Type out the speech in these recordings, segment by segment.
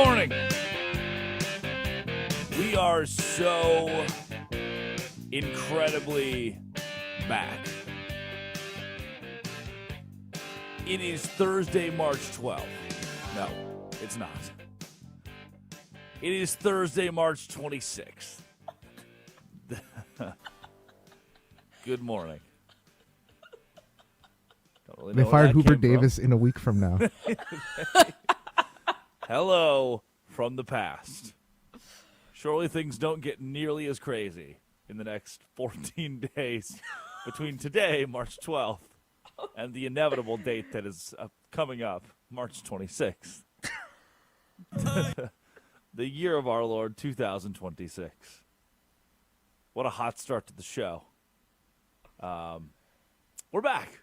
morning. We are so incredibly back. It is Thursday, March 12th. No, it's not. It is Thursday, March 26th. Good morning. Really they fired Hoover Davis in a week from now. Hello from the past. Surely things don't get nearly as crazy in the next 14 days between today, March 12th, and the inevitable date that is coming up, March 26th. The year of our Lord, 2026. What a hot start to the show. We're back.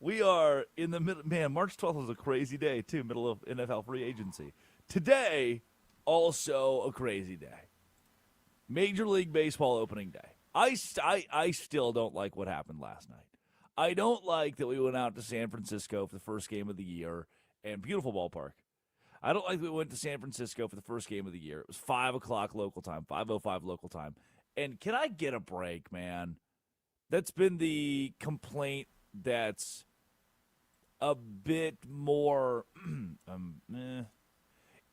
We are in the middle. Man, March 12th was a crazy day, too, middle of NFL free agency. Today, also a crazy day. Major League Baseball opening day. I still don't like what happened last night. I don't like that we went out to San Francisco for the first game of the year, and beautiful ballpark. I don't like that we went to San Francisco for the first game of the year. It was 5 o'clock local time, 5:05 local time. And can I get a break, man? That's been the complaint that's a bit more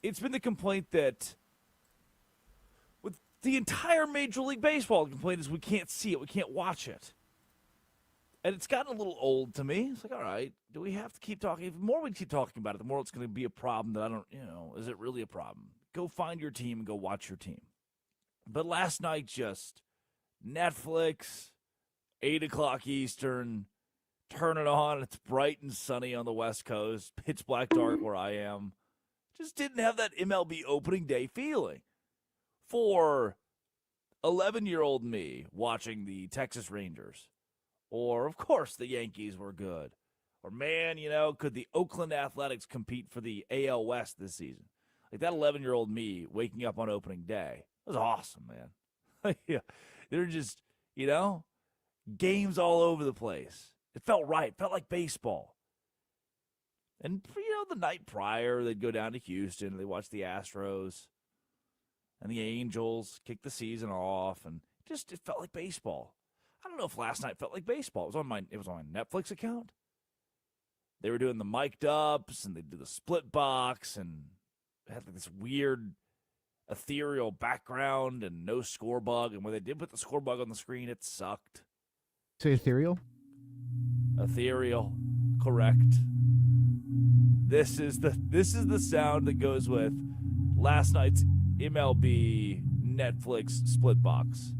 It's been the complaint that with the entire Major League Baseball, the complaint is we can't see it, we can't watch it. And it's gotten a little old to me. It's like, all right, do we have to keep talking? The more we keep talking about it, the more it's going to be a problem that I don't, is it really a problem? Go find your team and go watch your team. But last night, just Netflix, 8 o'clock Eastern, turn it on. It's bright and sunny on the West Coast, pitch black dark where I am. Just didn't have that MLB opening day feeling. For 11-year-old me watching the Texas Rangers, or, of course, the Yankees were good. Or, man, could the Oakland Athletics compete for the AL West this season? Like that 11-year-old me waking up on opening day was awesome, man. Yeah, they're just, games all over the place. It felt right. It felt like baseball. And, the night prior, they'd go down to Houston. They'd watch the Astros and the Angels kick the season off. And it felt like baseball. I don't know if last night felt like baseball. It was on my Netflix account. They were doing the mic'd ups, and they'd do the split box, and it had like this weird ethereal background and no score bug. And when they did put the score bug on the screen, it sucked. Say ethereal? Ethereal, correct. This is the sound that goes with last night's MLB Netflix split box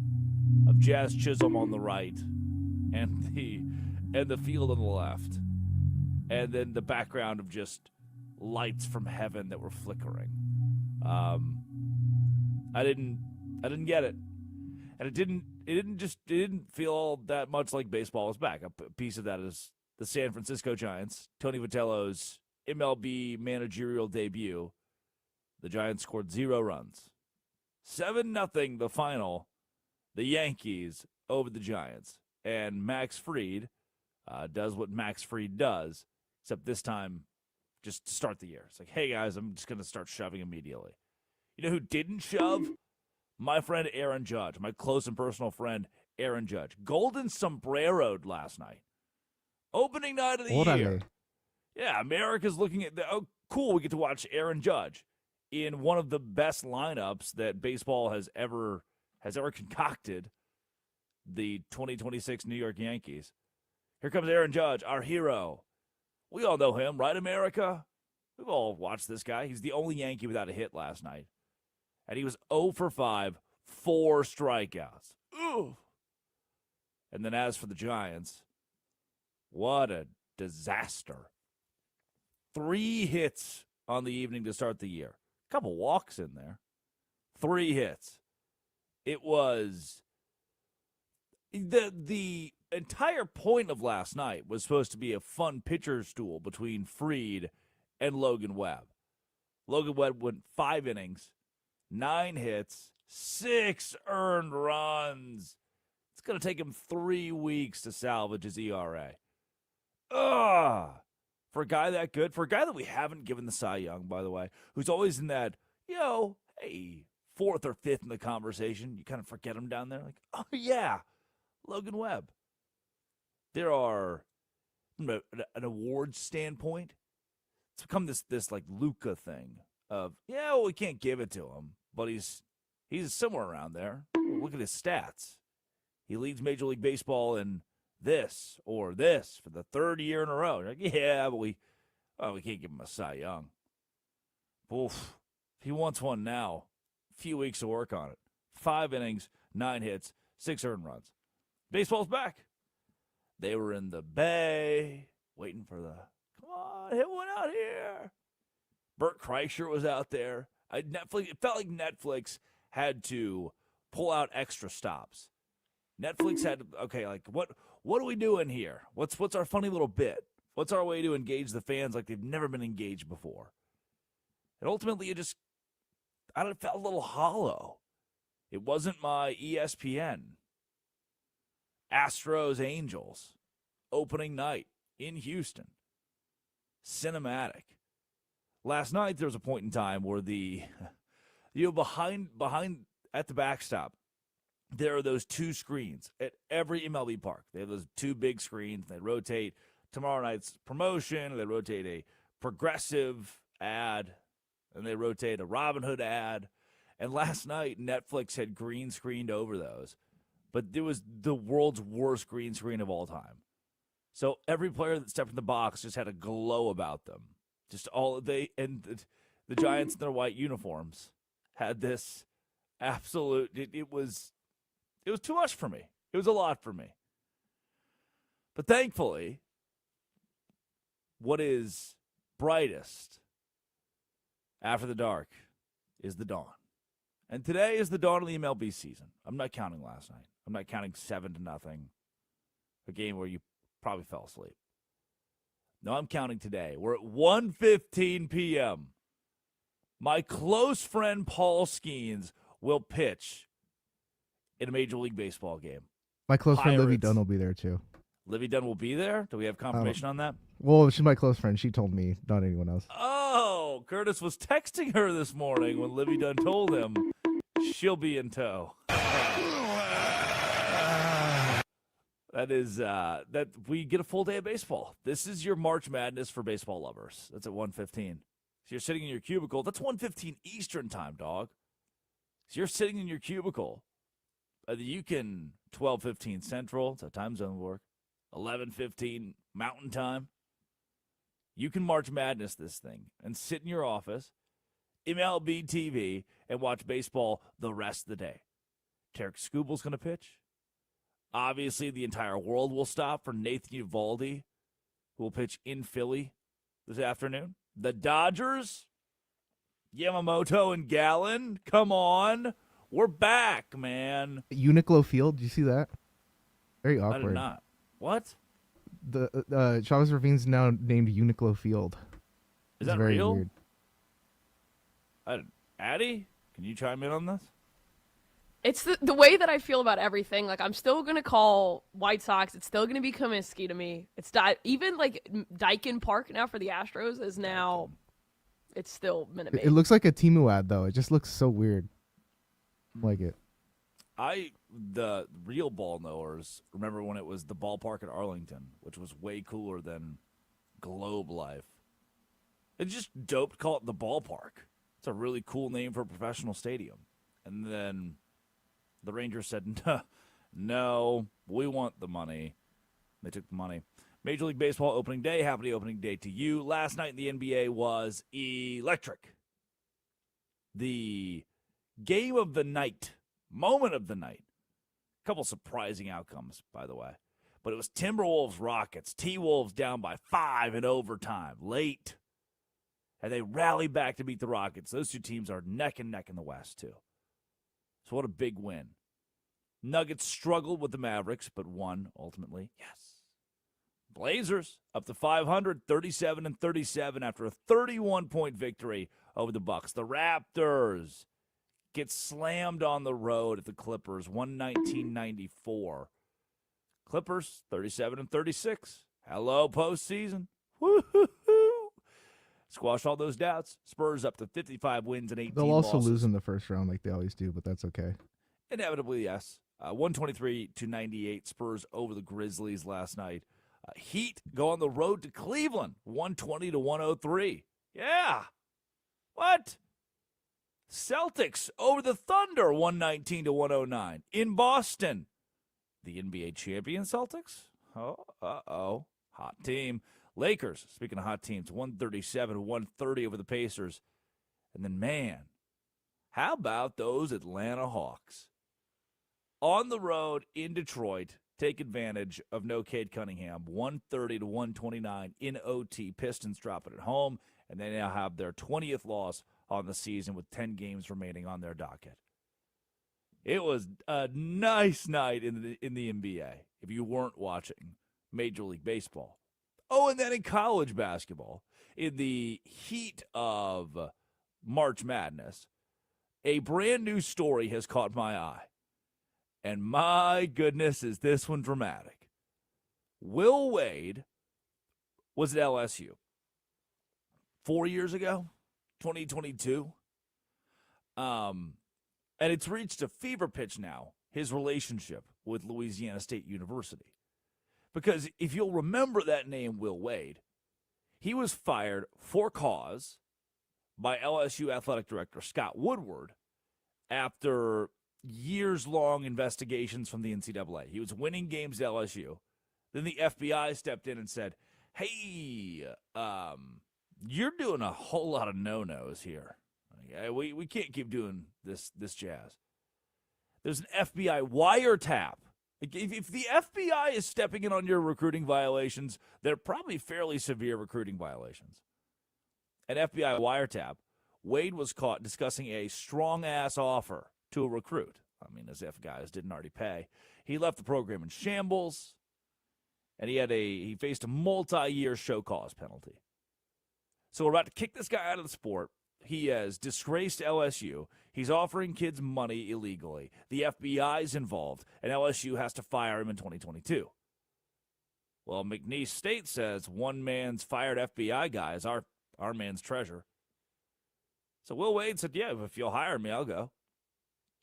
of Jazz Chisholm on the right and the field on the left, and then the background of just lights from heaven that were flickering. I didn't get it, and it didn't feel all that much like baseball was back. A piece of that is the San Francisco Giants, Tony Vitello's MLB managerial debut. The Giants scored 0 runs, 7-0 the final. The Yankees over the Giants, and Max Fried does what Max Fried does, except this time just to start the year. It's like, hey, guys, I'm just going to start shoving immediately. You know who didn't shove? My friend Aaron Judge, my close and personal friend Aaron Judge. Golden sombreroed last night. Opening night of the year. Yeah, America's looking at oh, cool, we get to watch Aaron Judge in one of the best lineups that baseball has ever concocted, the 2026 New York Yankees. Here comes Aaron Judge, our hero. We all know him, right, America? We've all watched this guy. He's the only Yankee without a hit last night. And he was 0 for 5, 4 strikeouts. Ooh. And then as for the Giants, what a disaster. 3 hits on the evening to start the year. A couple walks in there. 3 hits. It was the entire point of last night was supposed to be a fun pitcher's duel between Fried and Logan Webb. Logan Webb went 5 innings, 9 hits, 6 earned runs. It's going to take him 3 weeks to salvage his ERA. Ugh! For a guy that good, for a guy that we haven't given the Cy Young, by the way, who's always in that, hey, fourth or fifth in the conversation. You kind of forget him down there. Like, oh, yeah, Logan Webb. There are, from an awards standpoint, it's become this like Luka thing of, we can't give it to him, but he's somewhere around there. Look at his stats. He leads Major League Baseball in this or this for the third year in a row. You're like, but we can't give him a Cy Young. Oof. If he wants one now, a few weeks to work on it. 5 innings, 9 hits, 6 earned runs. Baseball's back. They were in the Bay, waiting for come on, hit one out here. Bert Kreischer was out there. It felt like Netflix had to pull out extra stops. Netflix had what are we doing here? What's our funny little bit? What's our way to engage the fans like they've never been engaged before? And ultimately, it felt a little hollow. It wasn't my ESPN. Astros Angels opening night in Houston. Cinematic. Last night there was a point in time where behind at the backstop, there are those 2 screens at every MLB park. They have those 2 big screens. They rotate tomorrow night's promotion. They rotate a Progressive ad, and they rotate a Robin Hood ad. And last night, Netflix had green screened over those. But it was the world's worst green screen of all time. So every player that stepped in the box just had a glow about them. Just the Giants in their white uniforms had this absolute. It was too much for me. It was a lot for me. But thankfully, what is brightest after the dark is the dawn. And today is the dawn of the MLB season. I'm not counting last night. I'm not counting 7-0, a game where you probably fell asleep. No, I'm counting today. We're at 1:15 p.m. My close friend Paul Skeens will pitch in a Major League Baseball game. My close friend Livy Pirates. Dunn will be there too. Livy Dunn will be there? Do we have confirmation on that? Well, she's my close friend. She told me, not anyone else. Oh, Curtis was texting her this morning when Livy Dunn told him she'll be in tow. That is that we get a full day of baseball. This is your March Madness for baseball lovers. That's at 1:15. So you're sitting in your cubicle. That's 1:15 Eastern time, dog. So you're sitting in your cubicle. You can 12:15 Central. That's how time zone work. 11:15 Mountain Time. You can March Madness this thing and sit in your office, MLB TV, and watch baseball the rest of the day. Tarek Skubal's going to pitch. Obviously, the entire world will stop for Nathan Eovaldi, who will pitch in Philly this afternoon. The Dodgers, Yamamoto and Gallen, come on. We're back, man. Uniqlo Field, did you see that? Very I awkward. did not. What? The Chavez Ravine's now named Uniqlo Field. Is It's that very real? weird. Addie, can you chime in on this? It's the way that I feel about everything. Like, I'm still going to call White Sox. It's still going to be Comiskey to me. It's even, like, Daikin Park now for the Astros is now, it's still Minute Maid. It looks like a Temu ad, though. It just looks so weird. Like it. The real ball knowers remember when it was the ballpark at Arlington, which was way cooler than Globe Life. It's just dope to call it the ballpark. It's a really cool name for a professional stadium. And then the Rangers said, no, we want the money. They took the money. Major League Baseball opening day. Happy opening day to you. Last night in the NBA was electric. The game of the night, moment of the night. A couple surprising outcomes, by the way. But it was Timberwolves Rockets. T-Wolves down by 5 in overtime, late. And they rallied back to beat the Rockets. Those two teams are neck and neck in the West, too. So what a big win. Nuggets struggled with the Mavericks, but won ultimately. Yes. Blazers up to 500, 37-37 after a 31-point victory over the Bucks. The Raptors get slammed on the road at the Clippers, 119-94. Clippers 37-36. Hello, postseason. Woo-hoo-hoo. Squash all those doubts. Spurs up to 55 wins and 18 They'll also losses. lose in the first round like they always do, but that's okay. Inevitably, yes. 123-98 Spurs over the Grizzlies last night. Heat go on the road to Cleveland, 120-103. Yeah. What? Celtics over the Thunder, 119-109. In Boston, the NBA champion Celtics. Oh, uh-oh. Hot team. Lakers, speaking of hot teams, 137-130 over the Pacers. And then, man, how about those Atlanta Hawks? On the road in Detroit, take advantage of no Cade Cunningham, 130-129 in OT. Pistons drop it at home, and they now have their 20th loss on the season with 10 games remaining on their docket. It was a nice night in the NBA if you weren't watching Major League Baseball. Oh, and then in college basketball, in the heat of March Madness, a brand new story has caught my eye. And my goodness, is this one dramatic. Will Wade was at LSU 4 years ago, 2022. And it's reached a fever pitch now, his relationship with Louisiana State University. Because if you'll remember that name, Will Wade, he was fired for cause by LSU athletic director Scott Woodward after years-long investigations from the NCAA. He was winning games at LSU. Then the FBI stepped in and said, hey, you're doing a whole lot of no-nos here. We can't keep doing this jazz. There's an FBI wiretap. If the FBI is stepping in on your recruiting violations, they're probably fairly severe recruiting violations. An FBI wiretap, Wade was caught discussing a strong-ass offer to a recruit. I mean, as if guys didn't already pay. He left the program in shambles, and he faced a multi-year show cause penalty. So we're about to kick this guy out of the sport. He has disgraced LSU. He's offering kids money illegally. The FBI's involved, and LSU has to fire him in 2022. Well, McNeese State says one man's fired FBI guy is our man's treasure. So Will Wade said, yeah, if you'll hire me, I'll go.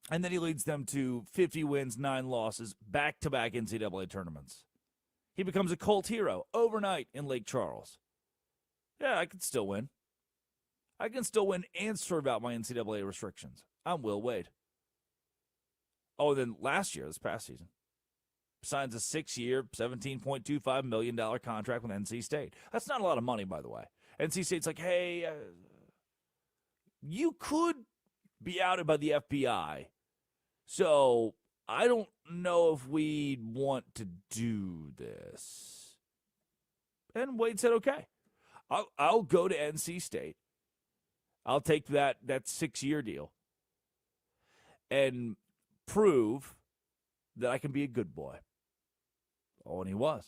And then he leads them to 50 wins, 9 losses, back-to-back NCAA tournaments. He becomes a cult hero overnight in Lake Charles. Yeah, I can still win. I can still win and serve out my NCAA restrictions. I'm Will Wade. Oh, then last year, this past season, signs a 6-year, $17.25 million contract with NC State. That's not a lot of money, by the way. NC State's like, hey, you could be outed by the FBI, so I don't know if we'd want to do this. And Wade said, okay, I'll go to NC State. I'll take that 6-year deal and prove that I can be a good boy. Oh, and he was.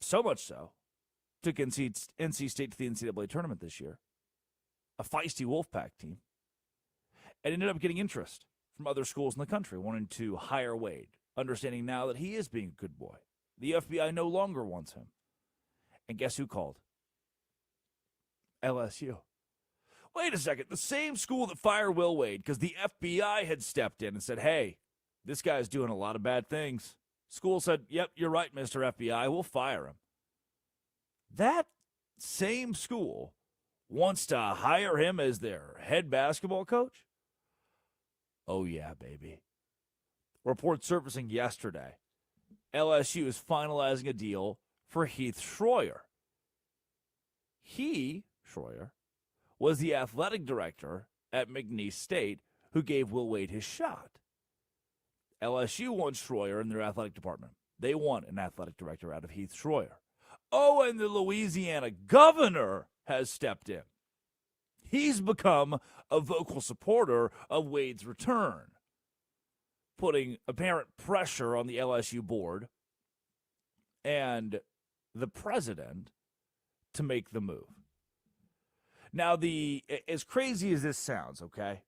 So much so, took NC State to the NCAA tournament this year, a feisty Wolfpack team, and ended up getting interest from other schools in the country wanting to hire Wade, understanding now that he is being a good boy. The FBI no longer wants him. And guess who called? LSU. Wait a second. The same school that fired Will Wade because the FBI had stepped in and said, hey, this guy's doing a lot of bad things. School said, yep, you're right, Mr. FBI. We'll fire him. That same school wants to hire him as their head basketball coach? Oh, yeah, baby. Report surfacing yesterday. LSU is finalizing a deal for Heath Schroyer. He, Schroyer, was the athletic director at McNeese State who gave Will Wade his shot. LSU wants Schroyer in their athletic department. They want an athletic director out of Heath Schroyer. Oh, and the Louisiana governor has stepped in. He's become a vocal supporter of Wade's return, putting apparent pressure on the LSU board and the president to make the move. Now, as crazy as this sounds, okay,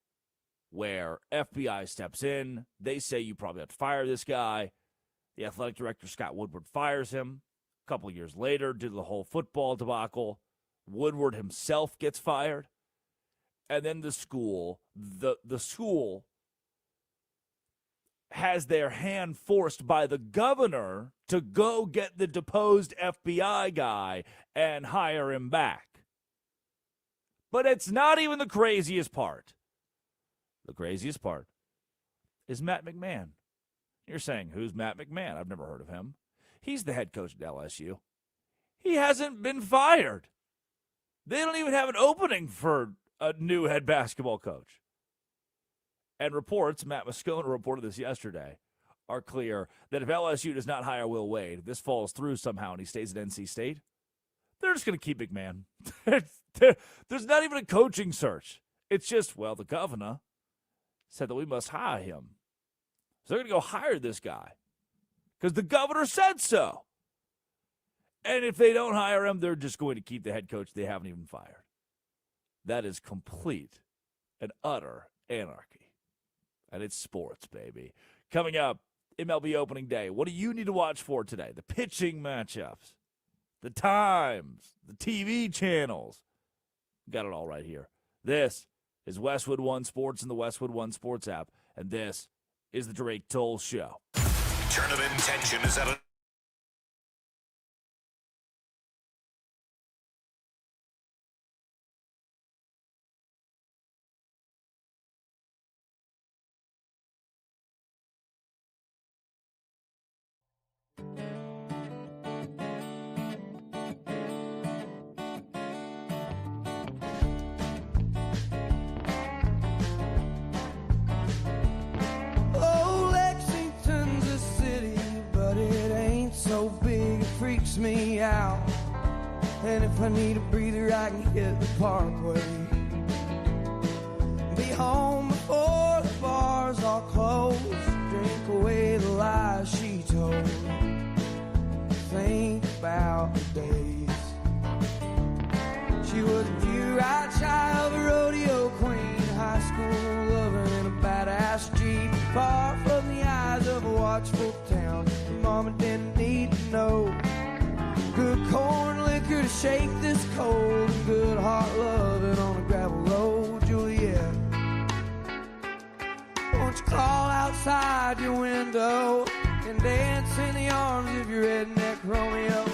where FBI steps in, they say you probably have to fire this guy. The athletic director, Scott Woodward, fires him. A couple of years later, due to the whole football debacle, Woodward himself gets fired. And then the school has their hand forced by the governor to go get the deposed FBI guy and hire him back. But it's not even the craziest part. The craziest part is Matt McMahon. You're saying, who's Matt McMahon? I've never heard of him. He's the head coach at LSU. He hasn't been fired. They don't even have an opening for a new head basketball coach. And reports, Matt Moscona reported this yesterday, are clear that if LSU does not hire Will Wade, if this falls through somehow and he stays at NC State, they're just going to keep McMahon. There's not even a coaching search. It's just, well, the governor said that we must hire him. So they're going to go hire this guy because the governor said so. And if they don't hire him, they're just going to keep the head coach they haven't even fired. That is complete and utter anarchy. And it's sports, baby. Coming up, MLB Opening Day. What do you need to watch for today? The pitching matchups, the times, the TV channels. Got it all right here. This is Westwood One Sports and the Westwood One Sports app. And this is the Drake Toll Show. Tournament tension is at a me out, and if I need a breather I can hit the parkway. Be home before the bars all close, drink away the lies she told, think about the days. She was a pure-eyed child, a rodeo queen, high school lover in a badass Jeep, far from the eyes of a watchful town. Her mama didn't need to know. Good corn liquor to shake this cold, and good heart loving on a gravel road, Juliet. Won't you crawl outside your window and dance in the arms of your redneck Romeo?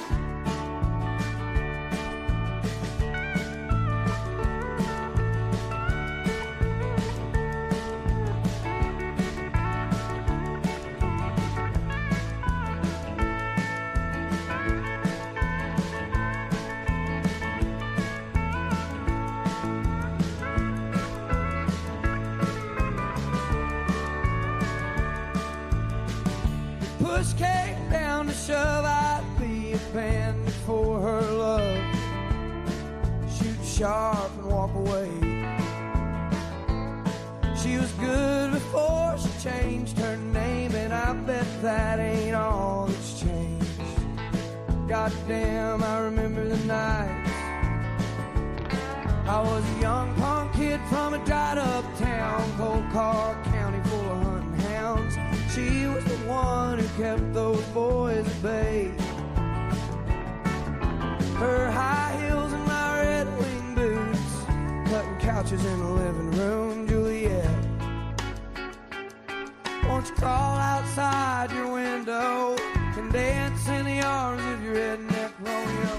Push came down to shove, I'd be a band for her love. Shoot sharp and walk away. She was good before she changed her name, and I bet that ain't all that's changed. Goddamn, I remember the nights. I was a young punk kid from a dried up town, Cold Car County full of hunting hounds. She was the one who kept those boys at bay. Her high heels and my red wing boots, cutting couches in the living room, Juliet. Won't you crawl outside your window and dance in the arms of your redneck Romeo?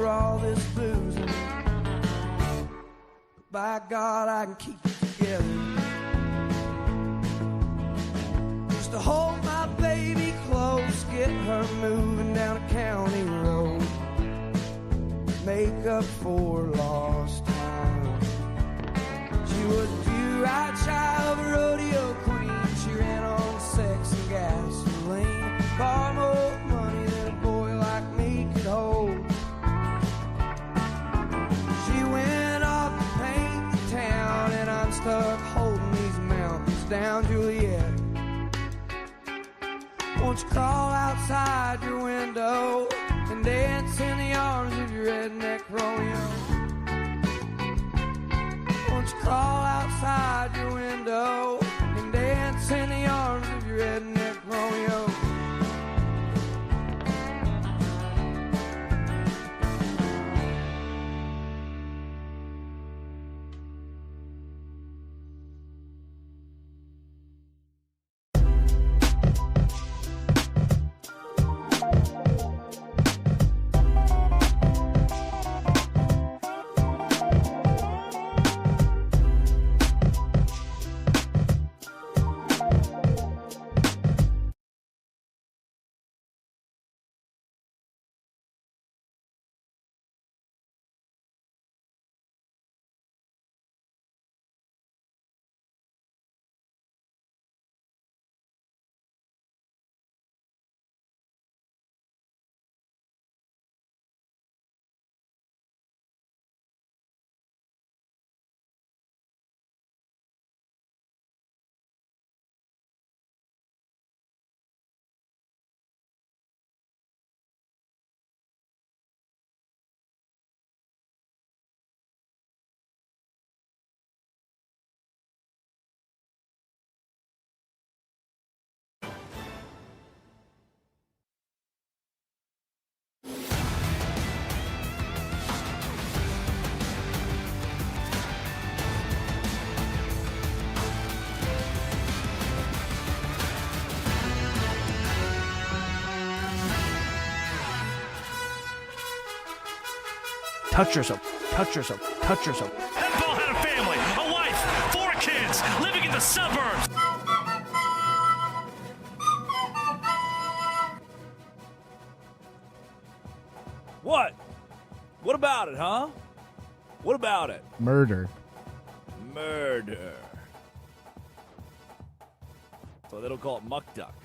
All this boozing, but by God I can keep it together. Just to hold my baby close, get her moving down a county road, make up for lost time. She was a pure-eyed child, a rodeo queen. She ran on sex and gasoline, far more money than a boy like me could hold. She Touch yourself. Touch yourself. Touch yourself. That ball had a family, a wife, 4 kids, living in the suburbs. What? What about it, huh? What about it? Murder. Murder. So they don't call it muck duck.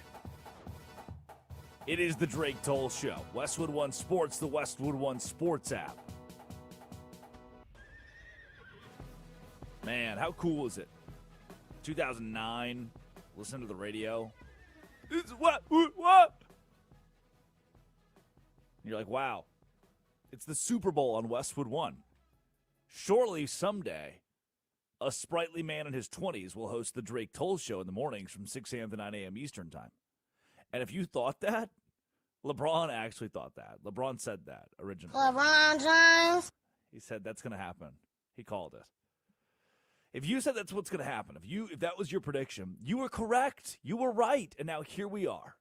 It is the Drake Toll Show. Westwood One Sports, the Westwood One Sports app. Man, how cool is it? 2009, listen to the radio. It's what? You're like, wow. It's the Super Bowl on Westwood One. Surely someday, a sprightly man in his 20s will host the Drake Toll Show in the mornings from 6 a.m. to 9 a.m. Eastern Time. And if you thought that, LeBron actually thought that. LeBron said that originally. LeBron James. He said that's going to happen. He called it. If you said that's what's going to happen, if that was your prediction, you were correct. You were right. And now here we are.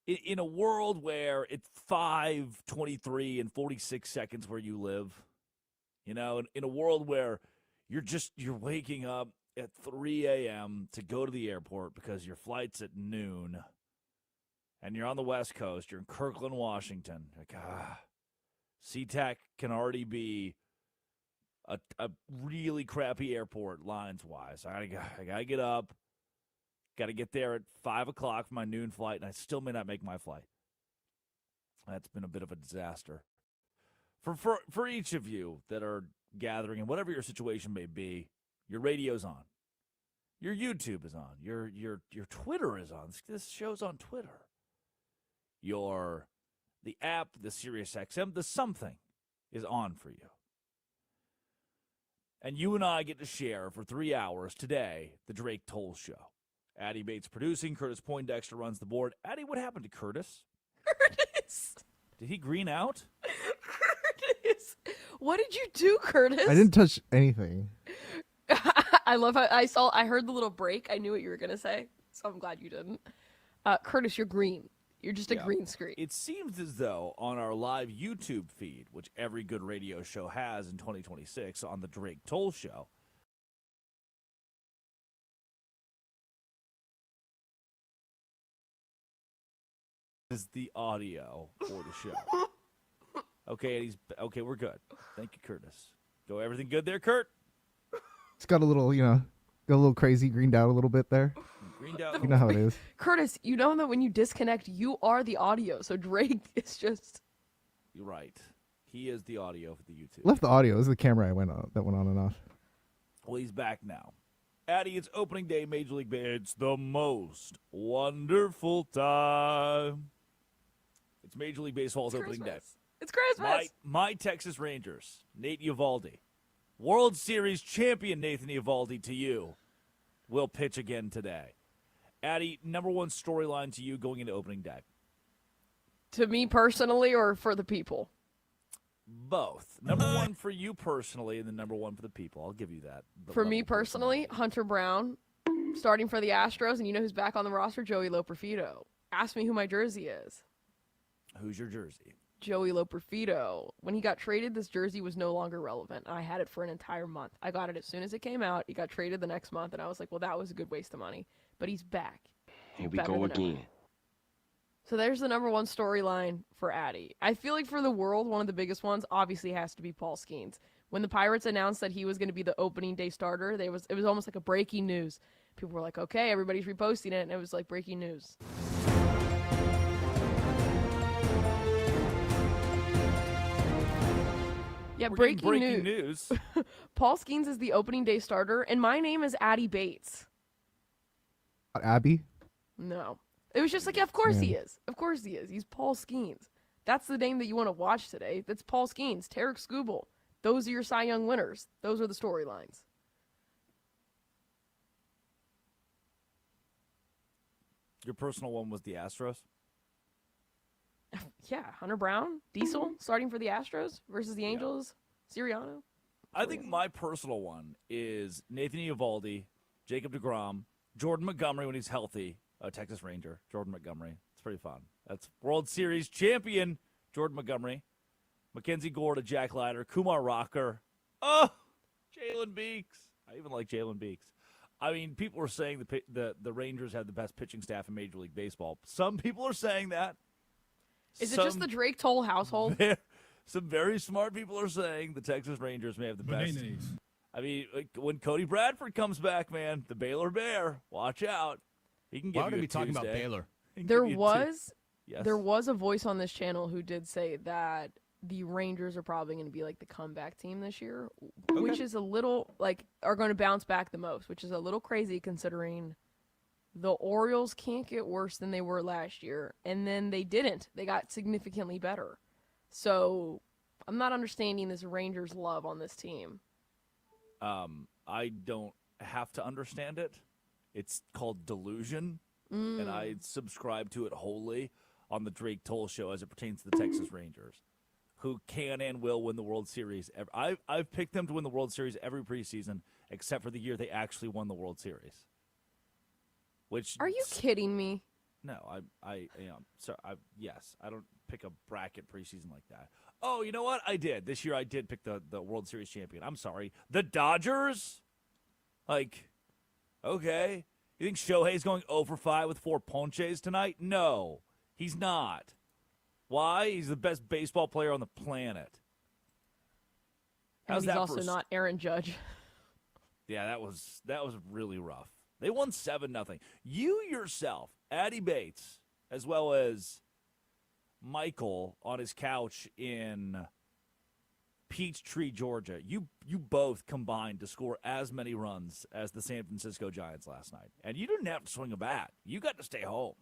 In a world where it's 5:23 and 46 seconds where you live, you know, in a world where you're waking up at 3 a.m. to go to the airport because your flight's at noon, and you're on the West Coast, you're in Kirkland, Washington. Like, SeaTac can already be a really crappy airport lines-wise. I gotta get up. Got to get there at 5 o'clock for my noon flight, and I still may not make my flight. That's been a bit of a disaster. For each of you that are gathering, and whatever your situation may be, your radio's on. Your YouTube is on. Your Twitter is on. This show's on Twitter. The app, the SiriusXM, the something is on for you. And you and I get to share for 3 hours today the Drake Toll Show. Addie Bates producing. Curtis Poindexter runs the board. Addie, what happened to Curtis? Curtis. Did he green out? Curtis. What did you do, Curtis? I didn't touch anything. I love how I heard the little break. I knew what you were going to say, so I'm glad you didn't. Curtis, you're green. You're just a green screen. It seems as though on our live YouTube feed, which every good radio show has in 2026 on the Drake Toll Show, is the audio for the show. Okay, we're good. Thank you, Curtis. Everything good there, Kurt? It's got a little, got a little crazy, greened out a little bit there. Greened out. You know how it is. Curtis, you know that when you disconnect, you are the audio. So Drake is just. You're right. He is the audio for the YouTube. Left the audio. This is the camera that went on and off. Well, he's back now. Addie, it's opening day, Major League Baseball. It's the most wonderful time. It's Major League Baseball's opening day. It's Christmas. My Texas Rangers, Nate Eovaldi. World Series champion Nathan Eovaldi to you will pitch again today. Addie, number one storyline to you going into opening day? To me personally or for the people? Both. Number one for you personally and then number one for the people. I'll give you that. For me personally, Hunter Brown starting for the Astros, and you know who's back on the roster? Joey Loperfido. Ask me who my jersey is. Who's your jersey? Joey Loperfido. When he got traded, this jersey was no longer relevant. I had it for an entire month. I got it as soon as it came out. He got traded the next month, and I was like, well, that was a good waste of money. But he's back. Here we go again. So there's the number one storyline for Addie. I feel like for the world, one of the biggest ones obviously has to be Paul Skeens. When the Pirates announced that he was going to be the opening day starter, it was almost like a breaking news. People were like, okay, everybody's reposting it, and it was like breaking news. Yeah, breaking news. Paul Skeens is the opening day starter, and my name is Addie Bates. Abby? No. It was just like, yeah, of course he is. Of course he is. He's Paul Skeens. That's the name that you want to watch today. That's Paul Skeens, Tarek Skubal. Those are your Cy Young winners. Those are the storylines. Your personal one was the Astros? Yeah, Hunter Brown, Diesel, starting for the Astros versus the Angels, Sirianno. I think my personal one is Nathan Eovaldi, Jacob deGrom, Jordan Montgomery when he's healthy, a Texas Ranger, Jordan Montgomery. It's pretty fun. That's World Series champion Jordan Montgomery. Mackenzie Gore to Jack Leiter, Kumar Rocker. Oh, Jalen Beeks. I even like Jalen Beeks. I mean, people are saying the Rangers have the best pitching staff in Major League Baseball. Some people are saying that. Is it just the Drake Toll household? Some very smart people are saying the Texas Rangers may have the best. I mean, when Cody Bradford comes back, man, the Baylor Bear, watch out. He can give Why you are a we talking about Tuesday. Baylor? There was Yes. there was a voice on this channel who did say that the Rangers are probably going to be like the comeback team this year, which is a little like are going to bounce back the most, which is a little crazy considering the Orioles can't get worse than they were last year, and then they didn't. They got significantly better. So I'm not understanding this Rangers love on this team. I don't have to understand it. It's called delusion, and I subscribe to it wholly on the Drake Toll show as it pertains to the Texas Rangers, who can and will win the World Series. I've picked them to win the World Series every preseason, except for the year they actually won the World Series. Which Are you kidding me? No, I am. So yes, I don't pick a bracket preseason like that. Oh, you know what? I did. This year I did pick the World Series champion. I'm sorry. The Dodgers? Like, okay. You think Shohei's going 0 for 5 with 4 ponches tonight? No, he's not. Why? He's the best baseball player on the planet. And How's he's that also for not Aaron Judge. Yeah, that was really rough. They won 7-0. You yourself, Addie Bates, as well as Michael on his couch in Peachtree, Georgia, you both combined to score as many runs as the San Francisco Giants last night. And you didn't have to swing a bat. You got to stay home.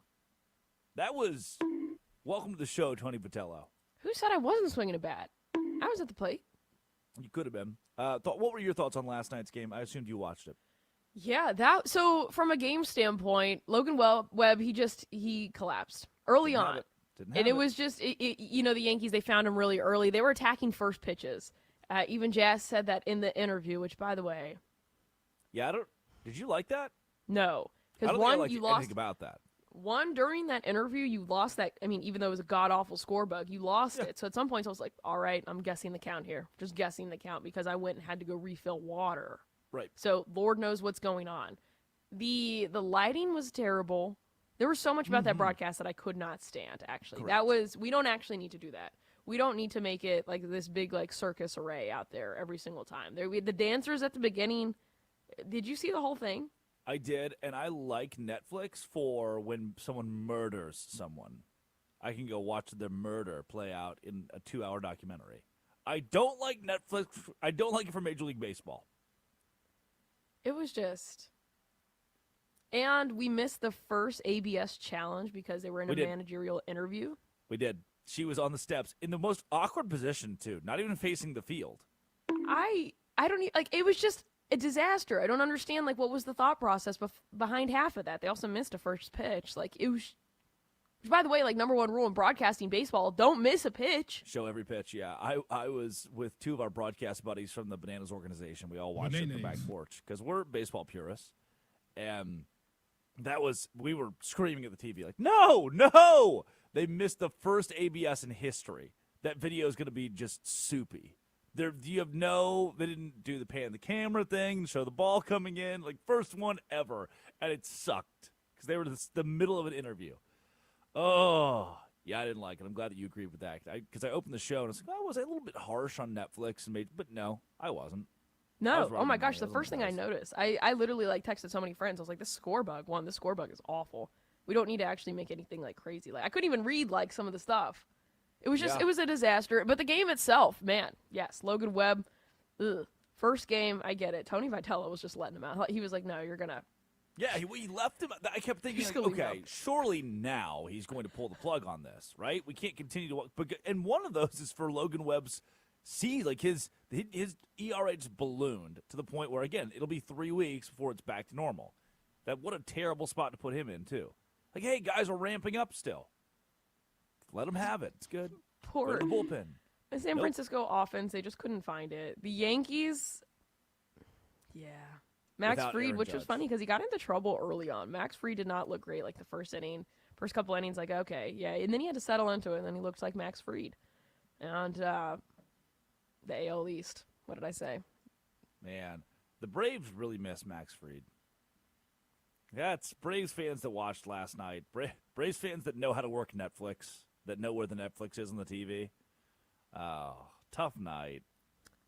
That was welcome to the show, Tony Patello. Who said I wasn't swinging a bat? I was at the plate. You could have been. What were your thoughts on last night's game? I assumed you watched it. Yeah, so from a game standpoint, Logan Webb, he collapsed early Didn't on. have it. Didn't And have it was just, you know, the Yankees, they found him really early. They were attacking first pitches. Even Jazz said that in the interview, which, by the way, Yeah, did you like that? no. I Because don't think I one, liked you anything lost. about that. One, during that interview, you lost that. I mean, even though it was a god-awful score bug, you lost it. So at some points, I was like, all right, I'm guessing the count here. Just guessing the count because I went and had to go refill water. Right. So Lord knows what's going on. The lighting was terrible. There was so much about that broadcast that I could not stand, actually. Correct. We don't actually need to do that. We don't need to make it like this big like circus array out there every single time. We had the dancers at the beginning. Did you see the whole thing? I did, and I like Netflix for when someone murders someone. I can go watch the murder play out in a 2-hour documentary. I don't like Netflix. I don't like it for Major League Baseball. It was just... And we missed the first ABS challenge because they were in We a did. managerial interview. We did. She was on the steps in the most awkward position, too, not even facing the field. I don't like. It was just a disaster. I don't understand like what was the thought process behind half of that. They also missed a first pitch. Like it was. By the way, like number one rule in broadcasting baseball: don't miss a pitch. Show every pitch, yeah. I was with 2 of our broadcast buddies from the Bananas organization. We all watched it at the back porch because we're baseball purists, and we were screaming at the TV like, no! They missed the first ABS in history. That video is going to be just soupy. They didn't do the pan the camera thing, show the ball coming in, like first one ever, and it sucked because they were the middle of an interview. Oh, yeah, I didn't like it. I'm glad that you agreed with that because I opened the show and I was like, was I a little bit harsh on Netflix? But no, I wasn't. I No, was oh my wrong. gosh, the It first thing I was. noticed, I literally like texted so many friends. I was like, this score bug is awful. We don't need to actually make anything like crazy. Like I couldn't even read like some of the stuff. It was just, Yeah. it was a disaster. But the game itself, man, yes, Logan Webb, ugh. First game, I get it. Tony Vitello was just letting him out. He was like, no, you're gonna. Yeah, he left him. I kept thinking, He's like, gonna leave okay, him. surely now he's going to pull the plug on this, right? We can't continue to. And one of those is for Logan Webb's. Like his ERA just ballooned to the point where again it'll be 3 weeks before it's back to normal. What a terrible spot to put him in too. Like, hey guys, we're ramping up still. Let him have it. It's good. Poor Go to the bullpen. the San Nope. Francisco offense, they just couldn't find it. The Yankees, yeah. Max Without Fried, Aaron which was Judge. funny because he got into trouble early on. Max Fried did not look great like the first couple innings, like, okay, yeah. And then he had to settle into it, and then he looked like Max Fried. And the AL East. What did I say? Man, the Braves really miss Max Fried. Yeah, it's Braves fans that watched last night. Braves fans that know how to work Netflix, that know where the Netflix is on the TV. Oh, tough night.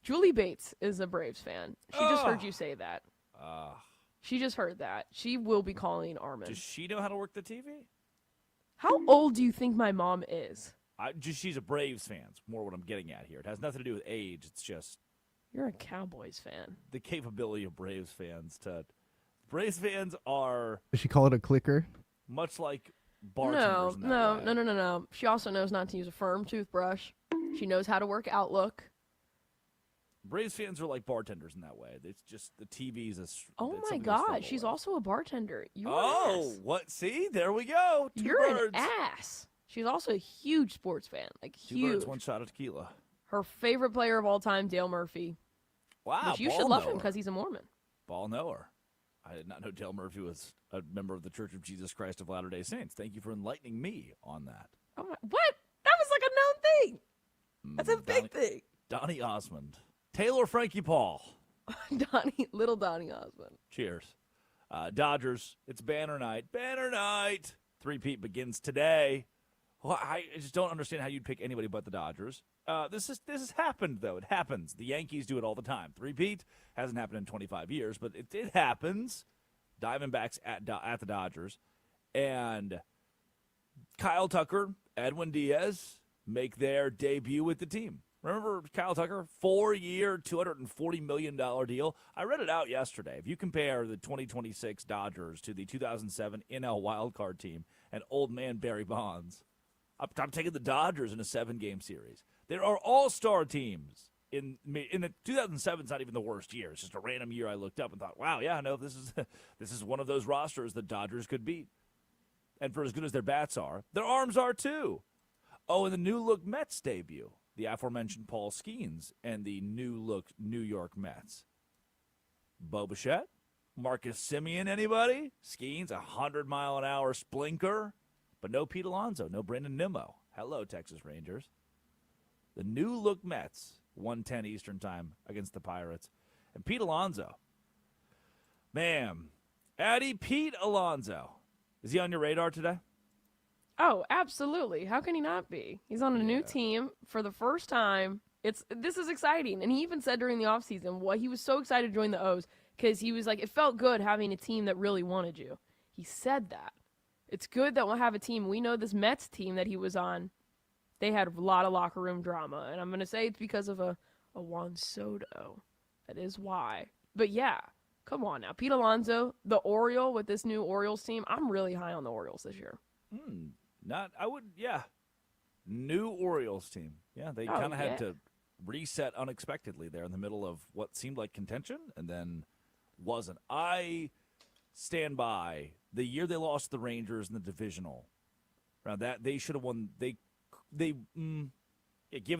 Julie Bates is a Braves fan. She just heard you say that. She just heard that. She will be calling Armin. Does she know how to work the TV? How old do you think my mom is? She's a Braves fan. It's more what I'm getting at here. It has nothing to do with age. It's just You're a Cowboys fan. the capability of Braves fans to. Braves fans are Does she call it a clicker? much like bartenders. in that way. No. She also knows not to use a firm toothbrush. She knows how to work Outlook. Braves fans are like bartenders in that way. It's just the TV's a. Oh it's my something to God, struggle she's with. also a bartender. You're Oh, an ass. what? See, there we go. Two You're birds. an ass. She's also a huge sports fan, like Two huge. birds, one shot of tequila. Her favorite player of all time, Dale Murphy. Wow, Which you ball should love him knower. because he's a Mormon. Ball knower. I did not know Dale Murphy was a member of the Church of Jesus Christ of Latter-day Saints. Thank you for enlightening me on that. Oh my, what? That was like a known thing. That's a big thing. Donnie Osmond. Taylor Frankie Paul. Little Donnie Osmond. Cheers. Dodgers, it's banner night. Banner night. Three-peat begins today. Well, I just don't understand how you'd pick anybody but the Dodgers. This has happened, though. It happens. The Yankees do it all the time. Three-peat hasn't happened in 25 years, but it happens. Diamondbacks at the Dodgers. And Kyle Tucker, Edwin Diaz make their debut with the team. Remember Kyle Tucker? 4-year, $240 million deal. I read it out yesterday. If you compare the 2026 Dodgers to the 2007 NL wildcard team and old man Barry Bonds, I'm taking the Dodgers in a 7-game series. There are all-star teams. In the 2007 is not even the worst year. It's just a random year I looked up and thought, wow, yeah, no, this is one of those rosters the Dodgers could beat. And for as good as their bats are, their arms are too. Oh, and the new-look Mets debut. The aforementioned Paul Skeens and the new-look New York Mets. Bo Bichette? Marcus Semien, anybody? Skeens, 100-mile-an-hour splinker. But no Pete Alonso, no Brandon Nimmo. Hello, Texas Rangers. The new-look Mets, 1:10 Eastern Time against the Pirates. And Pete Alonso. Man, Addy Pete Alonso. Is he on your radar today? Oh, absolutely. How can he not be? He's on a new team for the first time. This is exciting. And he even said during the offseason what he was so excited to join the O's because he was like, it felt good having a team that really wanted you. He said that. It's good that we'll have a team. We know this Mets team that he was on, they had a lot of locker room drama. And I'm going to say it's because of a Juan Soto. That is why. But yeah, come on now. Pete Alonso, the Oriole with this new Orioles team, I'm really high on the Orioles this year. New Orioles team. Yeah, they Oh, kind of had yeah. to reset unexpectedly there in the middle of what seemed like contention and then wasn't. I stand by the year they lost the Rangers in the divisional. Around that, they should have won. Given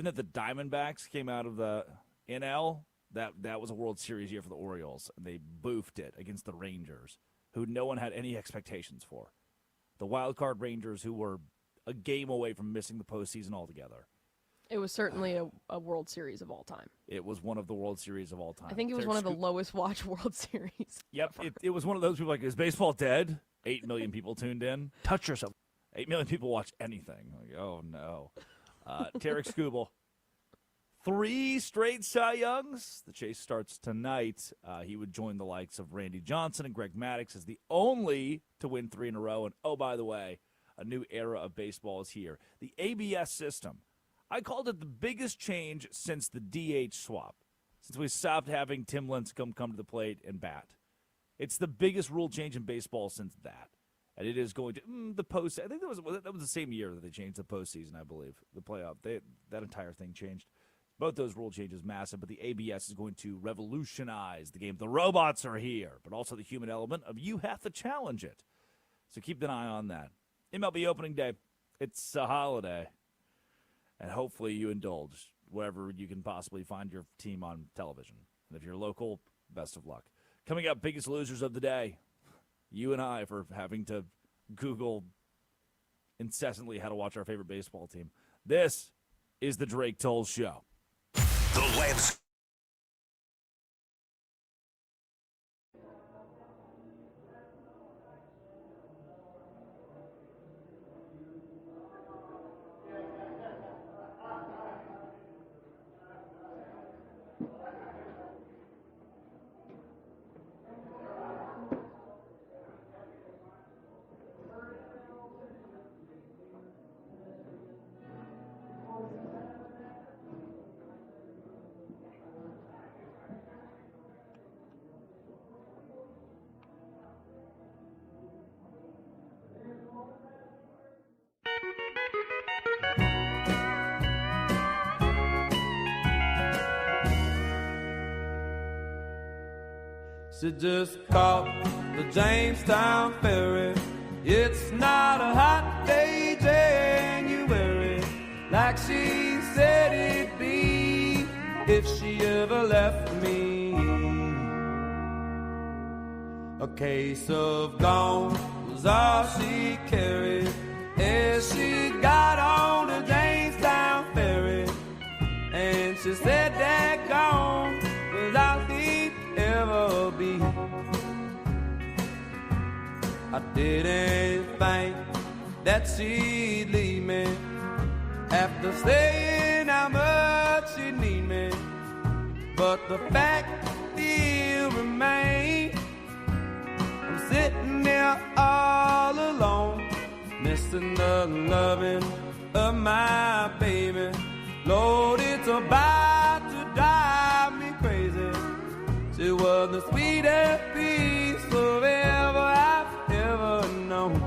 that the Diamondbacks came out of the NL, that was a World Series year for the Orioles, and they boofed it against the Rangers, who no one had any expectations for. The wild card Rangers, who were a game away from missing the postseason altogether. It was certainly a World Series of all time. It was one of the World Series of all time. I think it was one of the lowest watched World Series. Yep, it was one of those people like, is baseball dead? 8 million people tuned in. Touch yourself. 8 million people watch anything. Like, oh, no. Tarek Skubal. 3 straight Cy Youngs. The chase starts tonight. He would join the likes of Randy Johnson and Greg Maddux as the only to win 3 in a row. And, oh, by the way, a new era of baseball is here. The ABS system. I called it the biggest change since the DH swap, since we stopped having Tim Lincecum come to the plate and bat. It's the biggest rule change in baseball since that. And it is going to the post. I think that was the same year that they changed the postseason, I believe. The playoff. That entire thing changed. Both those rule changes massive, but the ABS is going to revolutionize the game. The robots are here, but also the human element of you have to challenge it. So keep an eye on that. MLB Opening Day. It's a holiday. And hopefully you indulge wherever you can possibly find your team on television. And if you're local, best of luck. Coming up, biggest losers of the day. You and I for having to Google incessantly how to watch our favorite baseball team. This is the Drake Toll Show. The landscape. She just caught the Jamestown ferry. It's not a hot day, January, like she said it'd be if she ever left me. A case of gone was all she carried as she got on the Jamestown ferry. And she said that gone was all she'd ever be. I didn't think that she'd leave me after saying how much she'd need me. But the fact still remains, I'm sitting there all alone, missing the loving of my baby. Lord, it's about to drive me crazy. She was the sweetest piece of ever I've ever known.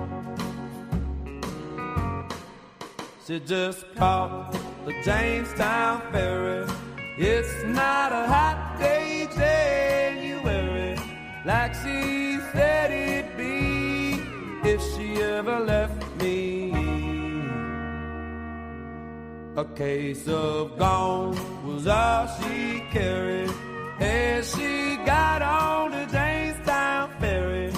She just caught the Jamestown ferry. It's not a hot day, January, like she said it'd be if she ever left me. A case of gone was all she carried as she got on the Jamestown ferry.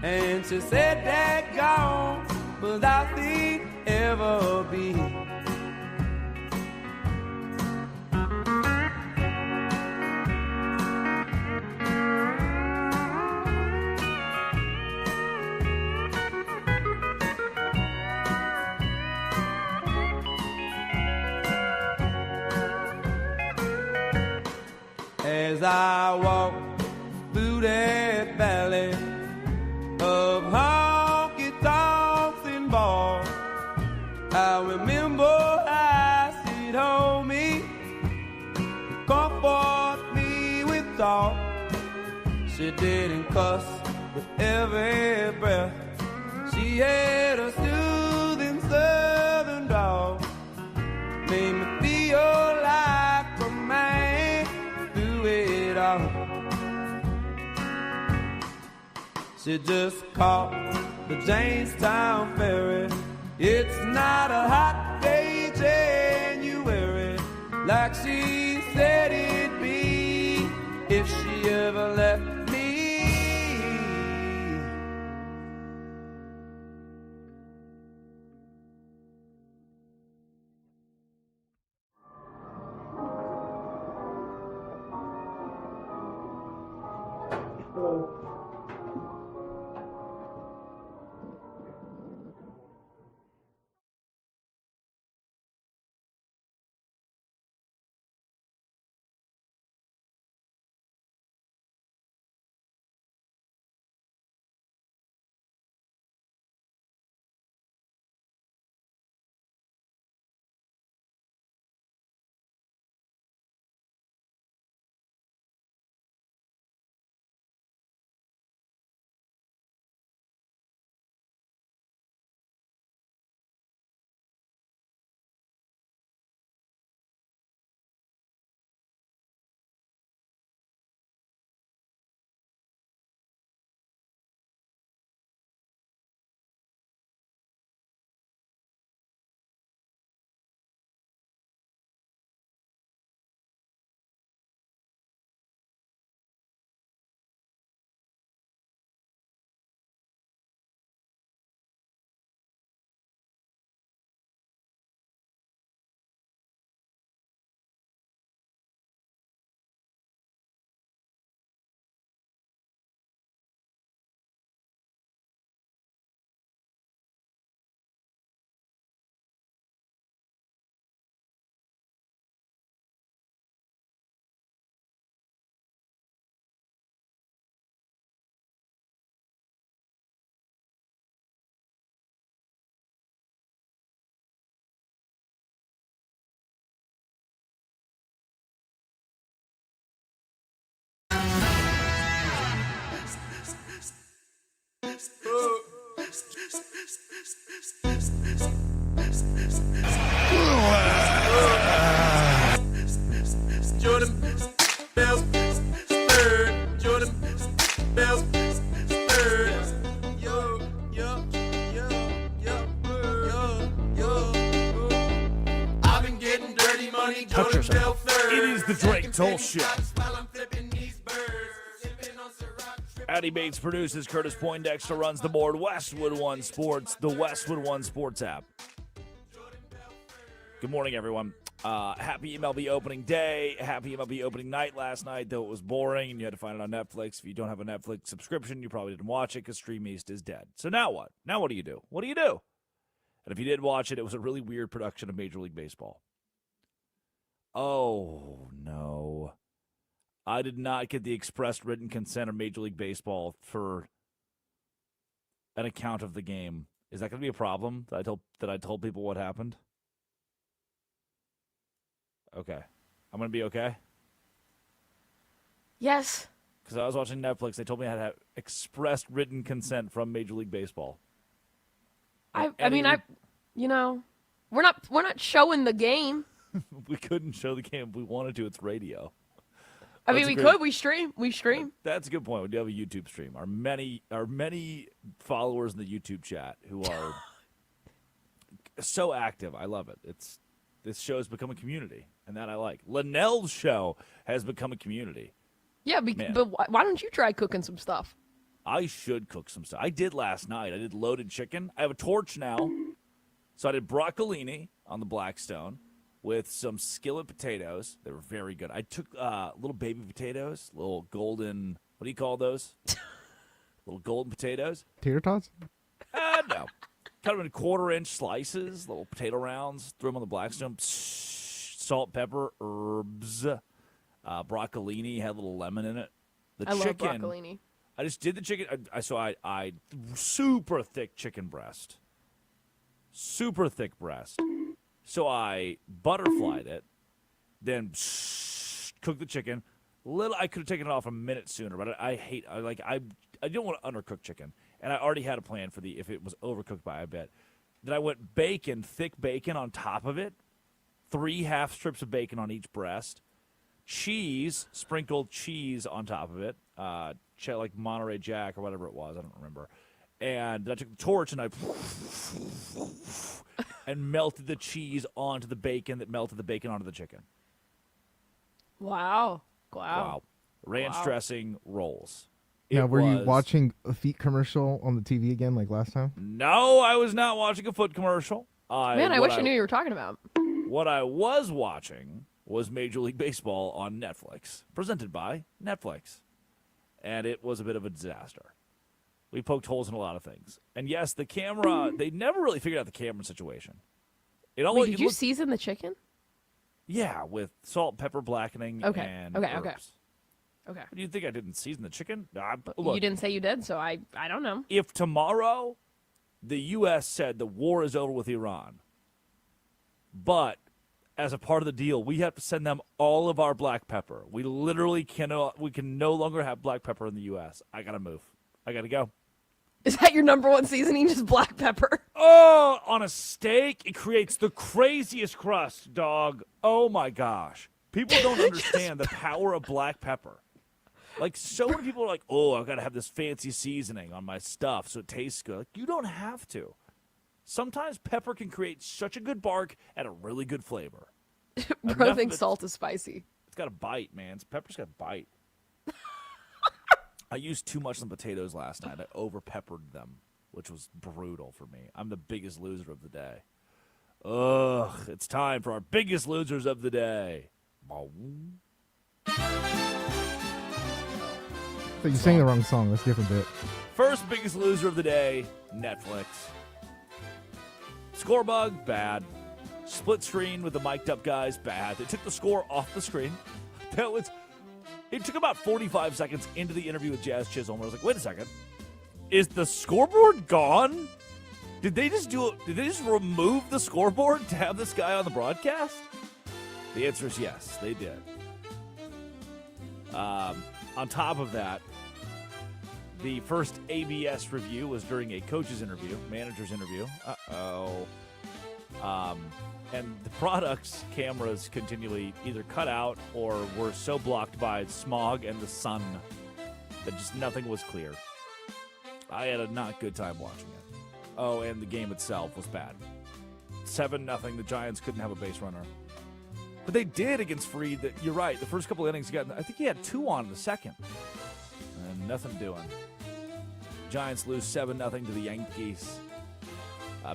And she said that gone was all she'd ever be. As I walk through that valley of honky-tonks and bars, I remember how she'd hold me, comfort me with thought. She didn't cuss with every breath. She had a soothing southern drawl, made me feel like a man through it all. She just caught the Jamestown ferry. It's not a hot day, January, like she said it'd be if she ever left me. Jordan Bell, third. Jordan Bell, third. Yo, yo, yo, yo, yo, yo. I've been getting dirty money. Touch Jordan yourself. Bell, third. It is the Drake Toll Show. While I'm flipping these birds. Sipping on Ciroc. Addy Bates produces. Curtis Poindexter runs the board. Westwood One Sports, the Westwood One Sports app. Good morning, everyone. Happy MLB opening day. Happy MLB opening night last night, though it was boring and you had to find it on Netflix. If you don't have a Netflix subscription, you probably didn't watch it because Stream East is dead. So now what? Now what do you do? What do you do? And if you did watch it, it was a really weird production of Major League Baseball. Oh, no. I did not get the expressed written consent of Major League Baseball for an account of the game. Is that going to be a problem that I told people what happened? Okay. I'm going to be okay? Yes. Because I was watching Netflix. They told me I had to have expressed written consent from Major League Baseball. I mean, we're not showing the game. We couldn't show the game if we wanted to. It's radio. I mean, That's we a great- could. We stream. That's a good point. We do have a YouTube stream. Our many followers in the YouTube chat who are so active. I love it. This show has become a community, and that I like. Linnell's show has become a community. Yeah, Man. but why don't you try cooking some stuff? I should cook some stuff. I did last night. I did loaded chicken. I have a torch now. So I did broccolini on the Blackstone with some skillet potatoes. They were very good. I took little baby potatoes, little golden, what do you call those? Little golden potatoes. Tater tots? No. Cut them in quarter-inch slices, little potato rounds. Threw them on the Blackstone. Salt, pepper, herbs. Broccolini had a little lemon in it. The I love chicken. broccolini. I just did the chicken. I super thick chicken breast. Super thick breast. So I butterflied it, then cooked the chicken. I could have taken it off a minute sooner, but I don't want to undercook chicken. And I already had a plan for if it was overcooked by a bit. Then I went thick bacon on top of it. 3 half strips of bacon on each breast. Cheese, sprinkled cheese on top of it. Like Monterey Jack or whatever it was. I don't remember. And I took the torch and I and melted the cheese onto the bacon that melted the bacon onto the chicken. Wow. Ranch dressing rolls. Now, were you was- watching a feet commercial on the TV again like last time? No, I was not watching a foot commercial. Man, I wish I knew you were talking about. What I was watching was Major League Baseball on Netflix, presented by Netflix. And it was a bit of a disaster. We poked holes in a lot of things. And yes, the camera, they never really figured out the camera situation. Wait, did you season the chicken? Yeah, with salt, pepper, blackening, Okay, and okay. herbs. Okay. Do you think I didn't season the chicken? You didn't say you did, so I don't know. If tomorrow the U.S. said the war is over with Iran, but as a part of the deal, we have to send them all of our black pepper. We literally cannot. We can no longer have black pepper in the U.S. I gotta move. I gotta go. Is that your number one seasoning, just black pepper? Oh, on a steak, it creates the craziest crust, dog. Oh my gosh, people don't understand the power of black pepper. Like, so many people are like, oh, I've got to have this fancy seasoning on my stuff so it tastes good. Like, you don't have to. Sometimes pepper can create such a good bark and a really good flavor. Bro Enough thinks of it- salt is spicy. It's got a bite, man. Pepper's got a bite. I used too much on potatoes last night. I over-peppered them, which was brutal for me. I'm the biggest loser of the day. Ugh, it's time for our biggest losers of the day. So you sang the wrong song. That's a different bit. First biggest loser of the day, Netflix. Score bug, bad. Split screen with the mic'd up guys, bad. They took the score off the screen. It took about 45 seconds into the interview with Jazz Chisholm where I was like, wait a second. Is the scoreboard gone? Did they just remove the scoreboard to have this guy on the broadcast? The answer is yes, they did. On top of that, The first ABS review was during a coach's interview, manager's interview. And the product's cameras continually either cut out or were so blocked by smog and the sun that just nothing was clear. I had a not good time watching it. Oh, and the game itself was bad. 7-0, the Giants couldn't have a base runner. But they did against Fried. You're right, the first couple innings, I think he had 2 on in the second. And nothing doing. Giants lose 7-0 to the Yankees.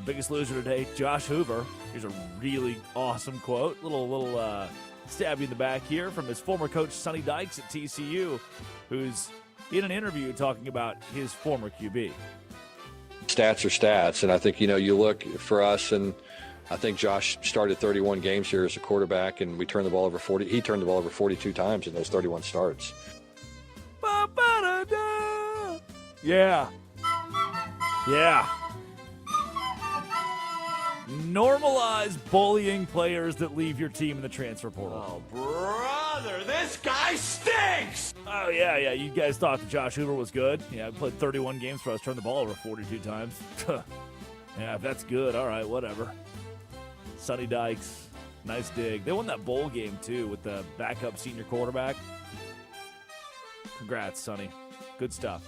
Biggest loser today, Josh Hoover. Here's a really awesome quote. Little stab you in the back here from his former coach, Sonny Dykes at TCU, who's in an interview talking about his former QB. Stats are stats, and I think, you look for us, and I think Josh started 31 games here as a quarterback, and we turned the ball over 40. He turned the ball over 42 times in those 31 starts. Yeah. Normalize bullying players that leave your team in the transfer portal. Oh, brother, this guy stinks! Oh, yeah. You guys thought that Josh Hoover was good? Yeah, I played 31 games for us, turned the ball over 42 times. Yeah, if that's good, all right, whatever. Sonny Dykes, nice dig. They won that bowl game, too, with the backup senior quarterback. Congrats, Sonny. Good stuff.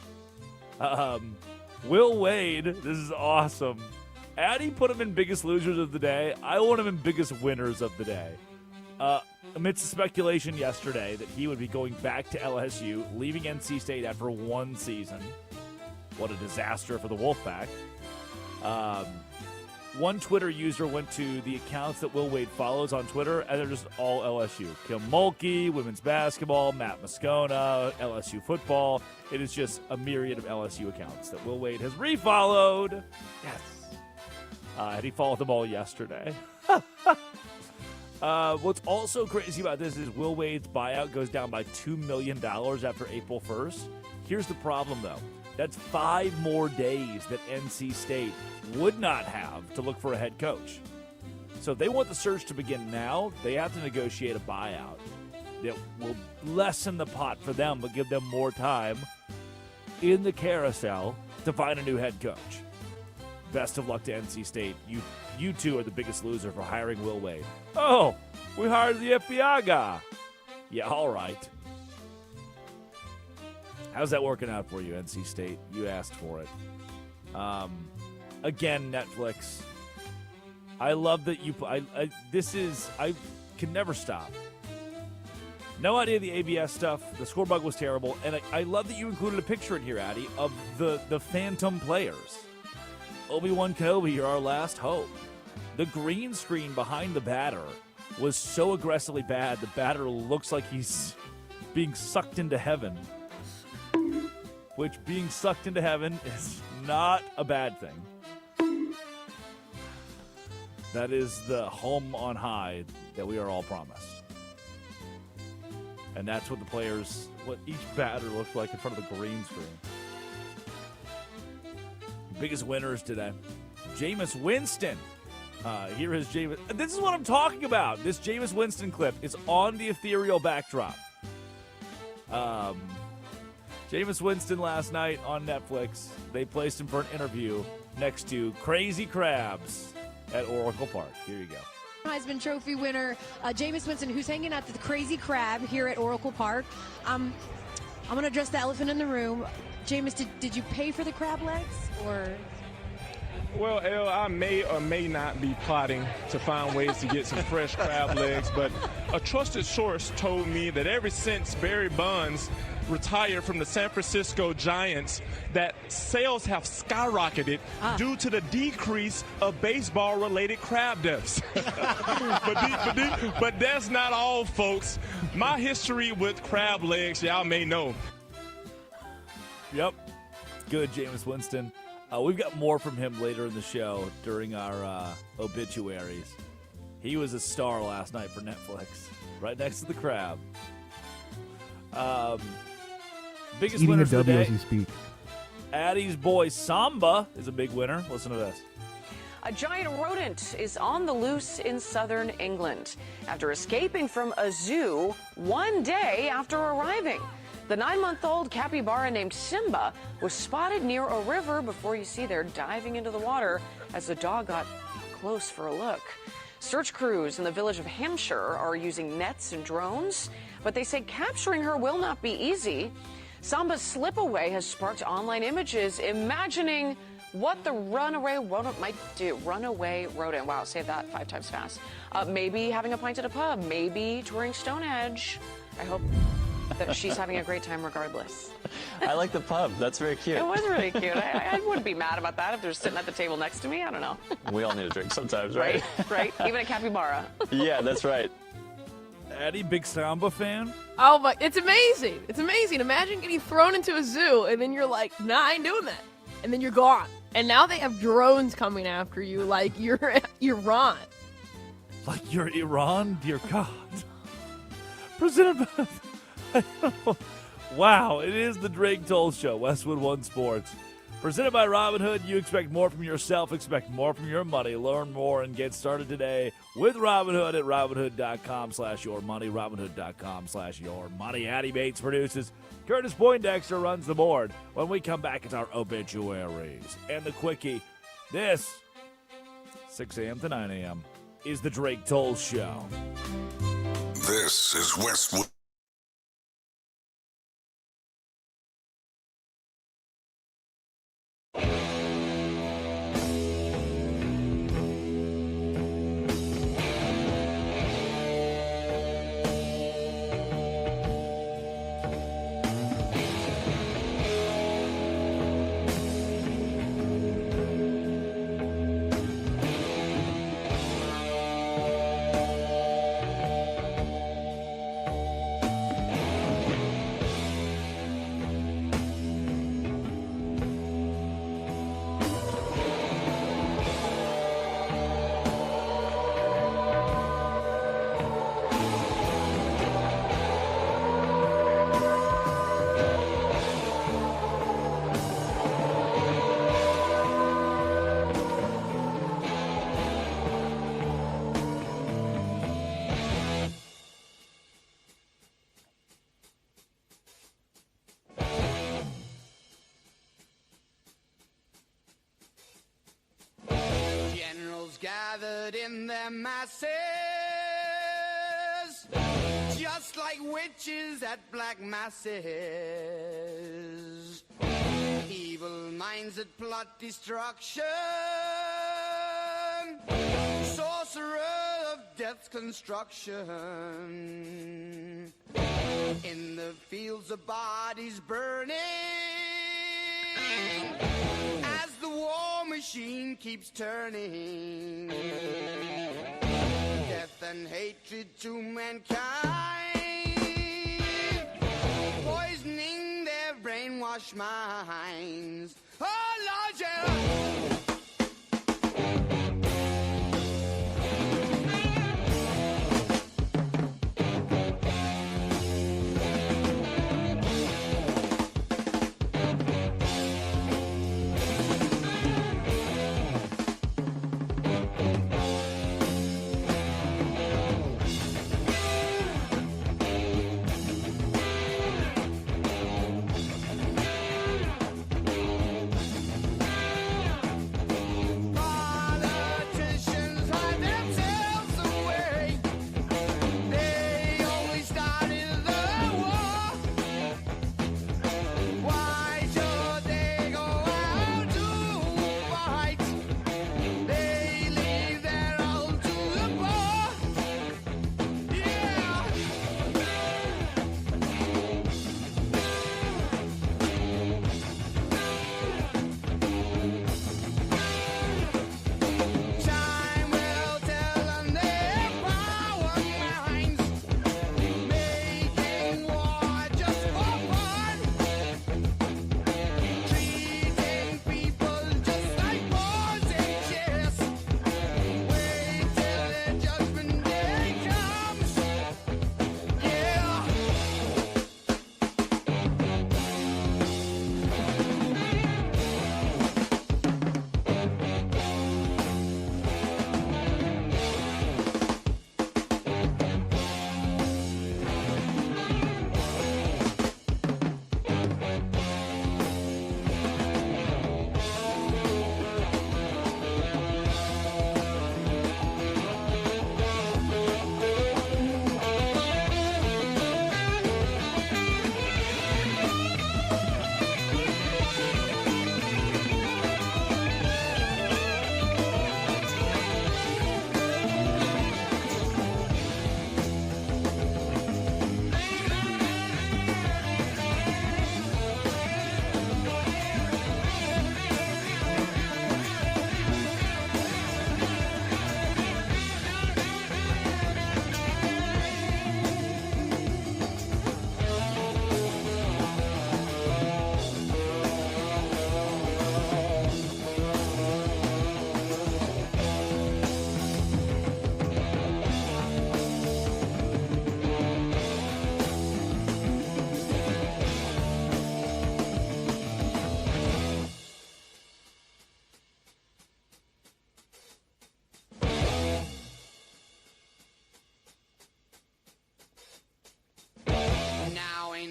Will Wade, this is awesome. Addy put him in biggest losers of the day. I want him in biggest winners of the day. Amidst the speculation yesterday that he would be going back to LSU, leaving NC State after 1 season. What a disaster for the Wolfpack. One Twitter user went to the accounts that Will Wade follows on Twitter, and they're just all LSU. Kim Mulkey, women's basketball, Matt Moscona, LSU football. It is just a myriad of LSU accounts that Will Wade has refollowed. Yes. And he followed them all yesterday. What's also crazy about this is Will Wade's buyout goes down by $2 million after April 1st. Here's the problem, though. That's 5 more days that NC State would not have to look for a head coach. So if they want the search to begin now, they have to negotiate a buyout that will lessen the pot for them but give them more time in the carousel to find a new head coach. Best of luck to NC State. You two are the biggest loser for hiring Will Wade. Oh, we hired the FBI guy. Yeah, all right. How's that working out for you, NC State? You asked for it. Again, Netflix. I love that you. I can never stop. No idea the ABS stuff. The score bug was terrible, and I love that you included a picture in here, Addy, of the phantom players. Obi-Wan Kenobi, you're our last hope. The green screen behind the batter was so aggressively bad, the batter looks like he's being sucked into heaven. Which, being sucked into heaven is not a bad thing. That is the home on high that we are all promised. And that's what each batter looked like in front of the green screen. Biggest winners today. Jameis Winston. Here is Jameis. This is what I'm talking about. This Jameis Winston clip is on the ethereal backdrop. Jameis Winston last night on Netflix. They placed him for an interview next to Crazy Crabs at Oracle Park. Here you go. Heisman Trophy winner Jameis Winston, who's hanging out at the Crazy Crab here at Oracle Park. I'm going to address the elephant in the room. Jameis, did you pay for the crab legs, or? Well, Elle, I may or may not be plotting to find ways to get some fresh crab legs, but a trusted source told me that ever since Barry Bonds retired from the San Francisco Giants, that sales have skyrocketed due to the decrease of baseball-related crab deaths. but that's not all, folks. My history with crab legs, y'all may know. Yep. Good, Jameis Winston. We've got more from him later in the show during our obituaries. He was a star last night for Netflix, right next to the crab. Biggest Eating winner a for the W day. as you speak. Addie's boy Samba is a big winner. Listen to this. A giant rodent is on the loose in southern England after escaping from a zoo one day after arriving. The 9-month-old capybara named Simba was spotted near a river before you see they're diving into the water as the dog got close for a look. Search crews in the village of Hampshire are using nets and drones, but they say capturing her will not be easy. Samba's slip away has sparked online images imagining what the runaway rodent might do. Runaway rodent. Wow, say that 5 times fast. Maybe having a pint at a pub. Maybe touring Stonehenge. I hope that she's having a great time regardless. I like the pub. That's very cute. It was really cute. I wouldn't be mad about that if they're sitting at the table next to me. I don't know. We all need a drink sometimes, right? Right. Even a capybara. Yeah, that's right. Eddie, big Samba fan? Oh my, it's amazing. It's amazing. Imagine getting thrown into a zoo and then you're like, nah, I ain't doing that. And then you're gone. And now they have drones coming after you like you're Iran. Like you're Iran? Dear God. Presented by... Wow, it is the Drake Toll Show, Westwood One Sports. Presented by Robinhood. You expect more from yourself, expect more from your money. Learn more and get started today with Robinhood at Robinhood.com/yourmoney. Robinhood.com/yourmoney. Addie Bates produces. Curtis Poindexter runs the board. When we come back, it's our Obituaries and the Quickie. This, 6 a.m. to 9 a.m., is the Drake Toll Show. This is Westwood. Gathered in their masses, just like witches at black masses. Evil minds that plot destruction, sorcerer of death's construction. In the fields of bodies burning, as the war machine keeps turning, death and hatred to mankind, poisoning their brainwashed minds. Oh Lord, yeah.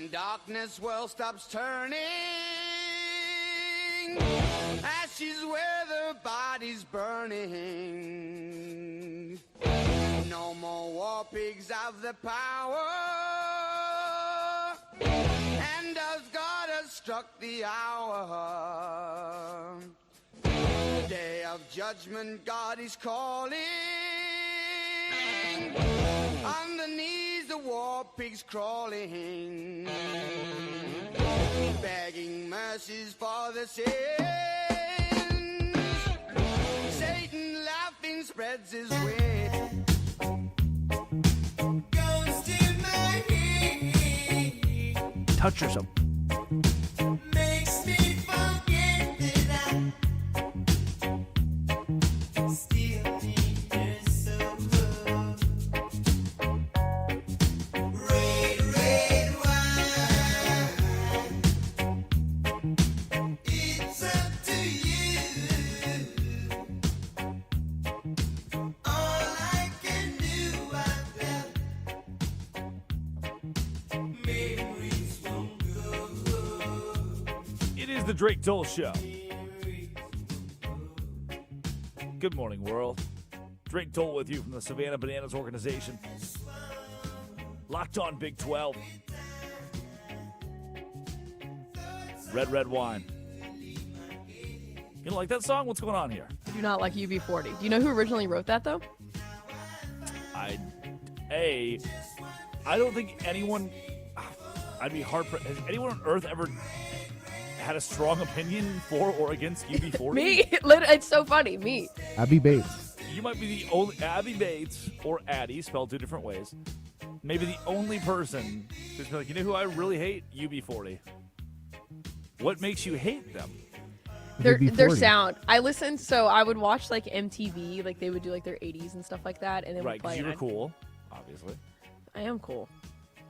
In darkness, world stops turning. Ashes where the body's burning. No more war pigs have the power. And as God has struck the hour, day of judgment, God is calling. On the knees, the war pigs crawling, begging mercies for the sins. Satan laughing spreads his wings. Ghost in my head. Touch yourself. Makes me forget that I still need your support. Red, red wine. It's up to you. All I can do, I felt. Memories won't go. It is the Drake Toll Show. Good morning, world. Drake Toll with you from the Savannah Bananas organization. Locked on Big 12. Red, red wine. You don't like that song? What's going on here? I do not like UB40. Do you know who originally wrote that, though? I don't think anyone. I'd be hard. Has anyone on Earth ever had a strong opinion for or against UB40? Me? It's so funny. Me. Abby Bates. You might be the only Abby Bates or Addie, spelled two different ways. Maybe the only person who's been like, you know who I really hate? UB40. What makes you hate them? Their sound. I listened, so I would watch like MTV, like they would do like their 80s and stuff like that, and they Right, would play. because you were cool, obviously. I am cool.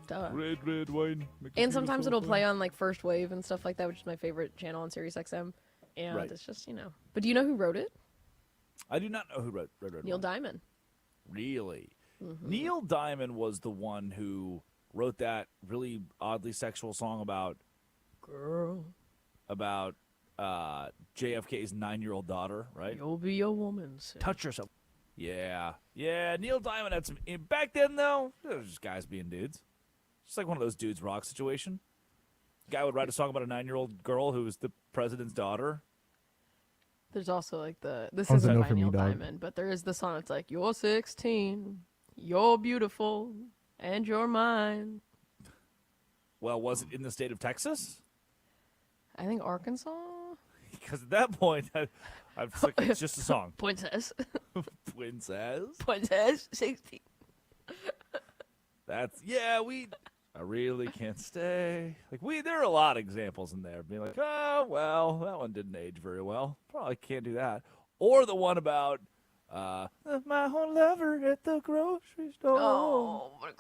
Duh. Red, red wine. And sometimes it'll play on like First Wave and stuff like that, which is my favorite channel on Sirius XM. And Right. it's just, But do you know who wrote it? I do not know who wrote Red, red Neil wine. Diamond. Really? Mm-hmm. Neil Diamond was the one who wrote that really oddly sexual song about JFK's 9-year-old daughter, right? You'll be a woman soon. Touch yourself. Yeah. Neil Diamond had some. Back then, though, it was just guys being dudes. Just like one of those dudes rock situation. Guy would write a song about a 9-year-old girl who was the president's daughter. There's also like this How's isn't it know by for me, Neil dog? Diamond, but there is the song that's like, you're 16, you're beautiful, and you're mine. Well, was it in the state of Texas? I think Arkansas? Because at that point, I'm like, it's just a song. Princess. Princess. Princess 16. I really can't stay. There are a lot of examples in there. Being like, oh, well, that one didn't age very well. Probably can't do that. Or the one about my whole lover at the grocery store. Oh, I'm gonna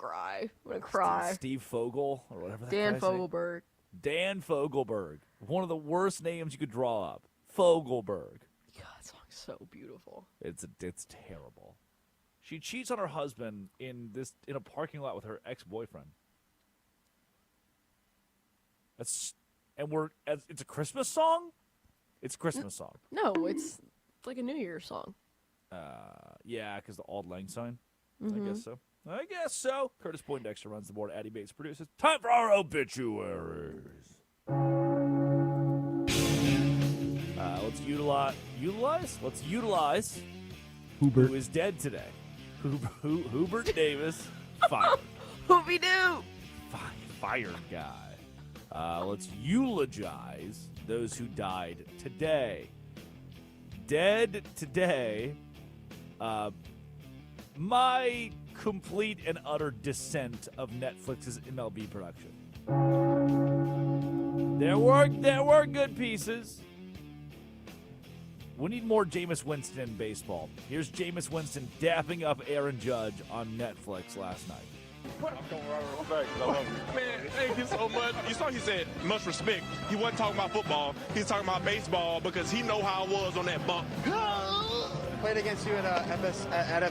cry. Steve Fogel or whatever that Dan guy's name. Fogelberg. Dan Fogelberg. One of the worst names you could draw up. Fogelberg. God, that song's so beautiful. It's terrible. She cheats on her husband in a parking lot with her ex-boyfriend. It's a Christmas song? It's a Christmas song. No, it's like a New Year's song. Yeah, because the Auld Lang Syne. Mhm. I guess so. Curtis Poindexter runs the board. Addie Bates produces. Time for our obituaries. Let's utilize Hubert. who is dead today. Hubert Davis, fired. Hoopy doo! Fired guy. Let's eulogize those who died today. Dead today. My complete and utter dissent of Netflix's MLB production. There were good pieces. We need more Jameis Winston in baseball. Here's Jameis Winston dapping up Aaron Judge on Netflix last night. Man, thank you so much. You saw he said, much respect. He wasn't talking about football. He's talking about baseball because he know how I was on that bump. played against you at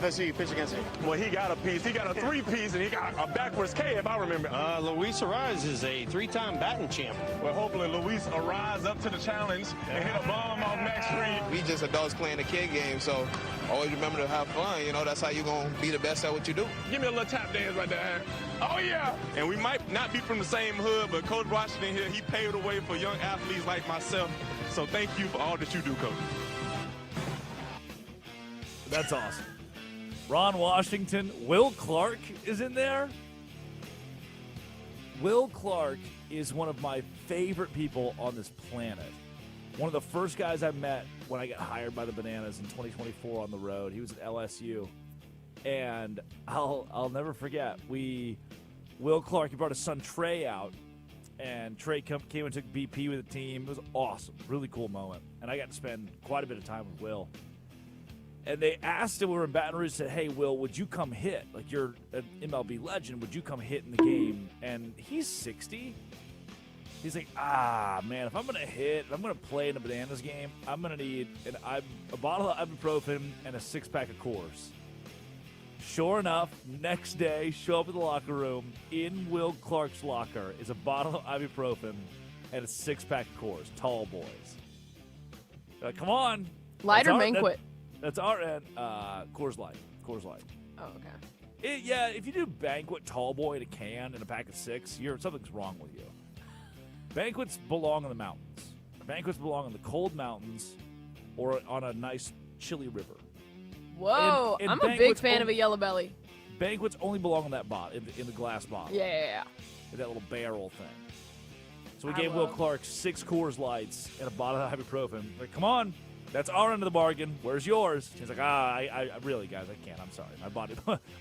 FSU. You pitched against him. Well, he got a piece. He got a 3-piece, and he got a backwards K, if I remember. Luis Ariz is a 3-time batting champ. Well, hopefully Luis will rise up to the challenge and hit a bomb off Max Fried. We just adults playing the kid game, so always remember to have fun. You know, that's how you're going to be the best at what you do. Give me a little tap dance right there. Oh, yeah. And we might not be from the same hood, but Coach Washington here, he paved the way for young athletes like myself. So thank you for all that you do, Coach. That's awesome. Ron Washington. Will Clark is in there. Will Clark is one of my favorite people on this planet. One of the first guys I met when I got hired by the Bananas in 2024 on the road. He was at LSU. And I'll never forget. Will Clark, he brought his son Trey out. And Trey came and took BP with the team. It was awesome. Really cool moment. And I got to spend quite a bit of time with Will. And they asked him, we were in Baton Rouge, said, hey, Will, would you come hit? Like, you're an MLB legend. Would you come hit in the game? And he's 60. He's like, man, if I'm going to hit, if I'm going to play in a Bananas game, I'm going to need a bottle of ibuprofen and a 6-pack of Coors. Sure enough, next day, show up at the locker room. In Will Clark's locker is a bottle of ibuprofen and a 6-pack of Coors. Tall boys. They're like, come on. Light or banquet? That's our end. Coors Light. Coors Light. Oh, okay. Yeah, if you do banquet, tall boy in a can and a pack of 6, something's wrong with you. Banquets belong in the mountains. Banquets belong in the cold mountains or on a nice chilly river. Whoa, and I'm a big fan of a Yellow Belly. Banquets only belong in that bottle, in the glass bottle. Yeah. In that little barrel thing. So we gave Will Clark 6 Coors Lights and a bottle of ibuprofen. Like, come on, that's our end of the bargain. Where's yours? He's like, I really, guys, I can't. I'm sorry.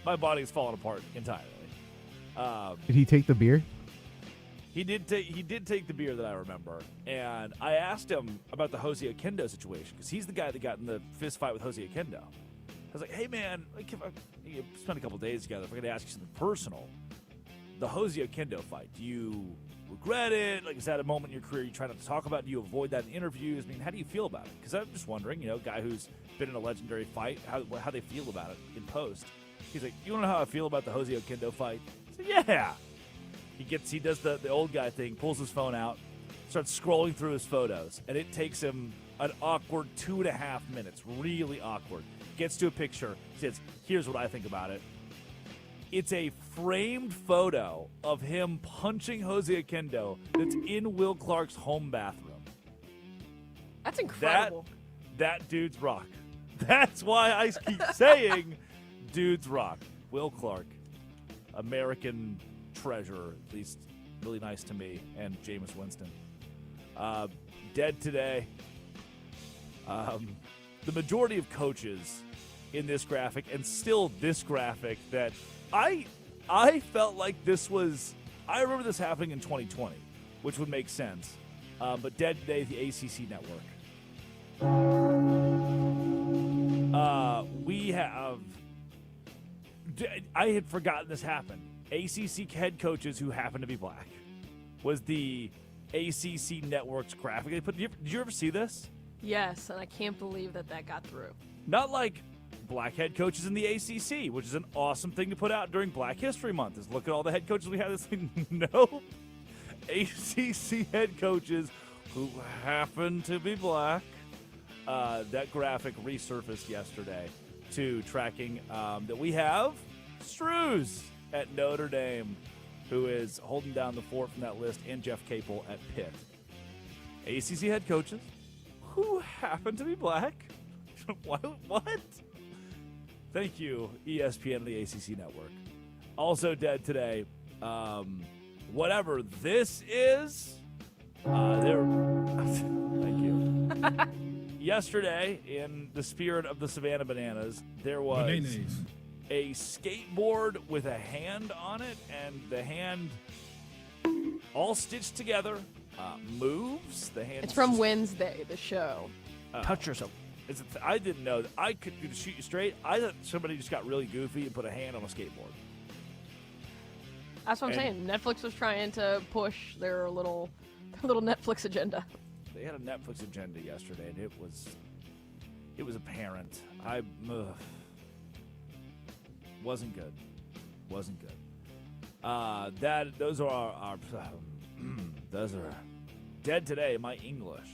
My body is falling apart entirely. Did he take the beer? He did take the beer that I remember, and I asked him about the Jose Oquendo situation because he's the guy that got in the fist fight with Jose Oquendo. I was like, hey man, you spent a couple days together. If I could ask you something personal, the Jose Oquendo fight, do you regret it? Like, is that a moment in your career you try not to talk about? Do you avoid that in interviews? I mean, how do you feel about it? Because I'm just wondering, guy who's been in a legendary fight, how they feel about it in post. He's like, you want to know how I feel about the Jose Oquendo fight? I said, yeah. He does the old guy thing, pulls his phone out, starts scrolling through his photos, and it takes him an awkward 2.5 minutes, really awkward. Gets to a picture, says, here's what I think about it. It's a framed photo of him punching Jose Oquendo that's in Will Clark's home bathroom. That's incredible. That dude's rock. That's why I keep saying dude's rock. Will Clark, American treasure, at least really nice to me, and Jameis Winston. Dead today. The majority of coaches in this graphic, and still this graphic, that I felt like this was, I remember this happening in 2020, which would make sense. But dead today, the ACC network. I had forgotten this happened. ACC head coaches who happen to be black was the ACC network's graphic they put. Did you ever see this? Yes, and I can't believe that got through. Not like black head coaches in the ACC, which is an awesome thing to put out during Black History Month, is look at all the head coaches we have. This thing. No. ACC head coaches who happen to be black. That graphic resurfaced yesterday to tracking that we have Strews at Notre Dame, who is holding down the fort from that list, and Jeff Capel at Pitt. ACC head coaches who happen to be black. What? Thank you, ESPN and the ACC network. Also dead today, whatever this is, thank you. Yesterday, in the spirit of the Savannah Bananas, there was a skateboard with a hand on it, and the hand all stitched together moves. The hand. It's from Wednesday, the show. Touch yourself. I didn't know that I could shoot you straight. I thought somebody just got really goofy and put a hand on a skateboard. That's what I'm saying. Netflix was trying to push their little Netflix agenda. They had a Netflix agenda yesterday, and it was It was apparent. Wasn't good. Wasn't good. Those are our those are dead today. My English.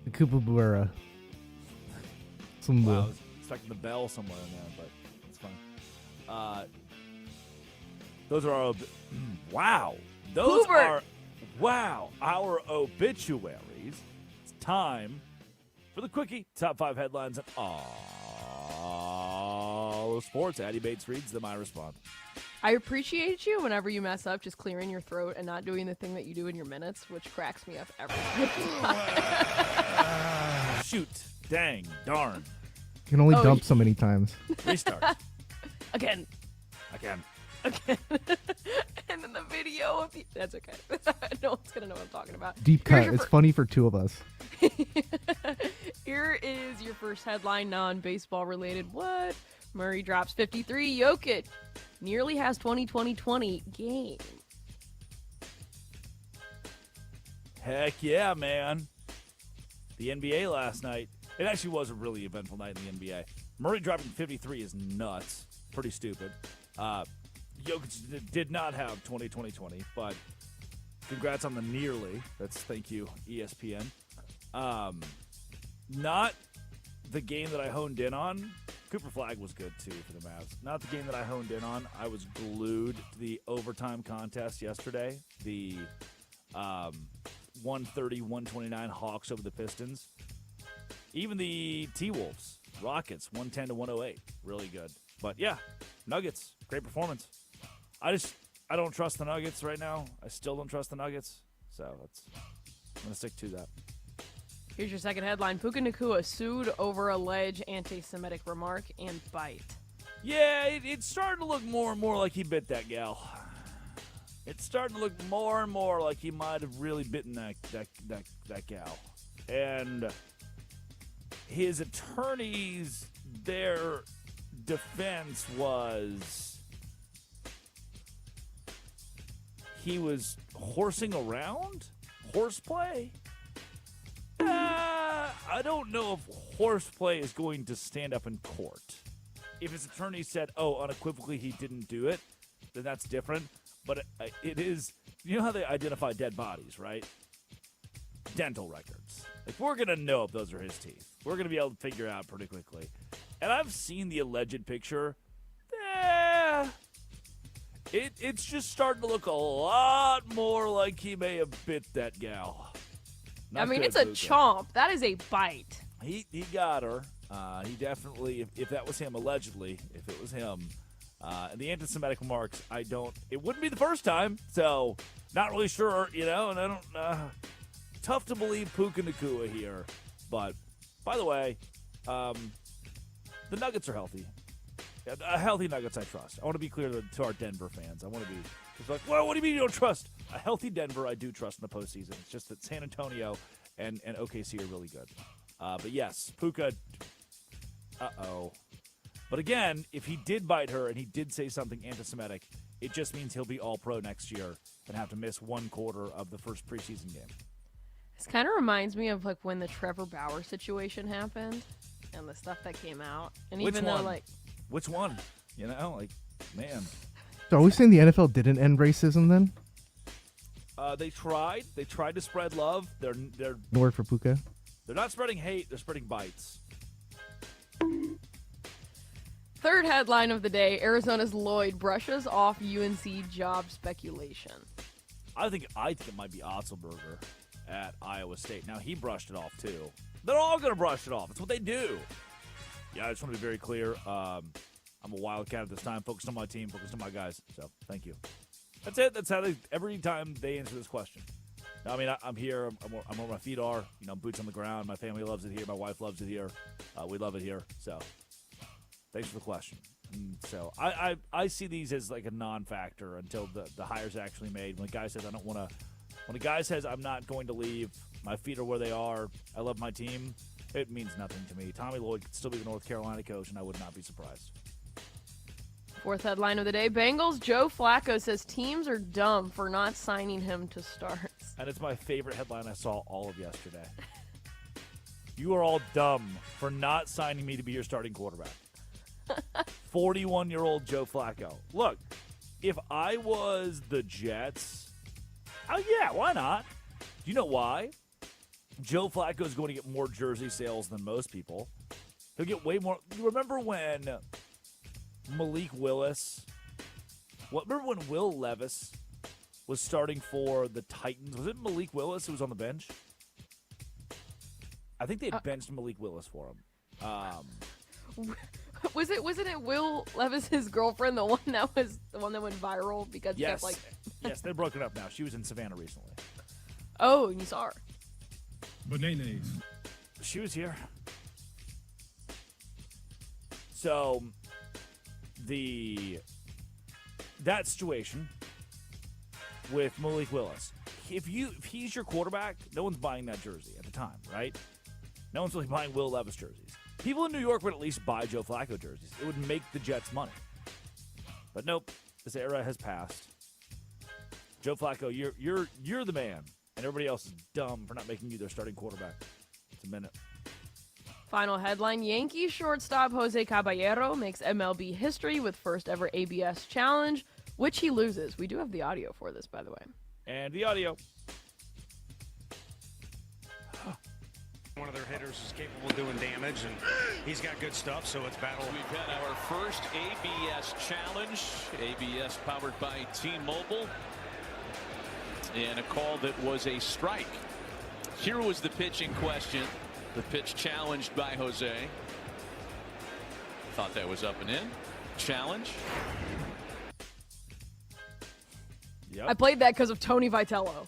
The Koopaburra. Some Wow, I was expecting the bell somewhere in there, but it's fine. Those are our wow. Those Hubert. are our obituaries. It's time for the Quickie top 5 headlines and all of sports. Addie Bates reads them. I respond. I appreciate you whenever you mess up, just clearing your throat and not doing the thing that you do in your minutes, which cracks me up every time. Shoot. Dang. Darn. You can only dump so many times. Restart. Again. Again. And then the video of the... That's okay. No one's going to know what I'm talking about. Deep cut. It's funny for two of us. Here is your first headline, non-baseball related. What? Murray drops 53. Jokic nearly has 20-20-20 game. Heck yeah, man. The NBA last night. It actually was a really eventful night in the NBA. Murray dropping 53 is nuts. Pretty stupid. Jokic did not have 20-20-20, but congrats on the nearly. Thank you, ESPN. Not the game that I honed in on. Cooper Flagg was good, too, for the Mavs. Not the game that I honed in on. I was glued to the overtime contest yesterday. The 130-129 Hawks over the Pistons. Even the T-Wolves, Rockets, 110-108. Really good. But, yeah, Nuggets, great performance. I don't trust the Nuggets right now. I still don't trust the Nuggets. So I'm going to stick to that. Here's your second headline. Puka Nacua sued over alleged anti-Semitic remark and bite. Yeah, it's starting to look more and more like he bit that gal. It's starting to look more and more like he might have really bitten that gal. And his attorneys, their defense was he was horsing around? Horseplay? I don't know if horseplay is going to stand up in court. If his attorney said, unequivocally he didn't do it, then that's different. But it is, you know how they identify dead bodies, right? Dental records. Like, we're going to know if those are his teeth. We're going to be able to figure it out pretty quickly. And I've seen the alleged picture. It's just starting to look a lot more like he may have bit that gal. Not good, it's a Puka. chomp. That is a bite. He got her. He definitely, if that was him, allegedly, if it was him, the anti-Semitic remarks, it wouldn't be the first time, so not really sure, and I don't, tough to believe Puka Nacua here, but, by the way, the Nuggets are healthy. Healthy Nuggets I trust. I want to be clear to our Denver fans. I want to be, it's like, well, what do you mean you don't trust? A healthy Denver I do trust in the postseason. It's just that San Antonio and OKC are really good. But yes, Puka, But again, if he did bite her and he did say something anti-Semitic, it just means he'll be all-pro next year and have to miss 1 quarter of the first preseason game. This kind of reminds me of like when the Trevor Bauer situation happened and the stuff that came out. And Which even one? though like, Which one? Man. So are we saying the NFL didn't end racism then? They tried. They tried to spread love. They're No word for Puka? They're not spreading hate. They're spreading bites. third headline of the day, Arizona's Lloyd brushes off UNC job speculation. I think it might be Otzelberger at Iowa State. Now, he brushed it off, too. They're all going to brush it off. It's what they do. Yeah, I just want to be very clear. I'm a Wildcat at this time, focused on my team, focused on my guys. So, thank you. That's it. That's how every time they answer this question. Now, I mean, I'm here. I'm where my feet are. Boots on the ground. My family loves it here. My wife loves it here. We love it here. So, thanks for the question. And so, I see these as like a non-factor until the hire's actually made. When a guy says, when a guy says, I'm not going to leave, my feet are where they are, I love my team, it means nothing to me. Tommy Lloyd could still be the North Carolina coach, and I would not be surprised. Fourth headline of the day, Bengals Joe Flacco says teams are dumb for not signing him to start. And it's my favorite headline I saw all of yesterday. You are all dumb for not signing me to be your starting quarterback. 41-year-old Joe Flacco. Look, if I was the Jets, oh yeah, why not? Do you know why? Joe Flacco is going to get more jersey sales than most people. He'll get way more. You remember when Malik Willis, remember when Will Levis was starting for the Titans? Was it Malik Willis who was on the bench? I think they had benched Malik Willis for him. Wasn't it Will Levis's girlfriend, the one that went viral because he kept yes, they're broken up now. She was in Savannah recently. Oh, you saw her. Bananas. She was here. So that situation with Malik Willis, if he's your quarterback, no one's buying that jersey at the time, right? No one's really buying Will Levis jerseys. People in New York would at least buy Joe Flacco jerseys. It would make the Jets money. But nope, this era has passed. Joe Flacco, you're the man, and everybody else is dumb for not making you their starting quarterback. It's a minute. Final headline, Yankees shortstop Jose Caballero makes MLB history with first ever ABS challenge, which he loses. We do have the audio for this, by the way. And the audio. One of their hitters is capable of doing damage, and he's got good stuff, so it's battle. We've had our first ABS challenge, ABS powered by T-Mobile, and a call that was a strike. Here was the pitch in question, the pitch challenged by Jose. Thought that was up and in. Challenge. Yep. I played that because of Tony Vitello.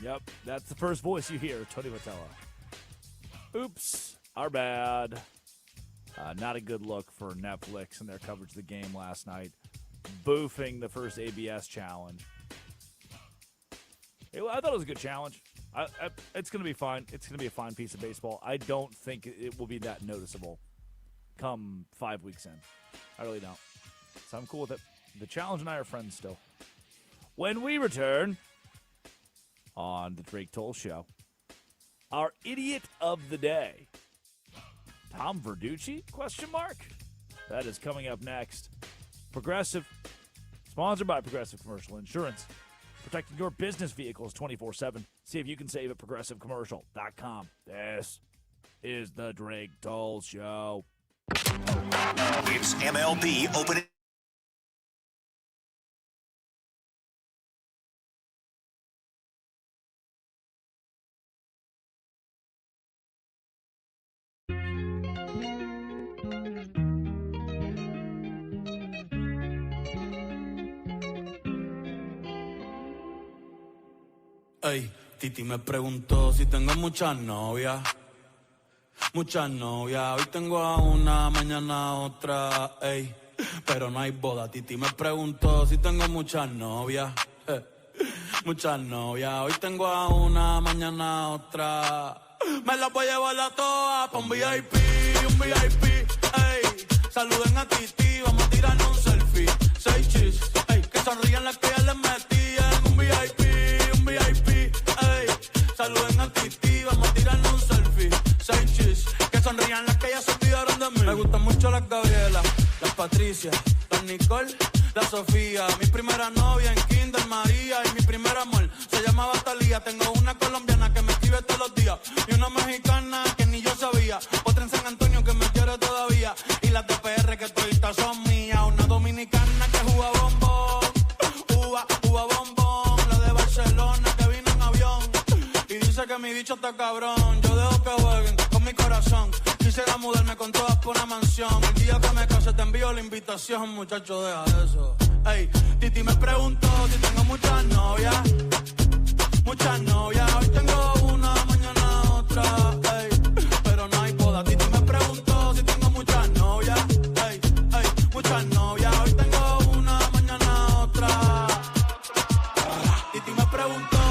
Yep, that's the first voice you hear, Tony Vitello. Oops, our bad. Not a good look for Netflix and their coverage of the game last night. Boofing the first ABS challenge. I thought it was a good challenge. It's going to be fine. It's going to be a fine piece of baseball. I don't think it will be that noticeable come 5 weeks in. I really don't. So I'm cool with it. The challenge and I are friends still. When we return on the Drake Toll Show, our idiot of the day, Tom Verducci? ? That is coming up next. Progressive, sponsored by Progressive Commercial Insurance, protecting your business vehicles 24/7. See if you can save at progressivecommercial.com. This is the Drake Toll Show. It's MLB Opening. Ey, Titi me preguntó si tengo muchas novias. Muchas novias. Hoy tengo a una, mañana a otra. Ey, pero no hay boda. Titi me preguntó si tengo muchas novias. Muchas novias. Hoy tengo a una, mañana a otra. Me las voy a llevar a todas pa' un VIP, un VIP. Ey, saluden a Titi, vamos a tirarnos un selfie. 6 chis, ey, que sonrían las que ya les metí en un VIP. Ey, saluden a Titi, vamos a tirarnos un selfie. 6 chis, que sonrían las que ya se olvidaron de mí. Me gustan mucho las Gabriela, las Patricia, las Nicole, la Sofía. Mi primera novia en Kinder María y mi primer amor se llamaba Talía. Tengo una colombiana que me escribe todos los días y una mexicana que ni yo sabía. Otra en San Antonio que me quiere todavía y las de PR que toditas son mías. Una dominicana que juega bombón, uva bombón. La de Barcelona que vino en avión y dice que mi bicho está cabrón. Yo dejo que jueguen con mi corazón. Quisiera mudarme con todas por una mansión. El día que me case te envío la invitación, muchacho, deja eso. Ey, Titi me preguntó si tengo muchas novias. Muchas novias, hoy tengo una, mañana otra. Ey, pero no hay boda. Titi me preguntó si tengo muchas novias. Ey, muchas novias, hoy tengo una, mañana otra. Titi me preguntó.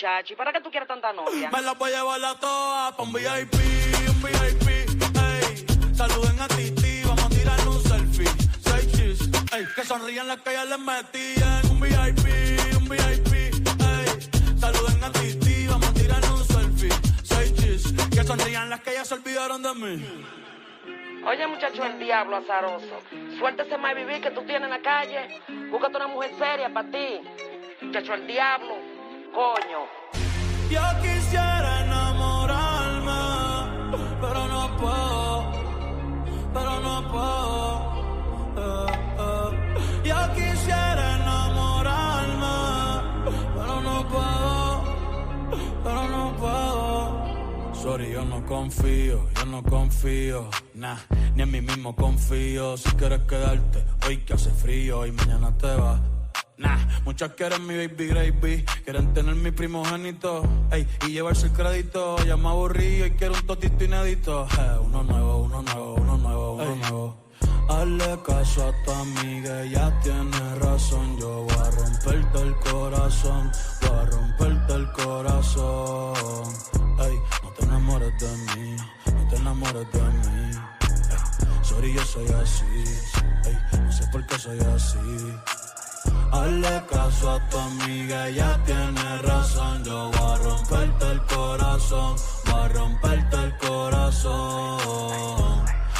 muchacho. ¿Y para qué tú quieres tanta novia? Me la voy a llevar a todas pa' un VIP, ey. Saluden a Titi, vamos a tirarle un selfie. Say cheese, ey. Que sonrían las que ya les metían. Un VIP, ey. Saluden a Titi, vamos a tirarle un selfie. Say cheese, que sonrían las que ya se olvidaron de mí. Oye, muchacho, el diablo azaroso. Suéltese más vivir que tú tienes en la calle. Búscate una mujer seria para ti. Muchacho, el diablo. Coño. Yo quisiera enamorarme, pero no puedo. Yo quisiera enamorarme, pero no puedo. Sorry, yo no confío, nah, ni en mí mismo confío. Si quieres quedarte, hoy que hace frío y mañana te vas. Nah, muchas quieren mi baby gravy, quieren tener mi primogénito, ey, y llevarse el crédito. Ya me aburrí y quiero un totito inédito. Uno nuevo. Hazle caso a tu amiga, ella tiene razón. Yo voy a romperte el corazón, ey, no te enamores de mí, ey, sorry, yo soy así, ey, no sé por qué soy así. Hazle caso a tu amiga, ella tiene razón. Yo voy a romperte el corazón,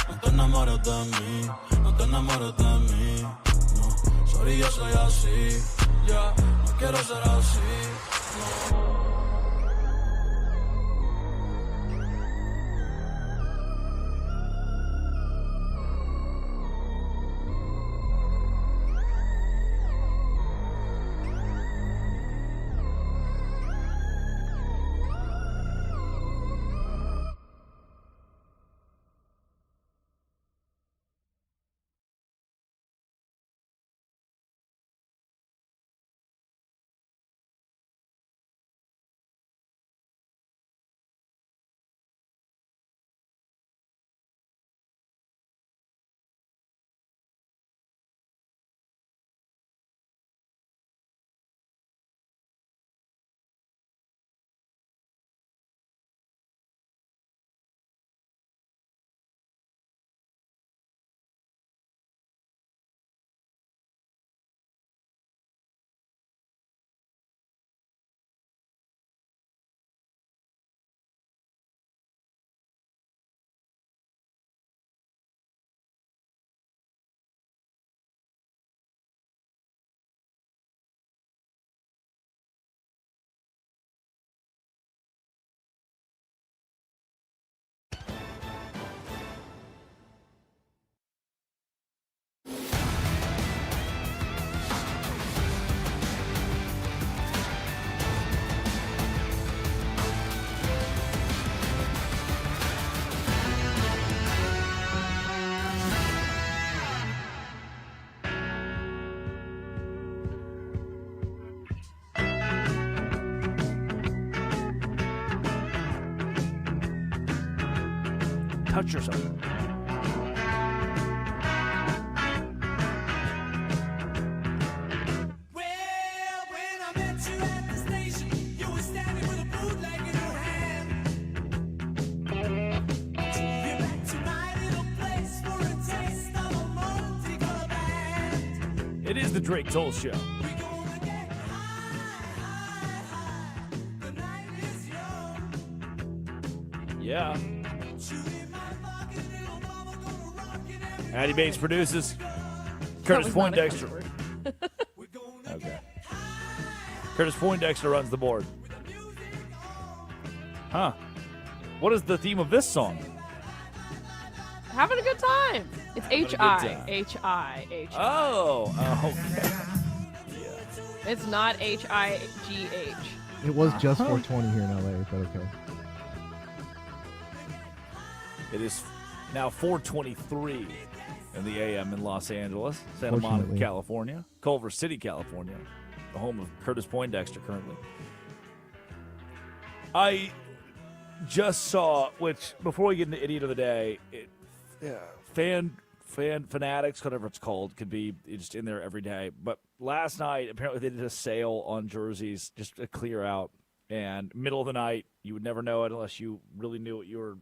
No te enamores de mí, no. Sorry, yo soy así, ya, no quiero ser así, no. Touch yourself. It is the Drake Toll Show. Yeah. Addie Bates produces. Curtis Poindexter. Okay. Curtis Poindexter runs the board. Huh. What is the theme of this song? Having a good time. It's H-I. H-I. Oh, okay. Yeah. It's not H-I-G-H. It was just 420 here in LA, but okay. It is now 4:23 in the AM in Los Angeles, Santa Monica, California, Culver City, California, the home of Curtis Poindexter currently. I just saw, which before we get into Idiot of the Day, fanatics, whatever it's called, could be just in there every day. But last night, apparently they did a sale on jerseys just to clear out. And middle of the night, you would never know it unless you really knew what you were,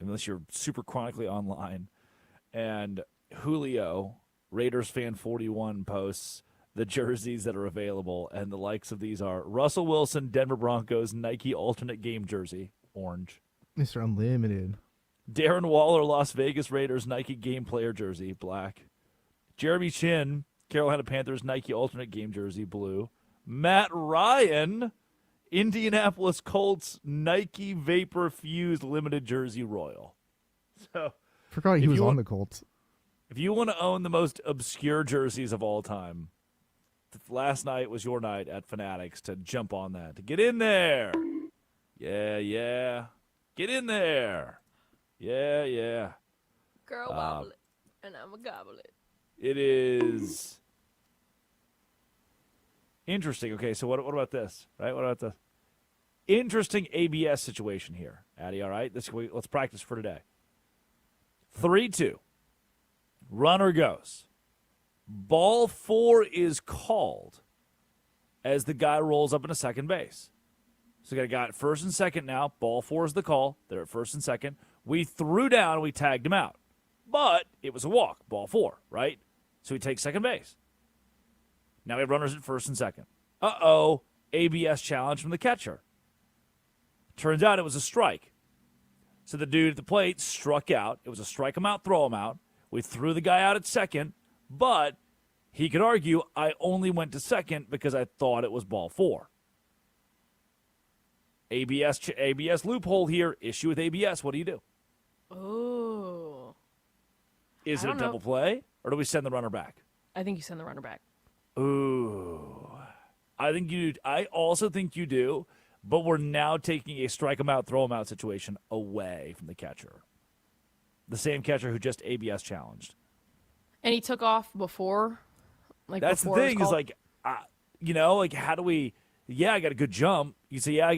unless you're super chronically online. And Julio, Raiders fan 41, posts the jerseys that are available, and the likes of these are Russell Wilson, Denver Broncos, Nike alternate game jersey, orange. Mr. Unlimited. Darren Waller, Las Vegas Raiders, Nike game player jersey, black. Jeremy Chin, Carolina Panthers, Nike alternate game jersey, blue. Matt Ryan, Indianapolis Colts, Nike Vapor Fused limited jersey, royal. So, Forgot he was on the Colts. If you want to own the most obscure jerseys of all time, last night was your night at Fanatics to jump on that, to get in there. Yeah. Get in there. Yeah. Girl, wobble it, and I'ma gobble it. It is interesting. Okay, so what about this? Right? What about the interesting ABS situation here, Addy? All right, let's practice for today. 3-2. Runner goes. Ball 4 is called as the guy rolls up into second base. So we got a guy at first and second now. Ball 4 is the call. They're at first and second. We threw down. We tagged him out. But it was a walk. Ball 4, right? So we take second base. Now we have runners at first and second. Uh-oh. ABS challenge from the catcher. Turns out it was a strike. So the dude at the plate struck out. It was a strike him out, throw him out. We threw the guy out at second. But he could argue, I only went to second because I thought it was ball 4. ABS loophole here. Issue with ABS. What do you do? Oh. Is it a double play, or do we send the runner back? I think you send the runner back. Ooh. I also think you do, but we're now taking a strike him out, throw him out situation away from the catcher. The same catcher who just ABS challenged. And he took off before? That's the thing, is like, how do we, I got a good jump. You say, I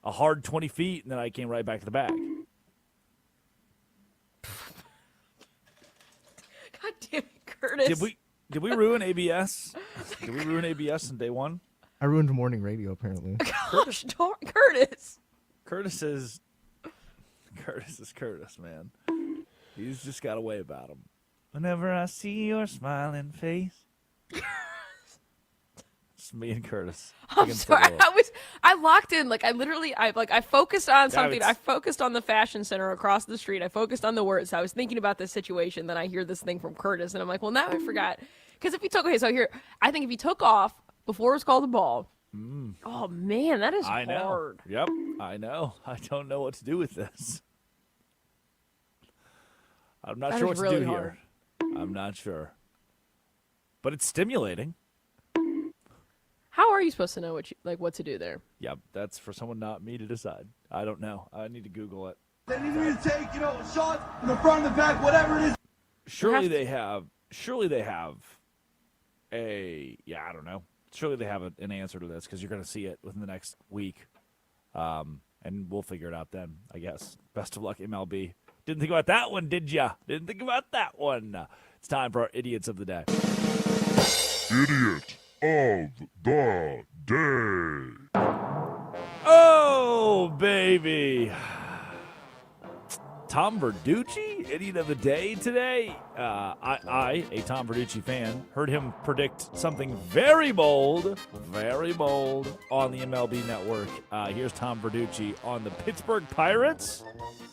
a hard 20 feet, and then I came right back to the bag. God damn it, Curtis. Did we ruin ABS? Did we ruin ABS in day one? I ruined morning radio, apparently. Gosh, Curtis. Curtis is Curtis, man. He's just got a way about him. Whenever I see your smiling face. It's me and Curtis. I'm sorry. I locked in. I focused on something. I focused on the fashion center across the street. I focused on the words. I was thinking about this situation. Then I hear this thing from Curtis, and I'm like, well, now I forgot. Because if he took, I think if he took off before it was called a ball, oh man, that is hard. Yep, I know. I don't know what to do with this. I'm not sure what to do here. I'm not sure. But it's stimulating. How are you supposed to know what to do there? Yep, that's for someone not me to decide. I don't know. I need to Google it. They need me to take, a shot in the front, the back, whatever it is. Surely they have I don't know. Surely they have an answer to this, because you're going to see it within the next week. And we'll figure it out then, I guess. Best of luck, MLB. Didn't think about that one, did ya? Didn't think about that one. It's time for our Idiots of the Day. Idiot of the Day. Oh, baby. Tom Verducci, Idiot of the Day today. I, a Tom Verducci fan, heard him predict something very bold on the MLB Network. Here's Tom Verducci on the Pittsburgh Pirates.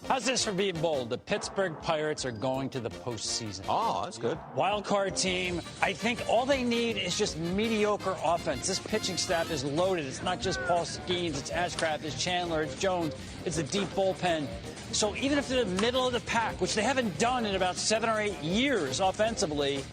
How's this for being bold? The Pittsburgh Pirates are going to the postseason. Oh, that's good. Wild card team. I think all they need is just mediocre offense. This pitching staff is loaded. It's not just Paul Skeens, it's Ashcraft, it's Chandler, it's Jones, it's a deep bullpen. So even if they're the middle of the pack, which they haven't done in about 7 or 8 years offensively,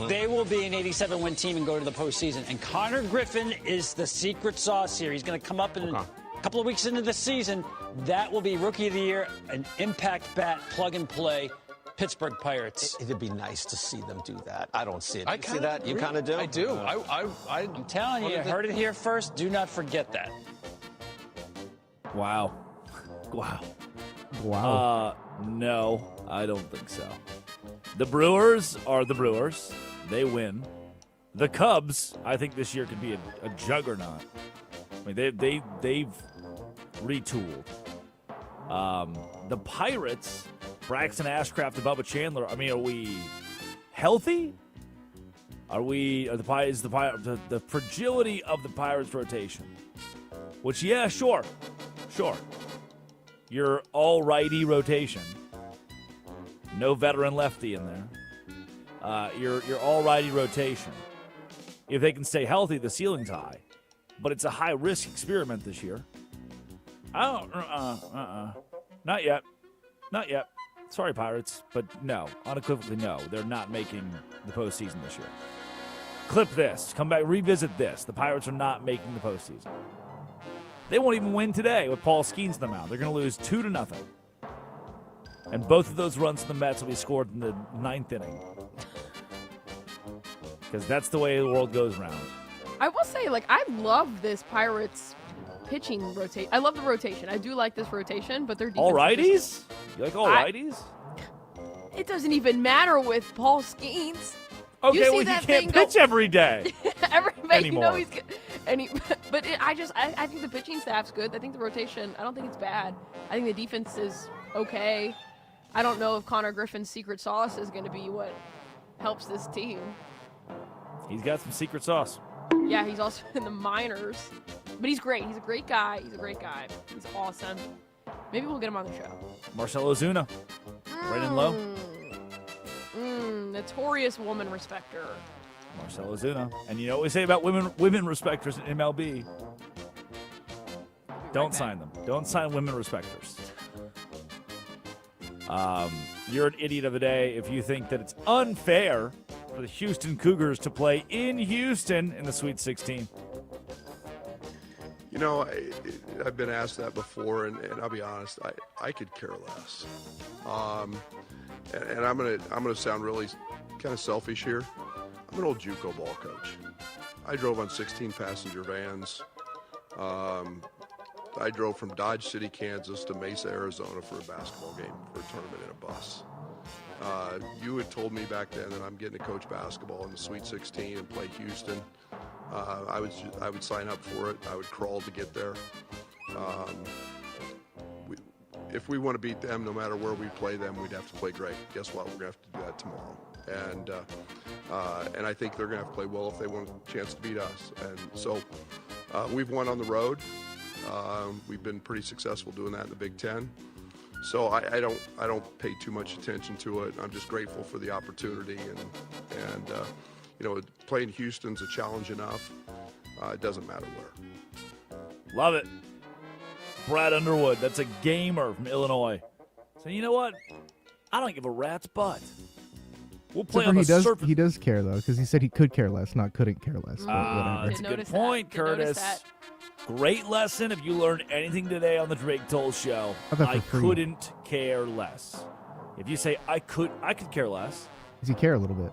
they will be an 87-win team and go to the postseason. And Connor Griffin is the secret sauce here. He's going to come up in a couple of weeks into the season. That will be Rookie of the Year, an impact bat, plug and play. Pittsburgh Pirates. It'd be nice to see them do that. I don't see it. I You see that? You kind of do? I do. I'm telling you, heard it here first. Do not forget that. Wow. No, I don't think so. The Brewers are the Brewers. They win. The Cubs, I think this year could be a juggernaut. I mean, they've retooled. The Pirates, Braxton Ashcraft and Bubba Chandler. I mean, are we healthy? The fragility of the Pirates rotation? Which, yeah, sure. Your all-righty rotation. No veteran lefty in there. Your all-righty rotation. If they can stay healthy, the ceiling's high. But it's a high-risk experiment this year. Not yet. Sorry, Pirates, but no. Unequivocally, no. They're not making the postseason this year. Clip this. Come back. Revisit this. The Pirates are not making the postseason. They won't even win today with Paul Skeens in the mound. They're going to lose 2-0. And both of those runs to the Mets will be scored in the 9th inning. Because that's the way the world goes round. I will say, I love this Pirates pitching rotation. I love the rotation. I do like this rotation, but their defense. All righties? You like all righties? It doesn't even matter with Paul Skeens. Okay, well, he can't pitch every day. Anymore. You know I think the pitching staff's good. I think the rotation, I don't think it's bad. I think the defense is okay. I don't know if Connor Griffin's secret sauce is going to be what helps this team. He's got some secret sauce. Yeah, he's also in the minors. But he's great. He's a great guy. He's awesome. Maybe we'll get him on the show. Marcell Ozuna. Right in low. Notorious woman respecter. Marcell Ozuna. And you know what we say about women respecters in MLB? Don't sign them. Don't sign women respecters. You're an idiot of the day if you think that it's unfair for the Houston Cougars to play in Houston in the Sweet 16. You know, I've been asked that before, and I'll be honest, I could care less. And I'm gonna sound really kind of selfish here. I'm an old JUCO ball coach. I drove on 16 passenger vans. I drove from Dodge City, Kansas to Mesa, Arizona for a basketball game, for a tournament in a bus. You had told me back then that I'm getting to coach basketball in the Sweet 16 and play Houston. I would sign up for it. I would crawl to get there. If we want to beat them, no matter where we play them, we'd have to play great. Guess what? We're going to have to do that tomorrow. And I think they're going to have to play well if they want a chance to beat us. And so we've won on the road. We've been pretty successful doing that in the Big Ten. So I don't pay too much attention to it. I'm just grateful for the opportunity, and you know, playing Houston's a challenge enough. It doesn't matter where. Love it. Brad Underwood, that's a gamer from Illinois. So you know what? I don't give a rat's butt. We'll play on the surface. He does care, though, because he said he could care less, not couldn't care less. That's a good point, Curtis. Great lesson. If you learned anything today on the Drake Toll Show, I couldn't care less. If you say I could care less. Does he care a little bit?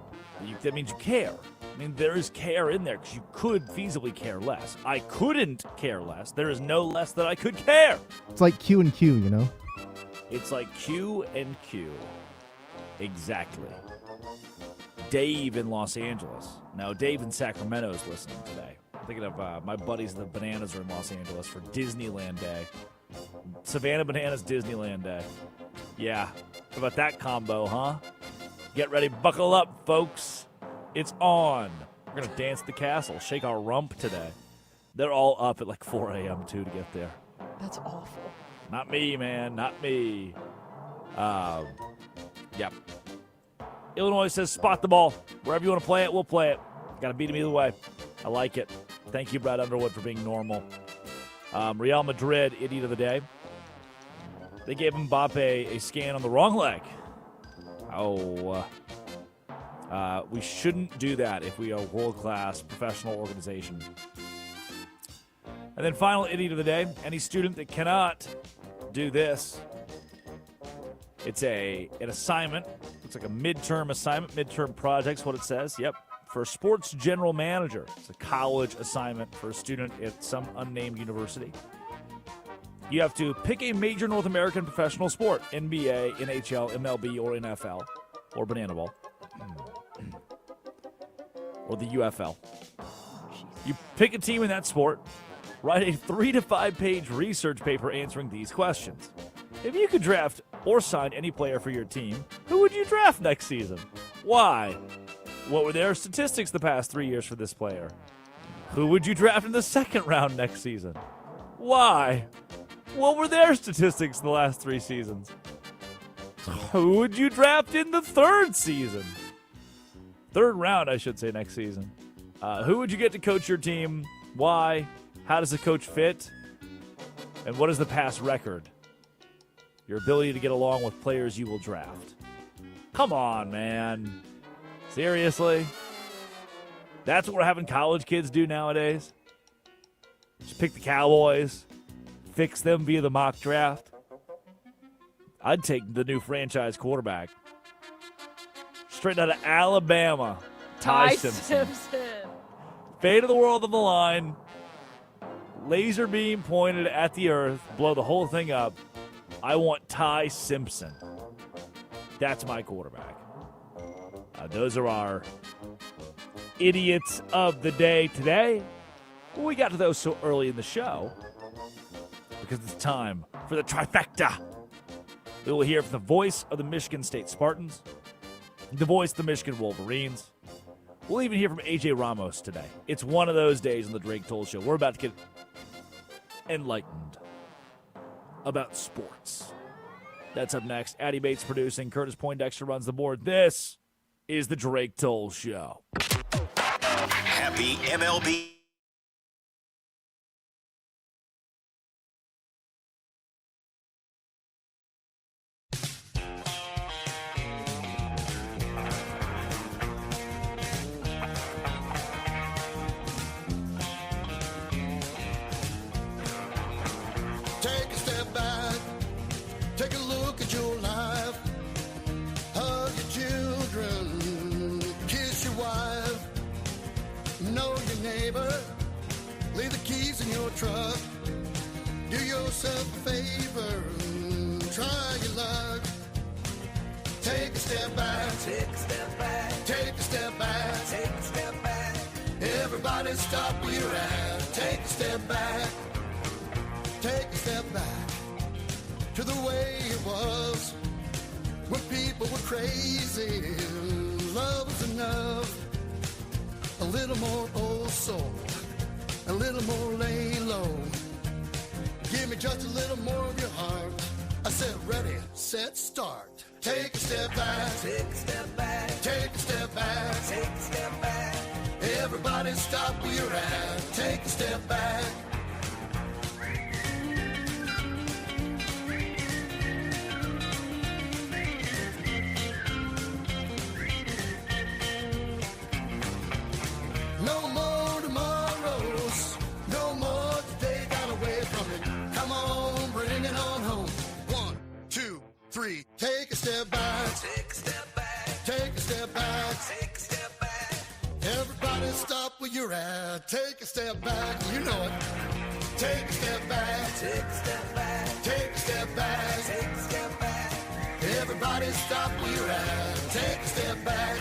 That means you care. I mean, there is care in there because you could feasibly care less. I couldn't care less. There is no less that I could care. It's like Q and Q, you know? It's like Q and Q. Exactly. Dave in Los Angeles. Now, Dave in Sacramento is listening today. I'm thinking of my buddies, the Bananas, are in Los Angeles for Disneyland Day. Savannah Bananas, Disneyland Day. Yeah. How about that combo, huh? Get ready, buckle up, folks. It's on. We're going to dance the castle, shake our rump today. They're all up at like 4 a.m. too to get there. That's awful. Not me, man. Not me. Yep. Illinois says spot the ball. Wherever you want to play it, we'll play it. Got to beat them either way. I like it. Thank you, Brad Underwood, for being normal. Real Madrid, idiot of the day. They gave Mbappe a scan on the wrong leg. We shouldn't do that if we are a world-class professional organization. And then final idiot of the day, any student that cannot do this. It's an assignment. Looks like a midterm assignment, midterm project's what it says. Yep. For a sports general manager. It's a college assignment for a student at some unnamed university. You have to pick a major North American professional sport, NBA, NHL, MLB, or NFL, or Banana Ball, or the UFL. You pick a team in that sport, Write a 3 to 5 page research paper answering these questions. If you could draft or sign any player for your team, who would you draft next season? Why? What were their statistics the past 3 years for this player? Who would you draft in the second round next season? Why? What were their statistics the last 3 seasons? Who would you draft in the third season? Third round, I should say, next season. Who would you get to coach your team? Why? How does the coach fit? And what is the past record? Your ability to get along with players you will draft. Come on, man. Seriously? That's what we're having college kids do nowadays? Just pick the Cowboys, fix them via the mock draft. I'd take the new franchise quarterback. Straight out of Alabama, Ty Simpson. Fate of the world on the line. Laser beam pointed at the earth. Blow the whole thing up. I want Ty Simpson. That's my quarterback. Those are our idiots of the day today. Well, we got to those so early in the show because it's time for the trifecta. We will hear from the voice of the Michigan State Spartans, the voice of the Michigan Wolverines. We'll even hear from AJ Ramos today. It's one of those days on the Drake Toll Show. We're about to get enlightened about sports. That's up next. Addie Bates producing. Curtis Poindexter runs the board. This is the Drake Toll Show. Happy MLB. Take a step back, take a look at your life, hug your children, kiss your wife, know your neighbor, leave the keys in your truck, do yourself a favor, try your luck. Take a step back, take a step back, take a step back, take a step back. Everybody stop where you're at, take a step back. Take a step back to the way it was when people were crazy. Love was enough. A little more old soul, a little more lay low. Give me just a little more of your heart. I said ready, set, start. Take a step back, take a step back, take a step back, take a step back. Everybody stop where you're at. Take a step back. No more tomorrows, no more today got away from it. Come on, bring it on home. 1, 2, 3, take a step back. Take a step back. Take a step back. Take a step back. Everybody stop where you're at. Take a step back. You know it. Take a step back. Take a step back. Take a step back. Take a step back. Everybody stop where you're at. Take a step back.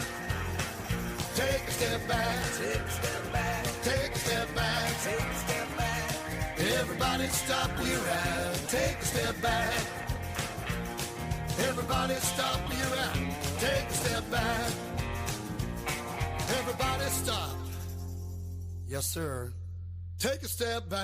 Take a step back. Take a step back. Take a step back. Take a step back. Everybody stop where you're at. Take a step back. Everybody stop where you're at. Take a step back. Everybody stop. Yes, sir. Take a step back.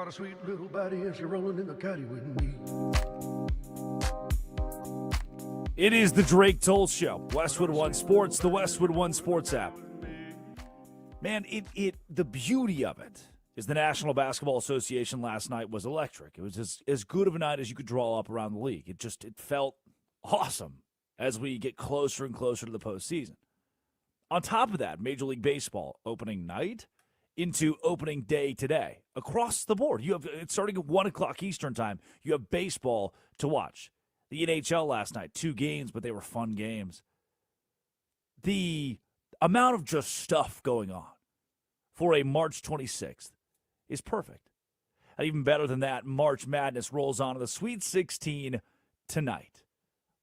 a sweet little body and she's rolling in the caddy with me. It is the Drake Toll Show. Westwood One Sports, the Westwood One Sports app. Man, the beauty of it is the National Basketball Association last night was electric. It was as good of a night as you could draw up around the league. It felt awesome as we get closer and closer to the postseason. On top of that, Major League Baseball opening night into opening day today. Across the board, it's starting at 1 o'clock Eastern time. You have baseball to watch. The NHL last night, 2 games, but they were fun games. The amount of just stuff going on for a March 26th is perfect. And even better than that, March Madness rolls on to the Sweet 16 tonight.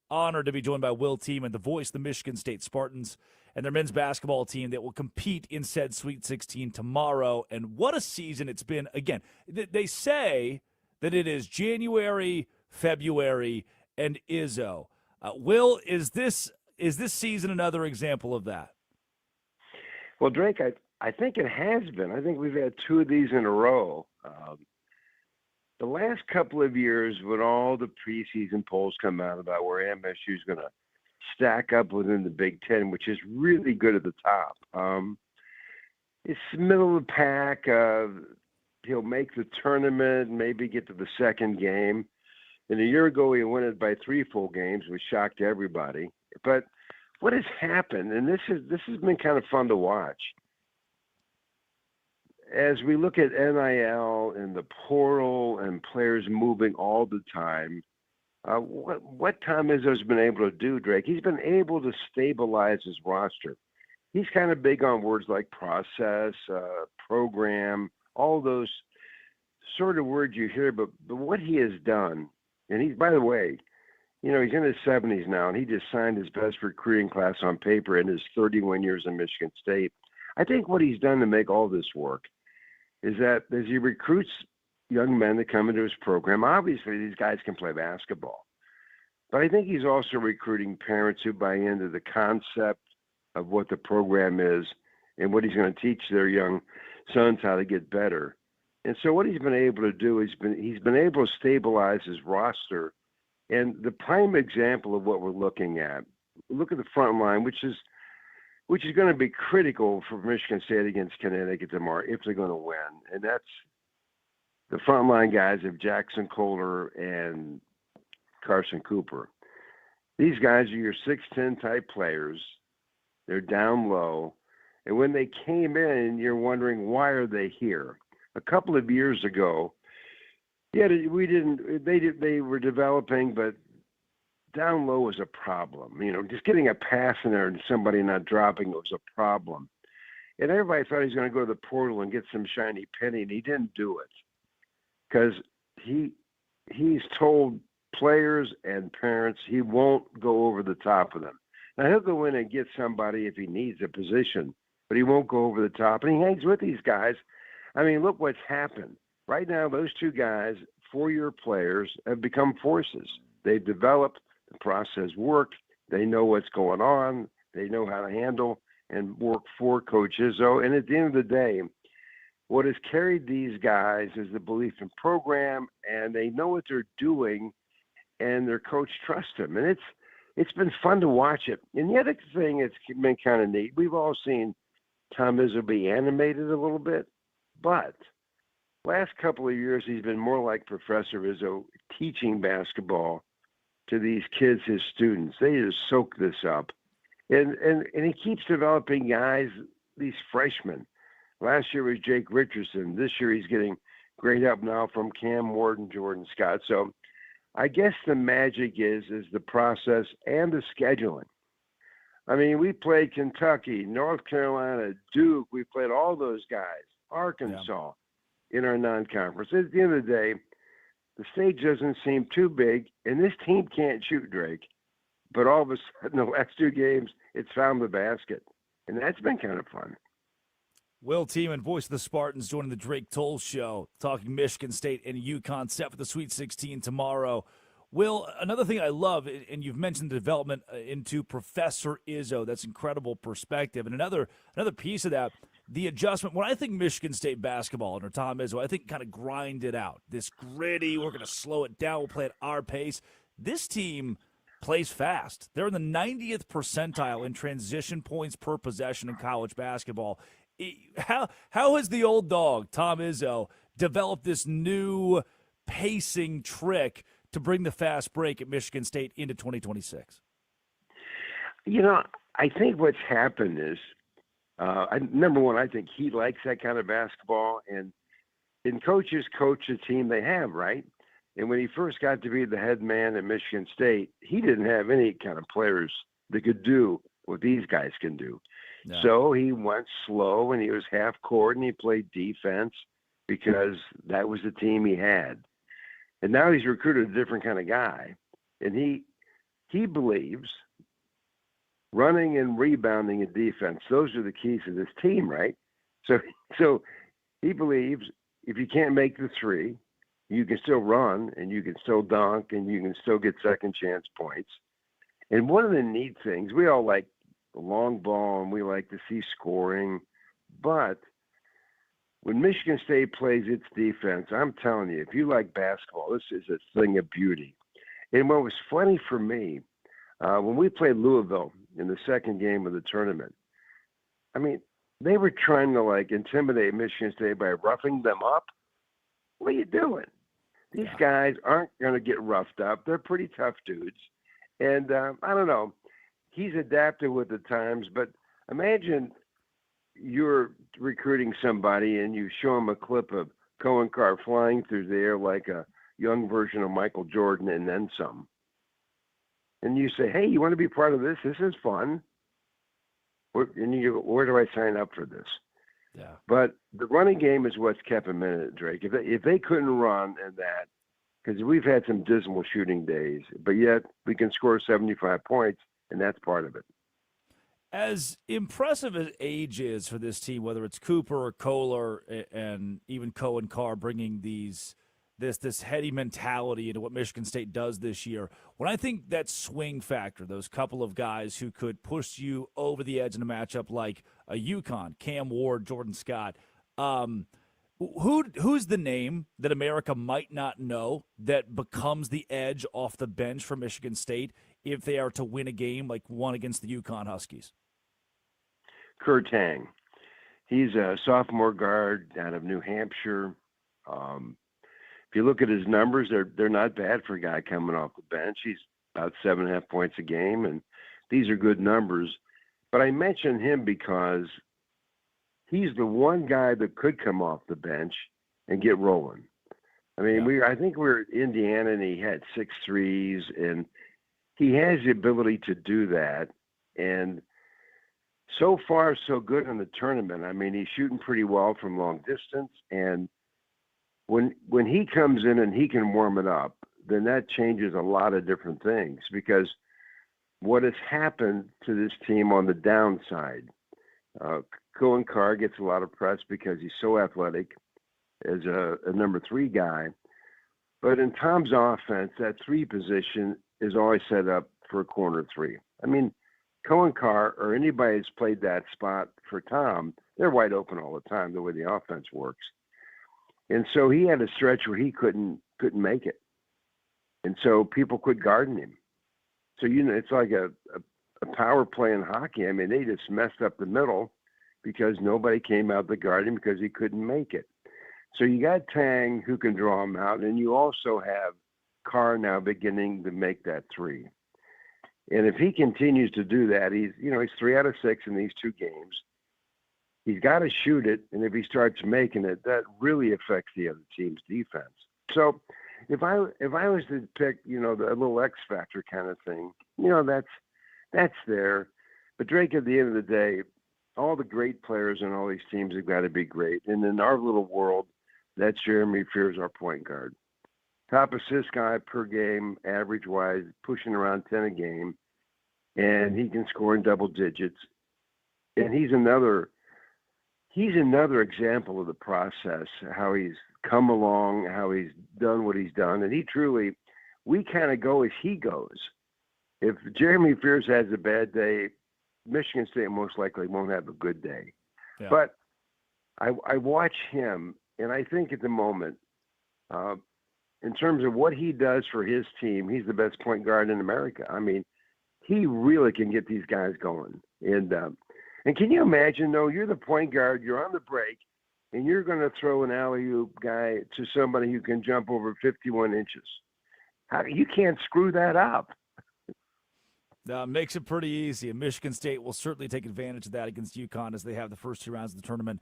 Honored to be joined by Will Tieman, the voice of the Michigan State Spartans, and their men's basketball team that will compete in said Sweet 16 tomorrow. And what a season it's been. Again, they say that it is January, February, and Izzo. Will, is this season another example of that? Well, Drake, I think it has been. I think we've had 2 of these in a row. The last couple of years, when all the preseason polls come out about where MSU is going to stack up within the Big Ten, which is really good at the top, it's middle of the pack. He'll make the tournament, maybe get to the second game. And a year ago, he won it by 3 full games, which shocked everybody. But what has happened, and this has been kind of fun to watch, as we look at NIL and the portal and players moving all the time, what Tom Izzo's been able to do, Drake, he's been able to stabilize his roster. He's kind of big on words like process, program, all those sort of words you hear, but what he has done, and he's, by the way, he's in his 70s now, and he just signed his best recruiting class on paper in his 31 years in Michigan State. I think what he's done to make all this work is that as he recruits young men that come into his program, obviously these guys can play basketball. But I think he's also recruiting parents who buy into the concept of what the program is and what he's going to teach their young sons how to get better. And so what he's been able to do is he's been able to stabilize his roster. And the prime example of what we're looking at, look at the front line, which is going to be critical for Michigan State against Connecticut tomorrow if they're going to win. And that's the frontline guys of Jackson Kohler and Carson Cooper. These guys are your 6'10" type players. They're down low. And when they came in, you're wondering, why are they here? A couple of years ago, they were developing, but down low was a problem. Just getting a pass in there and somebody not dropping it was a problem. And everybody thought he was going to go to the portal and get some shiny penny, and he didn't do it because he's told players and parents he won't go over the top of them. Now, he'll go in and get somebody if he needs a position, but he won't go over the top. And he hangs with these guys. I mean, look what's happened. Right now, those 2 guys, 4-year players, have become forces. They've developed. The process worked. They know what's going on. They know how to handle and work for Coach Izzo. And at the end of the day, what has carried these guys is the belief in program, and they know what they're doing, and their coach trusts them. And it's been fun to watch it. And the other thing that's been kind of neat, we've all seen Tom Izzo be animated a little bit, but last couple of years he's been more like Professor Izzo teaching basketball to these kids, his students. They just soak this up. And he keeps developing guys, these freshmen. Last year was Jake Richardson. This year he's getting great help now from Cam Ward and Jordan Scott. So I guess the magic is the process and the scheduling. I mean, we played Kentucky, North Carolina, Duke. We played all those guys, Arkansas, in our non-conference. At the end of the day, the stage doesn't seem too big, and this team can't shoot, Drake. But all of a sudden, the last 2 games, it's found the basket. And that's been kind of fun. Will Tieman, voice of the Spartans, joining the Drake Toll Show, talking Michigan State and UConn set for the Sweet 16 tomorrow. Will, another thing I love, and you've mentioned the development into Professor Izzo, that's incredible perspective. And another piece of that, the adjustment. When I think Michigan State basketball under Tom Izzo, I think kind of grind it out. This gritty, we're going to slow it down, we'll play at our pace. This team plays fast. They're in the 90th percentile in transition points per possession in college basketball. How has the old dog, Tom Izzo, developed this new pacing trick to bring the fast break at Michigan State into 2026? I think what's happened is, number one, I think he likes that kind of basketball, and coaches coach the team they have, right? And when he first got to be the head man at Michigan State, he didn't have any kind of players that could do what these guys can do. No. So he went slow, and he was half court, and he played defense because that was the team he had. And now he's recruited a different kind of guy, and he believes running and rebounding and defense, those are the keys to this team, right? So he believes if you can't make the three, you can still run and you can still dunk and you can still get second chance points. And one of the neat things, we all like the long ball and we like to see scoring, but when Michigan State plays its defense, I'm telling you, if you like basketball, this is a thing of beauty. And what was funny for me, when we played Louisville in the second game of the tournament, I mean, they were trying to intimidate Michigan State by roughing them up. What are you doing? These guys aren't going to get roughed up. They're pretty tough dudes. And I don't know. He's adapted with the times, but imagine you're recruiting somebody and you show them a clip of Cohen Carr flying through the air like a young version of Michael Jordan and then some. And you say, hey, you want to be part of this? This is fun. And you go, where do I sign up for this? Yeah. But the running game is what's kept him in it, Drake. If they couldn't run in that, because we've had some dismal shooting days, but yet we can score 75 points, and that's part of it. As impressive as age is for this team, whether it's Cooper or Kohler and even Cohen Carr bringing this heady mentality into what Michigan State does this year, when I think that swing factor, those couple of guys who could push you over the edge in a matchup like a UConn, Cam Ward, Jordan Scott, who's the name that America might not know that becomes the edge off the bench for Michigan State if they are to win a game like one against the UConn Huskies? Kurt Tang. He's a sophomore guard out of New Hampshire. If you look at his numbers, they're not bad for a guy coming off the bench. He's about 7.5 points a game, and these are good numbers. But I mention him because he's the one guy that could come off the bench and get rolling. I mean, I think we were at Indiana, and he had 6 threes, and he has the ability to do that. And so far, so good in the tournament. I mean, he's shooting pretty well from long distance, and when he comes in and he can warm it up, then that changes a lot of different things, because what has happened to this team on the downside, Cohen Carr gets a lot of press because he's so athletic as a number 3 guy. But in Tom's offense, that 3 position is always set up for a corner 3. I mean, Cohen Carr or anybody who's played that spot for Tom, they're wide open all the time, the way the offense works. And so he had a stretch where he couldn't make it. And so people quit guarding him. So, it's like a power play in hockey. I mean, they just messed up the middle because nobody came out to guard him because he couldn't make it. So you got Tang who can draw him out, and you also have Carr now beginning to make that 3. And if he continues to do that, he's 3 out of 6 in these 2 games. He's got to shoot it, and if he starts making it, that really affects the other team's defense. So if I was to pick, the little X factor kind of thing, that's there. But Drake, at the end of the day, all the great players on all these teams have got to be great. And in our little world, that's Jeremy Fears, our point guard. Top assist guy per game, average-wise, pushing around 10 a game, and he can score in double digits. And he's another example of the process, how he's come along, how he's done what he's done. And we kind of go as he goes. If Jeremy Fears has a bad day, Michigan State most likely won't have a good day. Yeah. But I watch him, and I think at the moment, in terms of what he does for his team, he's the best point guard in America. I mean, he really can get these guys going. And can you imagine, though, you're the point guard, you're on the break, and you're going to throw an alley-oop guy to somebody who can jump over 51 inches. You can't screw that up. Makes it pretty easy, and Michigan State will certainly take advantage of that against UConn as they have the first 2 rounds of the tournament.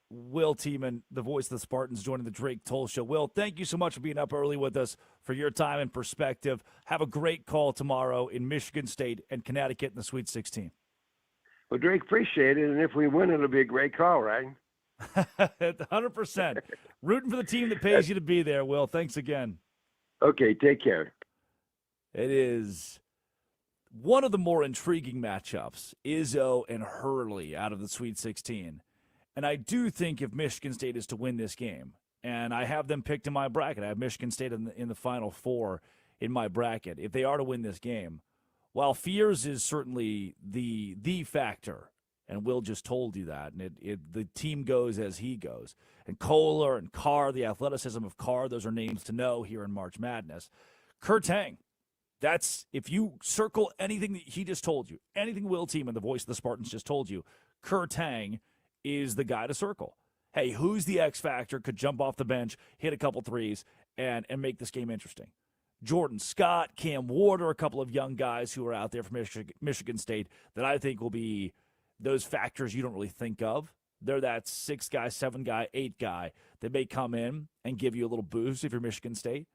Will Tieman, the voice of the Spartans, joining the Drake Toll Show. Will, thank you so much for being up early with us, for your time and perspective. Have a great call tomorrow in Michigan State and Connecticut in the Sweet 16. Well, Drake, appreciate it, and if we win, it'll be a great call, right? 100%. Rooting for the team that pays you to be there, Will. Thanks again. Okay, take care. It is one of the more intriguing matchups, Izzo and Hurley out of the Sweet 16. And I do think if Michigan State is to win this game, and I have them picked in my bracket, I have Michigan State in the Final Four in my bracket. If they are to win this game, while Fears is certainly the factor, and Will just told you that, and the team goes as he goes. And Kohler and Carr, the athleticism of Carr, those are names to know here in March Madness. Kurtang. That's, if you circle anything that he just told you, anything Will Tieman, the voice of the Spartans, just told you, Kurtang is the guy to circle. Hey, who's the X factor, could jump off the bench, hit a couple threes, and make this game interesting? Jordan Scott, Cam Ward are a couple of young guys who are out there from Michigan State that I think will be those factors you don't really think of. They're that 6 guy, 7 guy, 8 guy that may come in and give you a little boost if you're Michigan State.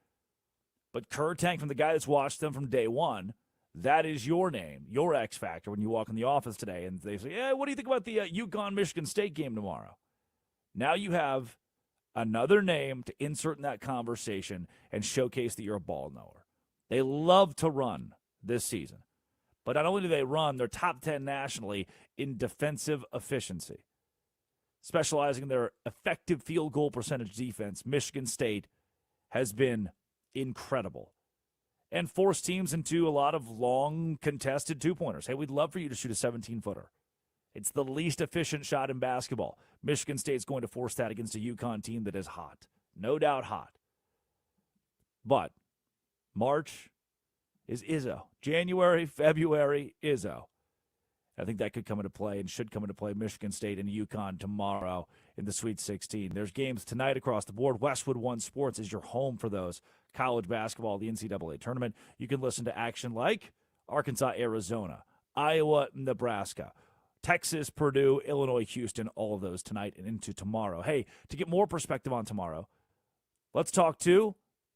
But Kurtang, from the guy that's watched them from day one, that is your name, your X factor when you walk in the office today and they say, yeah, what do you think about the UConn-Michigan State game tomorrow? Now you have another name to insert in that conversation and showcase that you're a ball knower. They love to run this season. But not only do they run, they're top 10 nationally in defensive efficiency. Specializing in their effective field goal percentage defense, Michigan State has been incredible and forced teams into a lot of long contested 2-pointers. Hey, we'd love for you to shoot a 17-footer. It's the least efficient shot in basketball. Michigan State's going to force that against a UConn team that is hot. No doubt hot. But March is Izzo. January, February, Izzo. I think that could come into play and should come into play. Michigan State and UConn tomorrow in the Sweet 16. There's games tonight across the board. Westwood One Sports is your home for those. College basketball, the NCAA tournament. You can listen to action like Arkansas, Arizona, Iowa, Nebraska, Texas, Purdue, Illinois, Houston, all of those tonight and into tomorrow. Hey, to get more perspective on tomorrow, let's talk to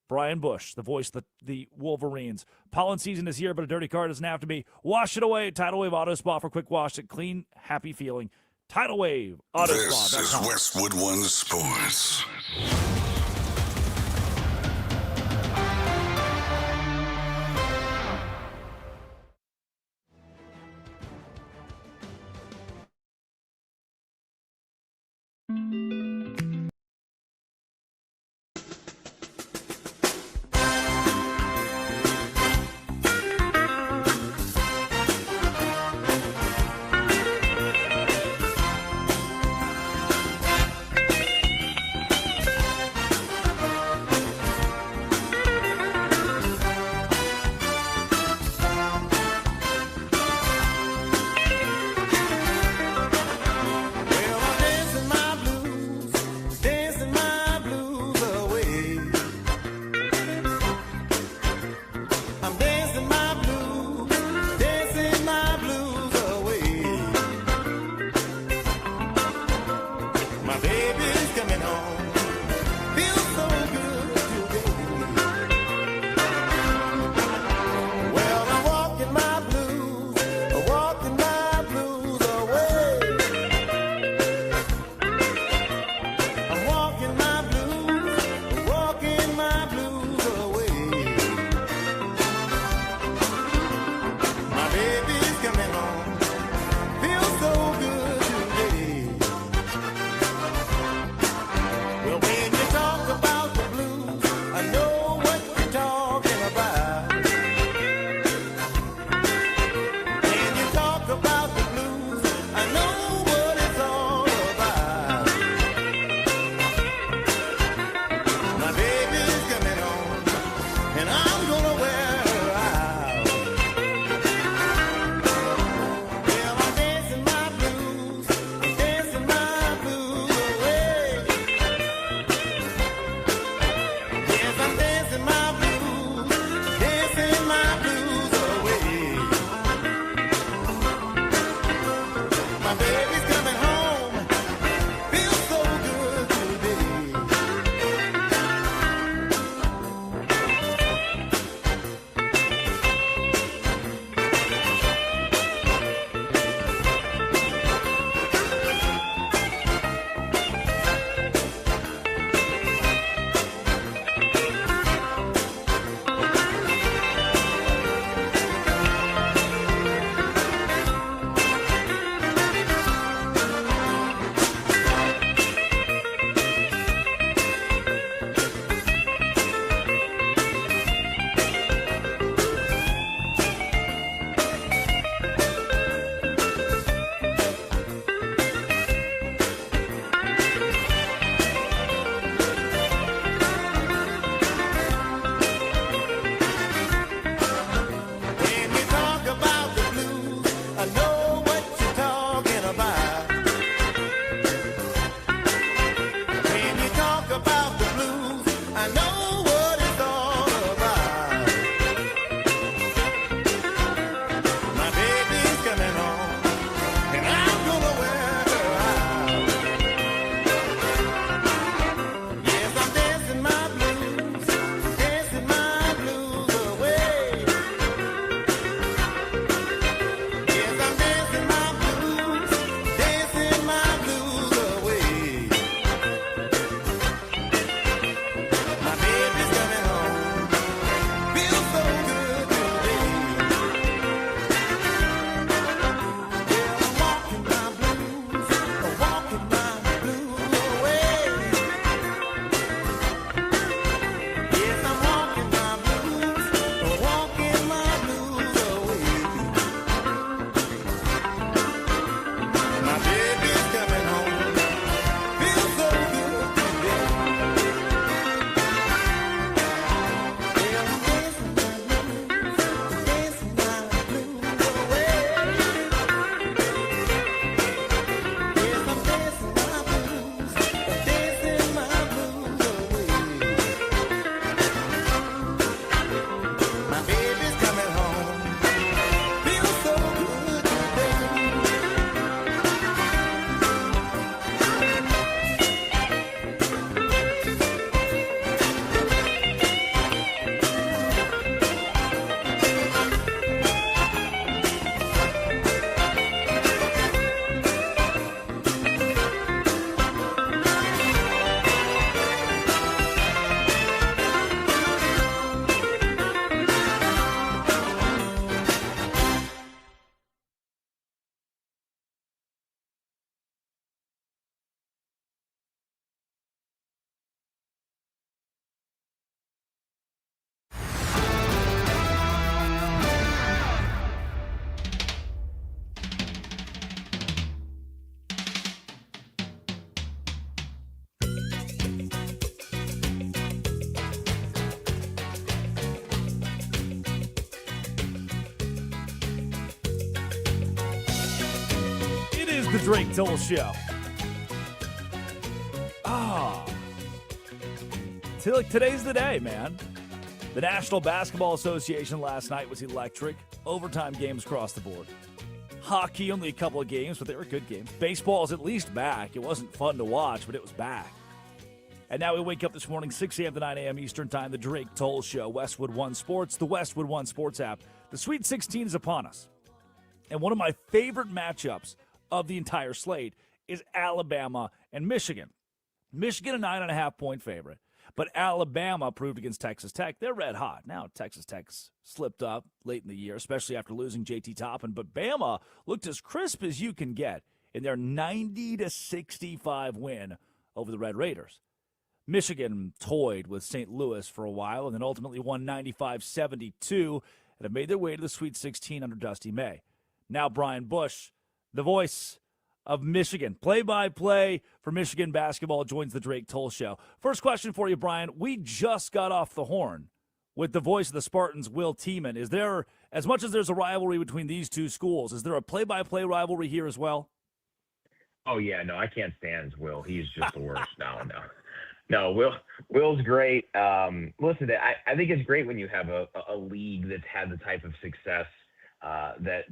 Brian Bush, the voice of the Wolverines. Pollen season is here, but a dirty car doesn't have to be. Wash it away. Tidal Wave Auto Spa for quick wash and clean, happy feeling. Tidal Wave Auto Spa. This is Westwood One Sports. Well, when you talk about the blues, The Drake Toll Show. Today's the day, man. The National Basketball Association last night was electric. Overtime games across the board. Hockey, only a couple of games, but they were good games. Baseball is at least back. It wasn't fun to watch, but it was back. And now we wake up this morning, 6 a.m. to 9 a.m. Eastern Time, the Drake Toll Show, Westwood One Sports, the Westwood One Sports app. The Sweet 16 is upon us. And one of my favorite matchups of the entire slate is Alabama and Michigan. Michigan, a 9.5-point favorite. But Alabama proved against Texas Tech. They're red hot. Now, Texas Tech slipped up late in the year, especially after losing J.T. Toppin. But Bama looked as crisp as you can get in their 90-65 win over the Red Raiders. Michigan toyed with St. Louis for a while and then ultimately won 95-72 and have made their way to the Sweet 16 under Dusty May. Now Brian Bush, the voice of Michigan, play-by-play for Michigan basketball, joins the Drake Toll Show. First question for you, Brian. We just got off the horn with the voice of the Spartans, Will Tieman. Is there, as much as there's a rivalry between these two schools, is there a play-by-play rivalry here as well? Oh, yeah, no, I can't stand Will. He's just the worst. No, Will's great. Listen, I think it's great when you have a league that's had the type of success that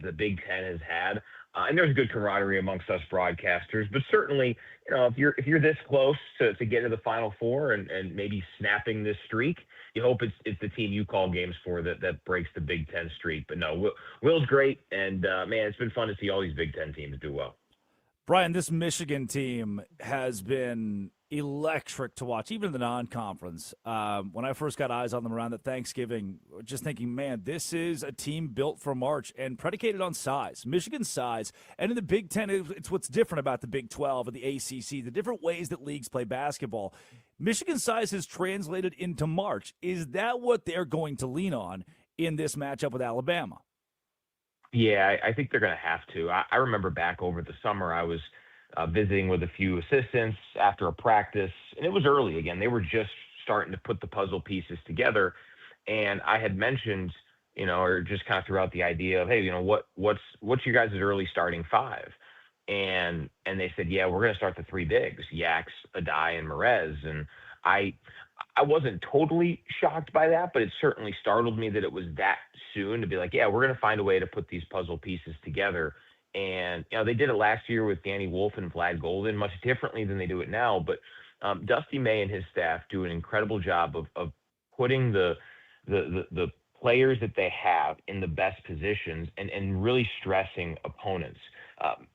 the Big Ten has had. And there's good camaraderie amongst us broadcasters, but certainly, if you're this close to get to the Final Four and maybe snapping this streak, you hope it's the team you call games for that breaks the Big Ten streak. But no, Will's great, and man, it's been fun to see all these Big Ten teams do well. Brian, this Michigan team has been electric to watch, even in the non-conference. When I first got eyes on them around at Thanksgiving, just thinking, man, this is a team built for March and predicated on size, Michigan's size. And in the Big Ten, it's what's different about the Big 12 and the ACC, the different ways that leagues play basketball. Michigan's size has translated into March. Is that what they're going to lean on in this matchup with Alabama? Yeah, I think they're going to have to. I remember back over the summer, I was visiting with a few assistants after a practice, and it was early again. They were just starting to put the puzzle pieces together, and I had mentioned, or just kind of threw out the idea of, hey, what's your guys' early starting five? And they said, yeah, we're going to start the three bigs, Yaks, Adai, and Merez. And I wasn't totally shocked by that, but it certainly startled me that it was that soon to be like, yeah, we're going to find a way to put these puzzle pieces together. And, they did it last year with Danny Wolf and Vlad Golden much differently than they do it now. But Dusty May and his staff do an incredible job of putting the players that they have in the best positions and really stressing opponents.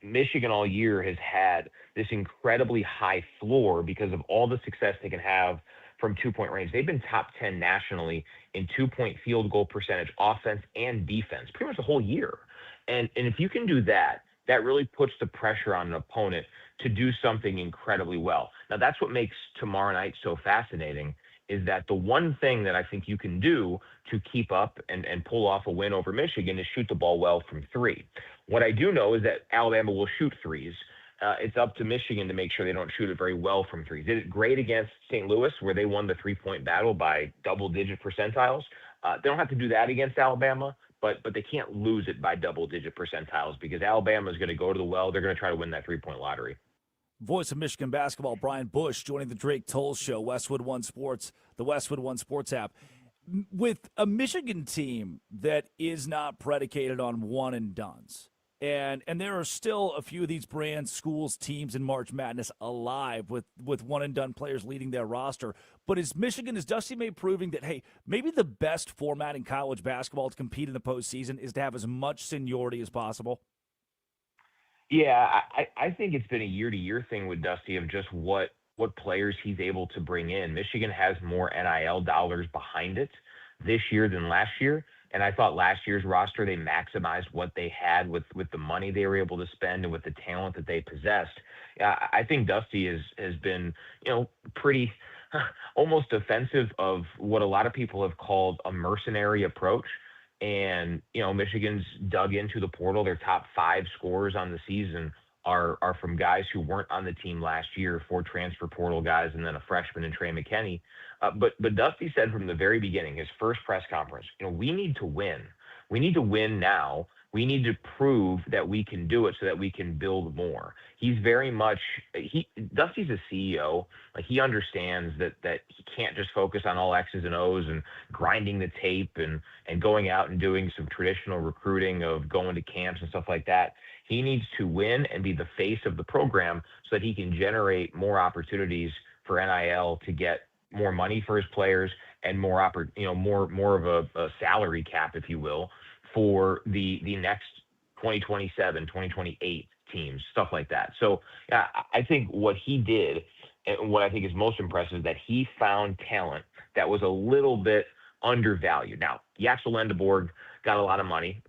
Michigan all year has had this incredibly high floor because of all the success they can have from two-point range. They've been top 10 nationally in two-point field goal percentage, offense and defense, pretty much the whole year. And if you can do that, that really puts the pressure on an opponent to do something incredibly well. Now, that's what makes tomorrow night so fascinating, is that the one thing that I think you can do to keep up and pull off a win over Michigan is shoot the ball well from three. What I do know is that Alabama will shoot threes. It's up to Michigan to make sure they don't shoot it very well from threes. They did it great against St. Louis, where they won the three-point battle by double-digit percentiles. They don't have to do that against Alabama, but they can't lose it by double-digit percentiles because Alabama is going to go to the well. They're going to try to win that three-point lottery. Voice of Michigan basketball, Brian Bush, joining the Drake Toll Show, Westwood One Sports, the Westwood One Sports app. With a Michigan team that is not predicated on one-and-dones, and there are still a few of these brand schools, teams in March Madness alive with one-and-done players leading their roster. But is Dusty May proving that, hey, maybe the best format in college basketball to compete in the postseason is to have as much seniority as possible? Yeah, I think it's been a year-to-year thing with Dusty of just what players he's able to bring in. Michigan has more NIL dollars behind it this year than last year. And I thought last year's roster, they maximized what they had with the money they were able to spend and with the talent that they possessed. I think Dusty has been, pretty almost offensive of what a lot of people have called a mercenary approach. And, Michigan's dug into the portal. Their top 5 scorers on the season are from guys who weren't on the team last year, 4 transfer portal guys, and then a freshman in Trey McKinney. But Dusty said from the very beginning, his first press conference, we need to win. We need to win now We need to prove that we can do it so that we can build more. He's very much Dusty's a CEO. Like, he understands that he can't just focus on all X's and O's and grinding the tape and going out and doing some traditional recruiting of going to camps and stuff like that. He needs to win and be the face of the program so that he can generate more opportunities for NIL to get more money for his players and more of a salary cap, if you will, for the next 2027, 2028 teams, stuff like that. So I think what he did, and what I think is most impressive, is that he found talent that was a little bit undervalued. Now, Yaxel Lendeborg got a lot of money.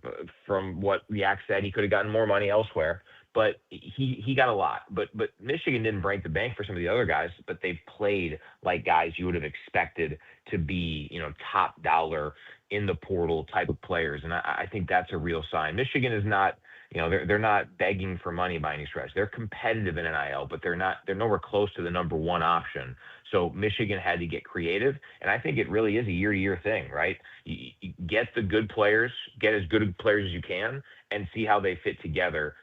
From what Yak said, he could have gotten more money elsewhere, but he got a lot. But Michigan didn't break the bank for some of the other guys, but they've played like guys you would have expected to be, top dollar in the portal type of players. And I think that's a real sign. Michigan is not, they're not begging for money by any stretch. They're competitive in NIL, but they're nowhere close to the number one option. So Michigan had to get creative. And I think it really is a year-to-year thing, right? You get the good players, get as good players as you can, and see how they fit together.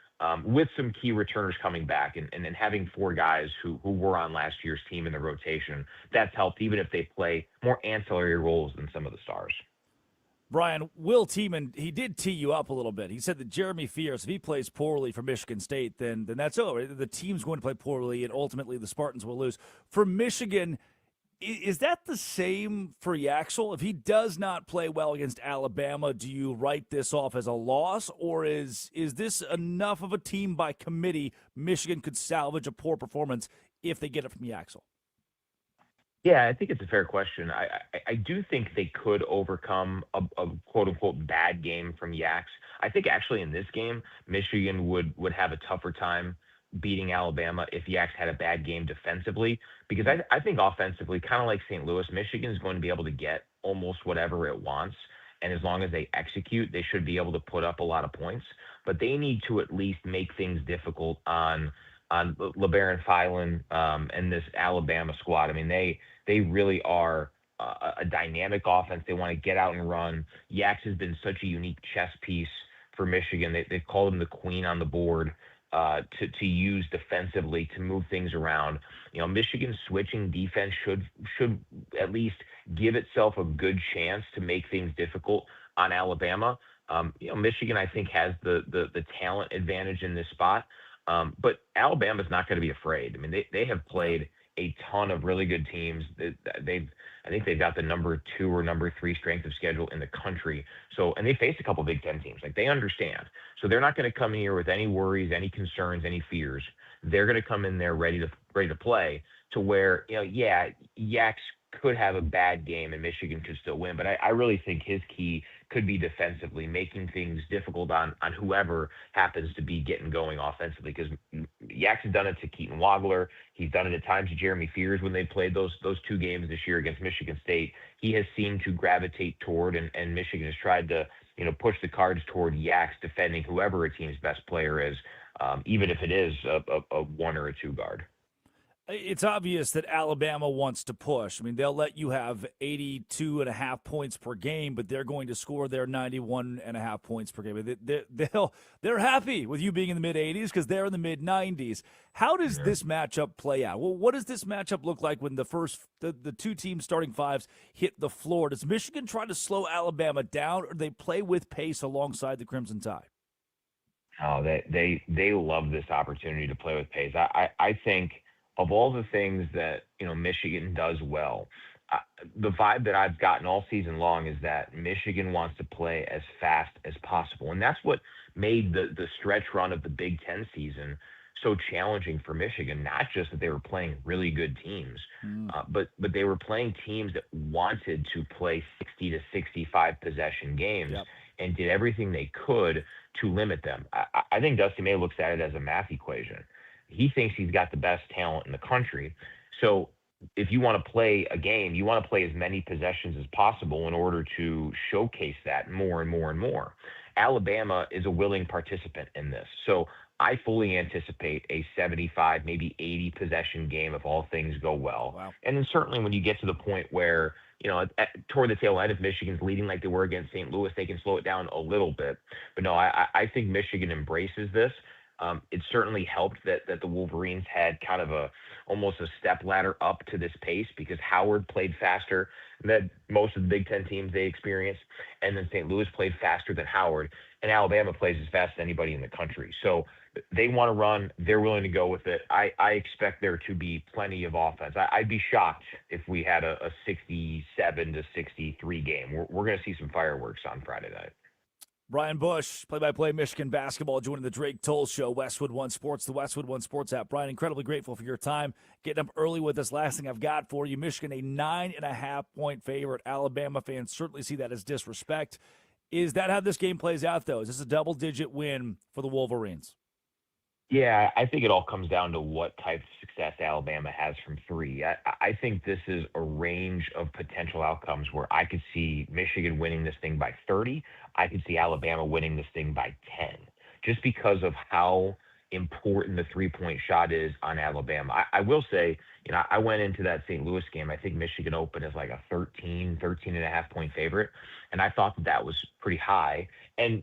With some key returners coming back and then having 4 guys who were on last year's team in the rotation, that's helped, even if they play more ancillary roles than some of the stars. Brian, Will Tieman, he did tee you up a little bit. He said that Jeremy Fears, if he plays poorly for Michigan State, then that's over. The team's going to play poorly, and ultimately the Spartans will lose. For Michigan, is that the same for Yaxel? If he does not play well against Alabama, do you write this off as a loss, or is this enough of a team by committee Michigan could salvage a poor performance if they get it from Yaxel? Yeah, I think it's a fair question. I do think they could overcome a quote-unquote bad game from Yaks. I think actually in this game, Michigan would have a tougher time beating Alabama if Yaks had a bad game defensively, because I think offensively, kind of like St. Louis, Michigan is going to be able to get almost whatever it wants. And as long as they execute, they should be able to put up a lot of points. But they need to at least make things difficult on LeBaron Filan and this Alabama squad. I mean, they really are a dynamic offense. They want to get out and run. Yaks has been such a unique chess piece for Michigan. They've called him the queen on the board to use defensively to move things around. Michigan's switching defense should at least give itself a good chance to make things difficult on Alabama. Michigan, I think, has the talent advantage in this spot. But Alabama's not going to be afraid. I mean, they have played a ton of really good teams. I think they've got the number 2 or number 3 strength of schedule in the country. So, and they face a couple Big Ten teams. Like, they understand. So they're not going to come in here with any worries, any concerns, any fears. They're going to come in there ready to play, to where, Yaks could have a bad game and Michigan could still win. But I really think his key could be defensively, making things difficult on whoever happens to be getting going offensively. Because Yaks has done it to Keaton Wagler. He's done it at times to Jeremy Fears when they played those 2 games this year against Michigan State. He has seemed to gravitate toward, and Michigan has tried to push the cards toward Yaks defending whoever a team's best player is, even if it is a 1 or a 2 guard. It's obvious that Alabama wants to push. I mean, they'll let you have 82.5 points per game, but they're going to score their 91.5 points per game. They're happy with you being in the mid-80s because they're in the mid-90s. How does this matchup play out? Well, what does this matchup look like when the 2 team starting 5s hit the floor? Does Michigan try to slow Alabama down, or do they play with pace alongside the Crimson Tide? Oh, they love this opportunity to play with pace. I think of all the things that Michigan does well, the vibe that I've gotten all season long is that Michigan wants to play as fast as possible, and that's what made the stretch run of the Big Ten season so challenging for Michigan. Not just that they were playing really good teams, but they were playing teams that wanted to play 60 to 65 possession games. Yep. And did everything they could to limit them. I think Dusty May looks at it as a math equation. He thinks he's got the best talent in the country. So if you want to play a game, you want to play as many possessions as possible in order to showcase that more and more and more. Alabama is a willing participant in this. So I fully anticipate a 75, maybe 80 possession game if all things go well. Wow. And then certainly when you get to the point where, toward the tail end, if Michigan's leading like they were against St. Louis, they can slow it down a little bit. But no, I think Michigan embraces this. It certainly helped that the Wolverines had kind of almost a step ladder up to this pace because Howard played faster than most of the Big Ten teams they experienced, and then St. Louis played faster than Howard, and Alabama plays as fast as anybody in the country. So they want to run. They're willing to go with it. I expect there to be plenty of offense. I'd be shocked if we had a 67-63 game. We're going to see some fireworks on Friday night. Brian Bush, play-by-play Michigan basketball, joining the Drake Toll Show, Westwood One Sports, the Westwood One Sports app. Brian, incredibly grateful for your time, getting up early with us. Last thing I've got for you, Michigan, a 9.5-point favorite. Alabama fans certainly see that as disrespect. Is that how this game plays out, though? Is this a double-digit win for the Wolverines? Yeah, I think it all comes down to what type of success Alabama has from three. I think this is a range of potential outcomes where I could see Michigan winning this thing by 30. I could see Alabama winning this thing by 10, just because of how important the three-point shot is on Alabama. I will say, I went into that St. Louis game. I think Michigan opened as like a 13.5-point favorite, and I thought that was pretty high. And,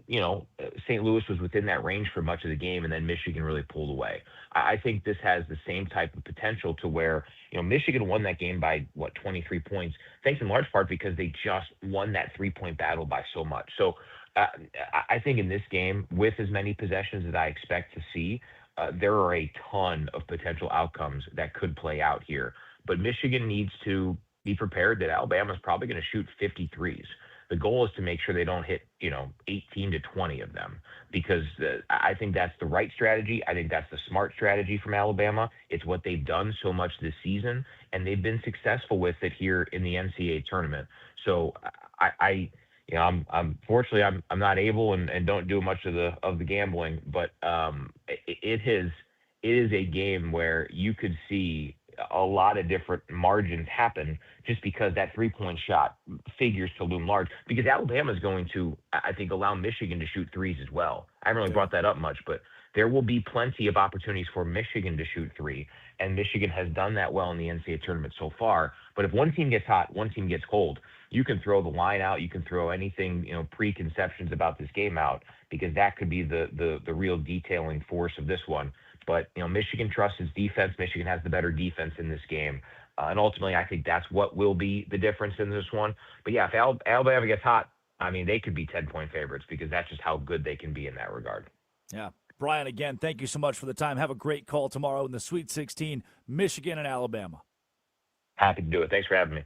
St. Louis was within that range for much of the game, and then Michigan really pulled away. I think this has the same type of potential to where, Michigan won that game by, 23 points, thanks in large part because they just won that three-point battle by so much. So I think in this game, with as many possessions as I expect to see, there are a ton of potential outcomes that could play out here. But Michigan needs to be prepared that Alabama's probably going to shoot 53s. The goal is to make sure they don't hit, 18 to 20 of them, because I think that's the right strategy. I think that's the smart strategy from Alabama. It's what they've done so much this season, and they've been successful with it here in the NCAA tournament. So fortunately I'm not able and don't do much of the gambling, but it is a game where you could see a lot of different margins happen just because that three-point shot figures to loom large, because Alabama is going to, I think, allow Michigan to shoot threes as well. I haven't really brought that up much, but there will be plenty of opportunities for Michigan to shoot three, and Michigan has done that well in the NCAA tournament so far. But if one team gets hot, one team gets cold, you can throw the line out, you can throw anything, preconceptions about this game out, because that could be the real detailing force of this one. But, Michigan trusts its defense. Michigan has the better defense in this game. And ultimately, I think that's what will be the difference in this one. But, yeah, if Alabama gets hot, they could be 10-point favorites, because that's just how good they can be in that regard. Yeah. Brian, again, thank you so much for the time. Have a great call tomorrow in the Sweet 16, Michigan and Alabama. Happy to do it. Thanks for having me.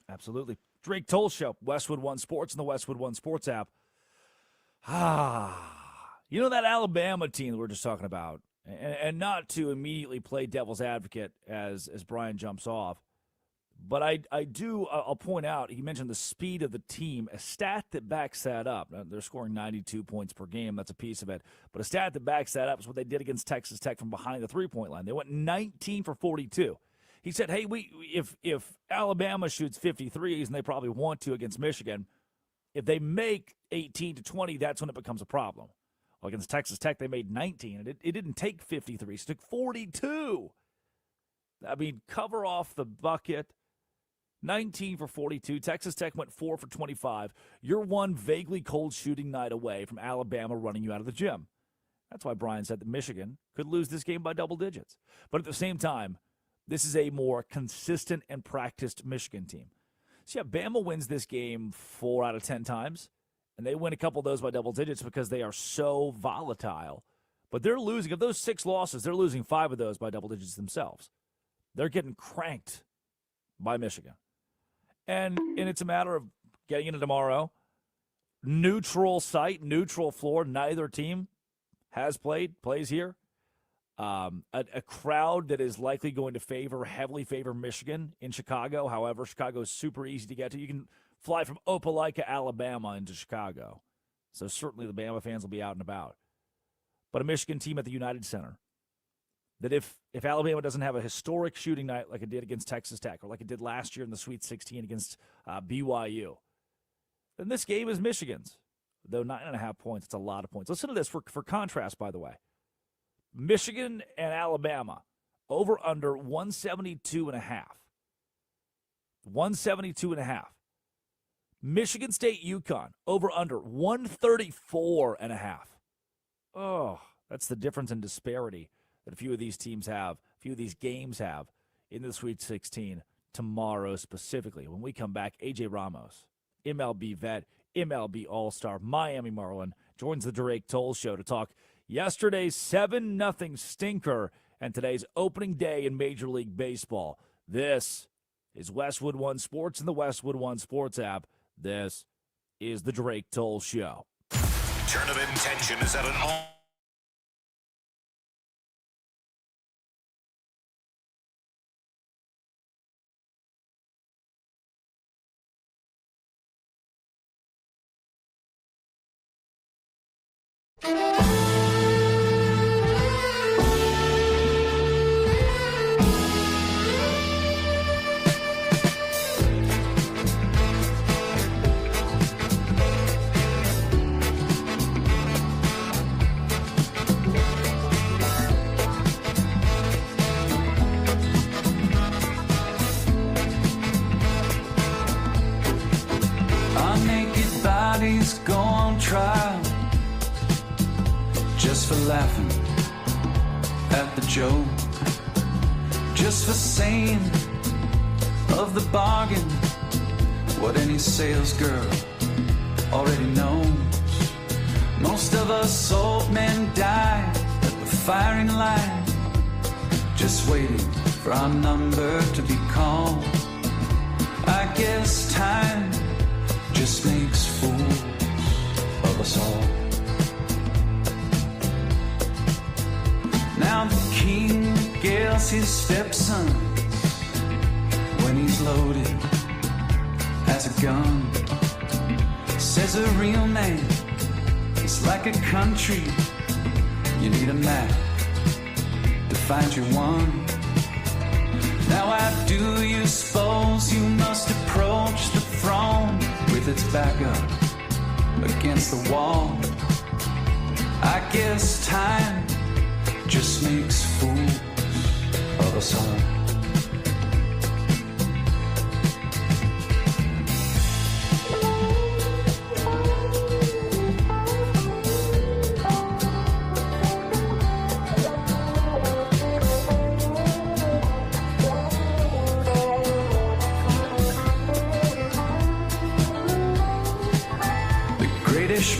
Absolutely. Drake Toll Show, Westwood One Sports and the Westwood One Sports app. That Alabama team that we're just talking about, and not to immediately play devil's advocate as Brian jumps off, but I'll point out, he mentioned the speed of the team, a stat that backs that up. Now, they're scoring 92 points per game. That's a piece of it. But a stat that backs that up is what they did against Texas Tech from behind the three-point line. They went 19 for 42. He said, hey, if Alabama shoots 53s, and they probably want to against Michigan, if they make 18 to 20, that's when it becomes a problem. Well, against Texas Tech, they made 19, and it didn't take 53. It took 42. Cover off the bucket. 19 for 42. Texas Tech went 4 for 25. You're one vaguely cold shooting night away from Alabama running you out of the gym. That's why Brian said that Michigan could lose this game by double digits. But at the same time, this is a more consistent and practiced Michigan team. So, yeah, Bama wins this game 4 out of 10 times, and they win a couple of those by double digits because they are so volatile. But they're losing. Of those 6 losses, they're losing 5 of those by double digits themselves. They're getting cranked by Michigan. And it's a matter of getting into tomorrow. Neutral site, neutral floor. Neither team has plays here. A crowd that is likely going to heavily favor Michigan in Chicago. However, Chicago is super easy to get to. You can fly from Opelika, Alabama into Chicago. So certainly the Bama fans will be out and about. But a Michigan team at the United Center that if Alabama doesn't have a historic shooting night like it did against Texas Tech or like it did last year in the Sweet 16 against BYU, then this game is Michigan's. Though 9.5 points, it's a lot of points. Listen to this for contrast, by the way. Michigan and Alabama, over under 172.5. 172.5. Michigan State, UConn, over under 134.5. Oh, that's the difference in disparity that a few of these teams have, a few of these games have in the Sweet 16 tomorrow specifically. When we come back, AJ Ramos, MLB vet, MLB All-Star, Miami Marlin, joins the Drake Toll Show to talk yesterday's 7-0 stinker and today's opening day in Major League Baseball. This is Westwood One Sports and the Westwood One Sports app. This is the Drake Toll Show. Tournament tension is at an all. Our naked bodies go on trial just for laughing at the joke, just for saying of the bargain what any sales girl already knows. Most of us old men die at the firing line, just waiting for our number to be called. I guess time just makes fools of us all. Now the king gets his stepson when he's loaded as a gun. Says a real man is like a country. You need a map to find your one. Now I do you suppose you must approach the throne with its back up against the wall. I guess time just makes fools of us all.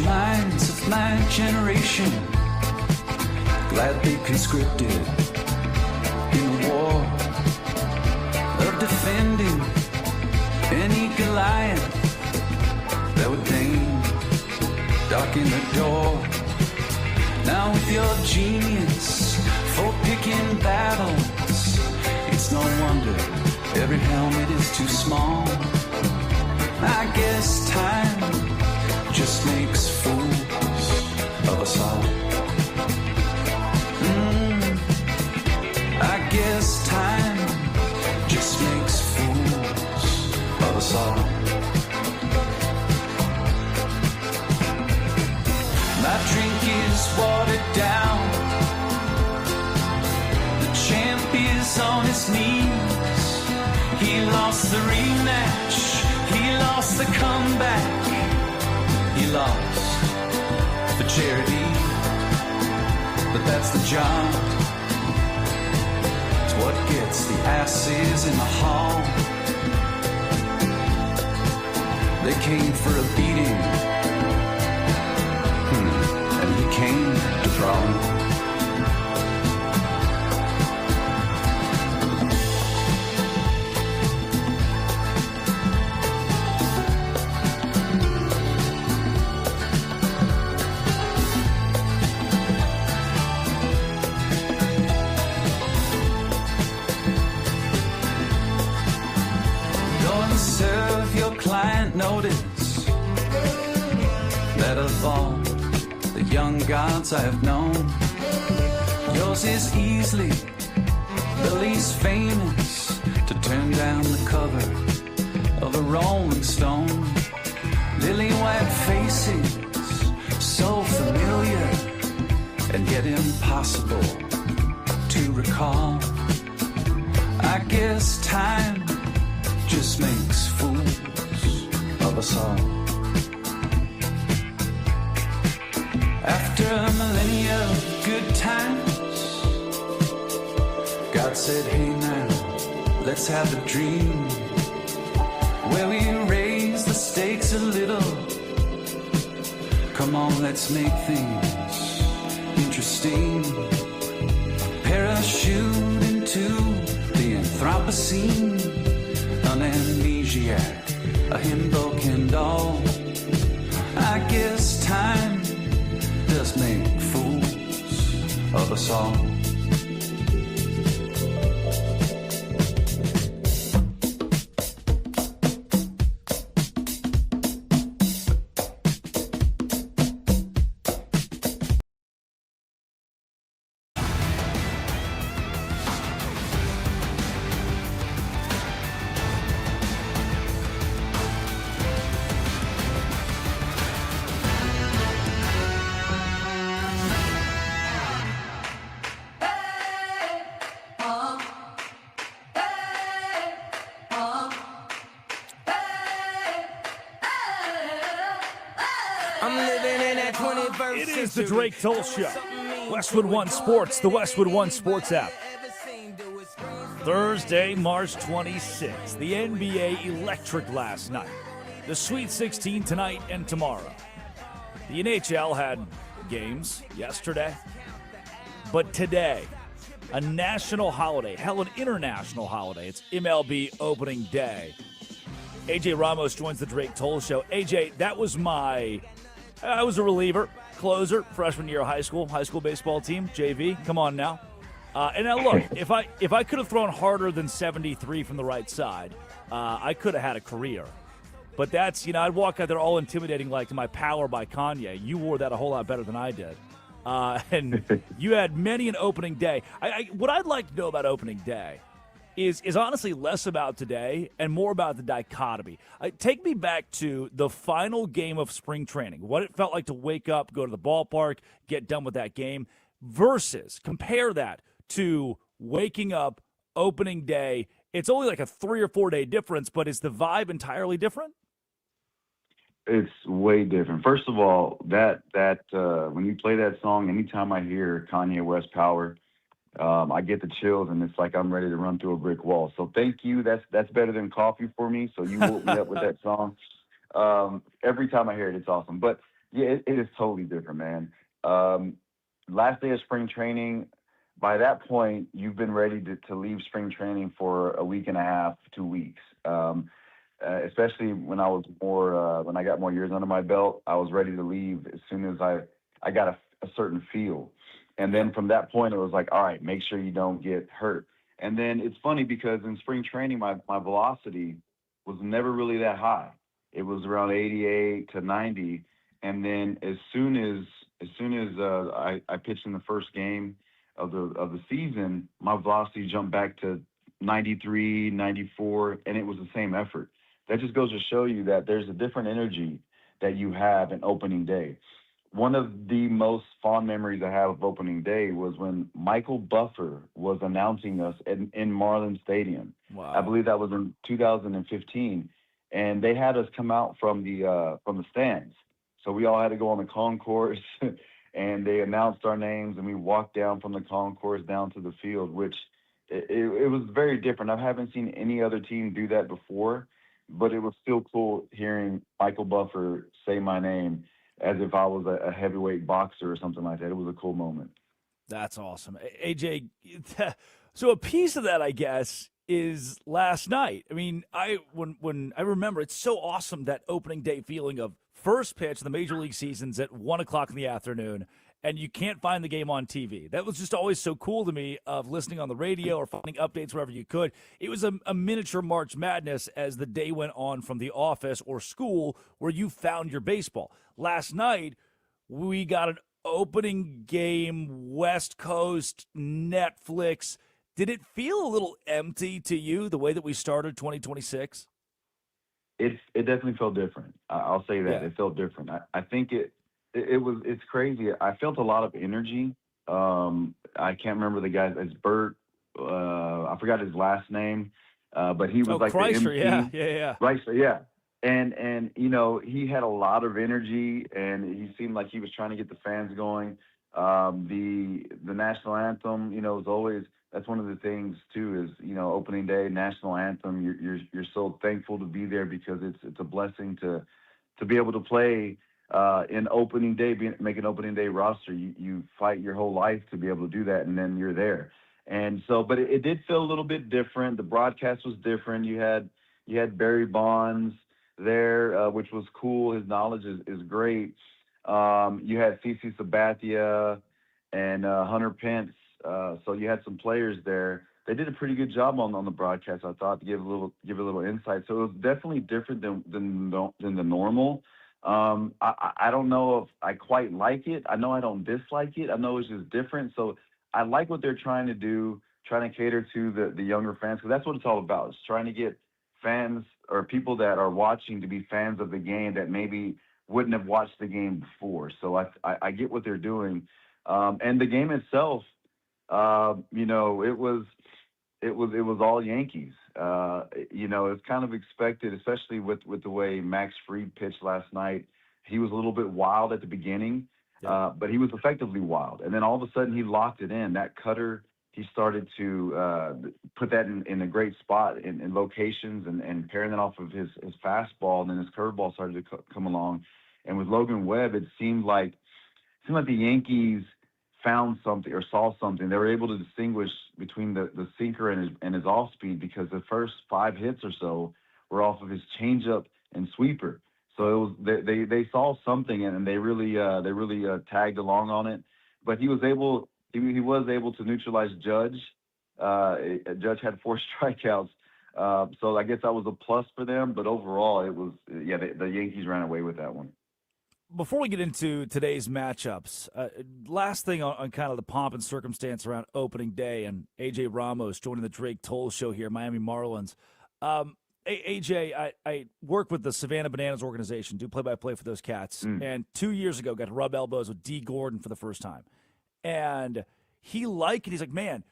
Minds of my generation gladly conscripted in the war of defending any Goliath that would deign darken the door. Now with your genius for picking battles, it's no wonder every helmet is too small. I guess time just makes fools of us all. I guess time just makes fools of us all. My drink is watered down. The champ is on his knees. He lost the rematch. He lost the comeback. He lost for charity, but that's the job. It's what gets the asses in the hall. They came for a beating, and he came to brawl. Notice that of all the young gods I have known, yours is easily the least famous to turn down the cover of a Rolling Stone. Lily white faces, so familiar, and yet impossible to recall. I guess time just makes fools of us all. After millennia of good times, God said, hey now, let's have a dream where we raise the stakes a little. Come on, let's make things interesting. Parachute into the Anthropocene, an amnesiac, a himbo Kendall. I guess time does make fools of us all. It is the Drake Toll Show. Westwood One Sports, the Westwood One Sports app. Thursday, March 26th. The NBA electric last night. The Sweet 16 tonight and tomorrow. The NHL had games yesterday. But today, a national holiday, hell, an international holiday. It's MLB Opening Day. AJ Ramos joins the Drake Toll Show. AJ, that was I was a reliever, closer, freshman year of high school baseball team, JV. Come on now. And now look, if I could have thrown harder than 73 from the right side, I could have had a career. But that's, I'd walk out there all intimidating like My Power by Kanye. You wore that a whole lot better than I did. And you had many an opening day. What I'd like to know about opening day is honestly less about today and more about the dichotomy. Take me back to the final game of spring training, what it felt like to wake up, go to the ballpark, get done with that game, versus compare that to waking up opening day. It's only like a 3 or 4 day difference, but is the vibe entirely different? It's way different. First of all, that when you play that song, anytime I hear Kanye West Power, I get the chills, and it's like I'm ready to run through a brick wall. So thank you. That's better than coffee for me. So you woke me up with that song. Every time I hear it, it's awesome. But yeah, it is totally different, man. Last day of spring training. By that point, you've been ready to leave spring training for a week and a half, 2 weeks. Especially when I was when I got more years under my belt, I was ready to leave as soon as I got a certain feel. And then from that point, it was like, all right, make sure you don't get hurt. And then it's funny because in spring training, my velocity was never really that high. It was around 88 to 90. And then as soon as I pitched in the first game of the season, my velocity jumped back to 93, 94, and it was the same effort. That just goes to show you that there's a different energy that you have in opening day. One of the most fond memories I have of opening day was when Michael Buffer was announcing us in Marlins Stadium. Wow. I believe that was in 2015, and they had us come out from the stands. So we all had to go on the concourse, and they announced our names, and we walked down from the concourse down to the field, which it was very different. I haven't seen any other team do that before, but it was still cool hearing Michael Buffer say my name as if I was a heavyweight boxer or something like that. It was a cool moment. That's awesome. AJ, so a piece of that, I guess, is last night. I mean, when I remember, it's so awesome, that opening day feeling of first pitch of the Major League season's at 1 o'clock in the afternoon, and you can't find the game on TV. That was just always so cool to me, of listening on the radio or finding updates wherever you could. It was a miniature March Madness as the day went on from the office or school where you found your baseball. Last night, we got an opening game, West Coast, Netflix. Did it feel a little empty to you, the way that we started 2026? It definitely felt different. I'll say that. Yeah. It felt different. I think it's crazy. I felt a lot of energy I can't remember the guy. It's Bert. I forgot his last name, but he was like the Kreischer, MC. yeah. Right. So yeah. And he had a lot of energy, and he seemed like he was trying to get the fans going. The national anthem, is always, that's one of the things too, is opening day, national anthem. You're so thankful to be there because it's a blessing to be able to play in opening day, make an opening day roster. You fight your whole life to be able to do that, and then you're there. And so, but it did feel a little bit different. The broadcast was different. You had Barry Bonds there, which was cool. His knowledge is great. You had CC Sabathia and Hunter Pence. So you had some players there. They did a pretty good job on the broadcast, I thought, to give a little insight. So it was definitely different than the normal. I don't know if I quite like it. I know I don't dislike it. I know it's just different. So I like what they're trying to do, trying to cater to the younger fans, because that's what it's all about. It's trying to get fans or people that are watching to be fans of the game that maybe wouldn't have watched the game before. So I get what they're doing. And the game itself, it was all Yankees. It's kind of expected, especially with the way Max Fried pitched last night. He was a little bit wild at the beginning, but he was effectively wild. And then all of a sudden he locked it in. That cutter, he started to put that in a great spot in locations and pairing that off of his fastball, and then his curveball started to come along. And with Logan Webb, it seemed like the Yankees found something or saw something. They were able to distinguish between the sinker and his off speed, because the first 5 hits or so were off of his changeup and sweeper. So it was they saw something, and they really tagged along on it. But he was able to neutralize Judge. Judge had 4 strikeouts. So I guess that was a plus for them. But overall, it was the Yankees ran away with that one. Before we get into today's matchups, last thing on kind of the pomp and circumstance around opening day and AJ Ramos joining the Drake Toll show here, Miami Marlins. AJ, I work with the Savannah Bananas organization, do play-by-play for those cats, and 2 years ago got to rub elbows with D. Gordon for the first time. And he's like, man,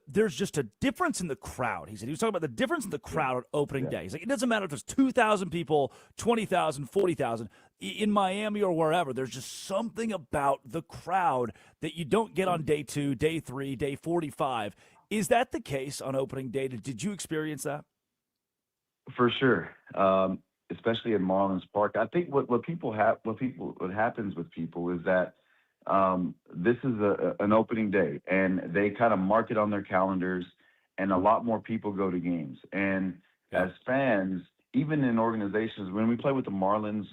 there's just a difference in the crowd. He was talking about the difference in the crowd on opening day. He's like, it doesn't matter if there's 2,000 people, 20,000, 40,000 in Miami or wherever. There's just something about the crowd that you don't get on day 2, day 3, day 45. Is that the case on opening day? Did you experience that? For sure, especially at Marlins Park. I think what happens with people is that this is an opening day, and they kind of mark it on their calendars, and a lot more people go to games. And as fans, even in organizations, when we play with the Marlins,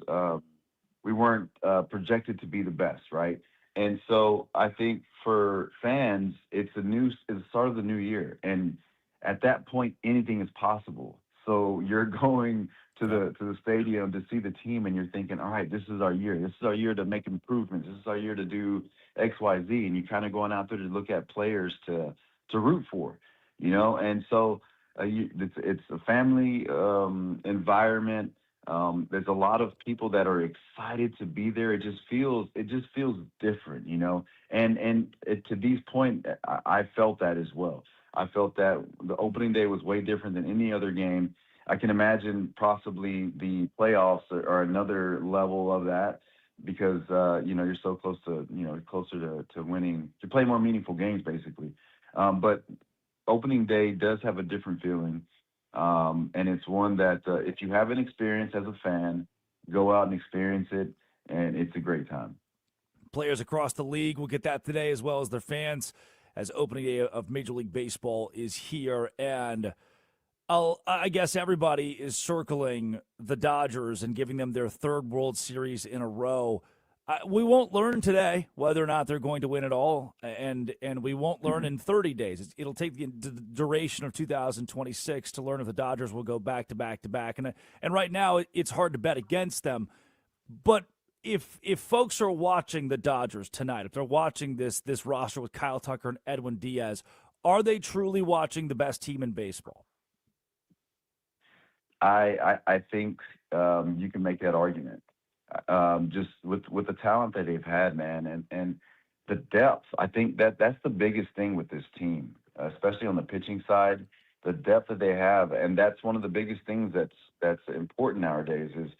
we weren't projected to be the best, right? And so I think for fans, it's the start of the new year, and at that point, anything is possible. So you're going to the stadium to see the team, and you're thinking, all right, this is our year. This is our year to make improvements. This is our year to do X, Y, Z. And you're kind of going out there to look at players to root for, And so it's a family environment. There's a lot of people that are excited to be there. It just feels different, And to Dee's point, I felt that as well. I felt that the opening day was way different than any other game. I can imagine possibly the playoffs are another level of that, because you're so close to closer to winning, to play more meaningful games basically. But opening day does have a different feeling, and it's one that if you haven't experienced as a fan, go out and experience it, and it's a great time. Players across the league will get that today, as well as their fans, as opening day of Major League Baseball is here. And I guess everybody is circling the Dodgers and giving them their 3rd World Series in a row. We won't learn today whether or not they're going to win it all, and we won't learn in 30 days. It'll take the duration of 2026 to learn if the Dodgers will go back to back to back. And right now, it's hard to bet against them. But if folks are watching the Dodgers tonight, if they're watching this roster with Kyle Tucker and Edwin Diaz, are they truly watching the best team in baseball? I think you can make that argument. Just with the talent that they've had, man, and the depth. I think that's the biggest thing with this team, especially on the pitching side, the depth that they have, and that's one of the biggest things that's important nowadays. Is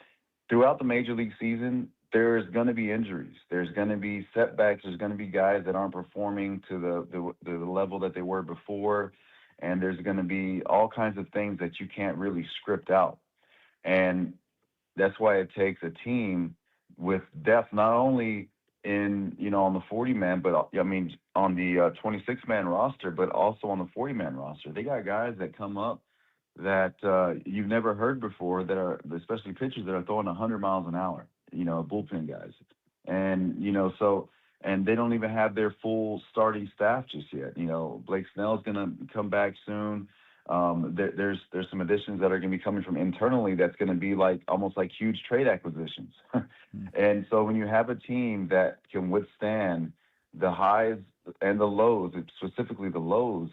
throughout the major league season, there's going to be injuries, there's going to be setbacks, there's going to be guys that aren't performing to the level that they were before, and there's going to be all kinds of things that you can't really script out, and that's why it takes a team with depth, not only on the 40-man, but I mean on the 26-man roster, but also on the 40-man roster. They got guys that come up that you've never heard before, that are especially pitchers that are throwing 100 miles an hour. Bullpen guys, and and they don't even have their full starting staff just yet. Blake Snell's going to come back soon. There's some additions that are going to be coming from internally that's going to be almost like huge trade acquisitions. And so when you have a team that can withstand the highs and the lows, specifically the lows,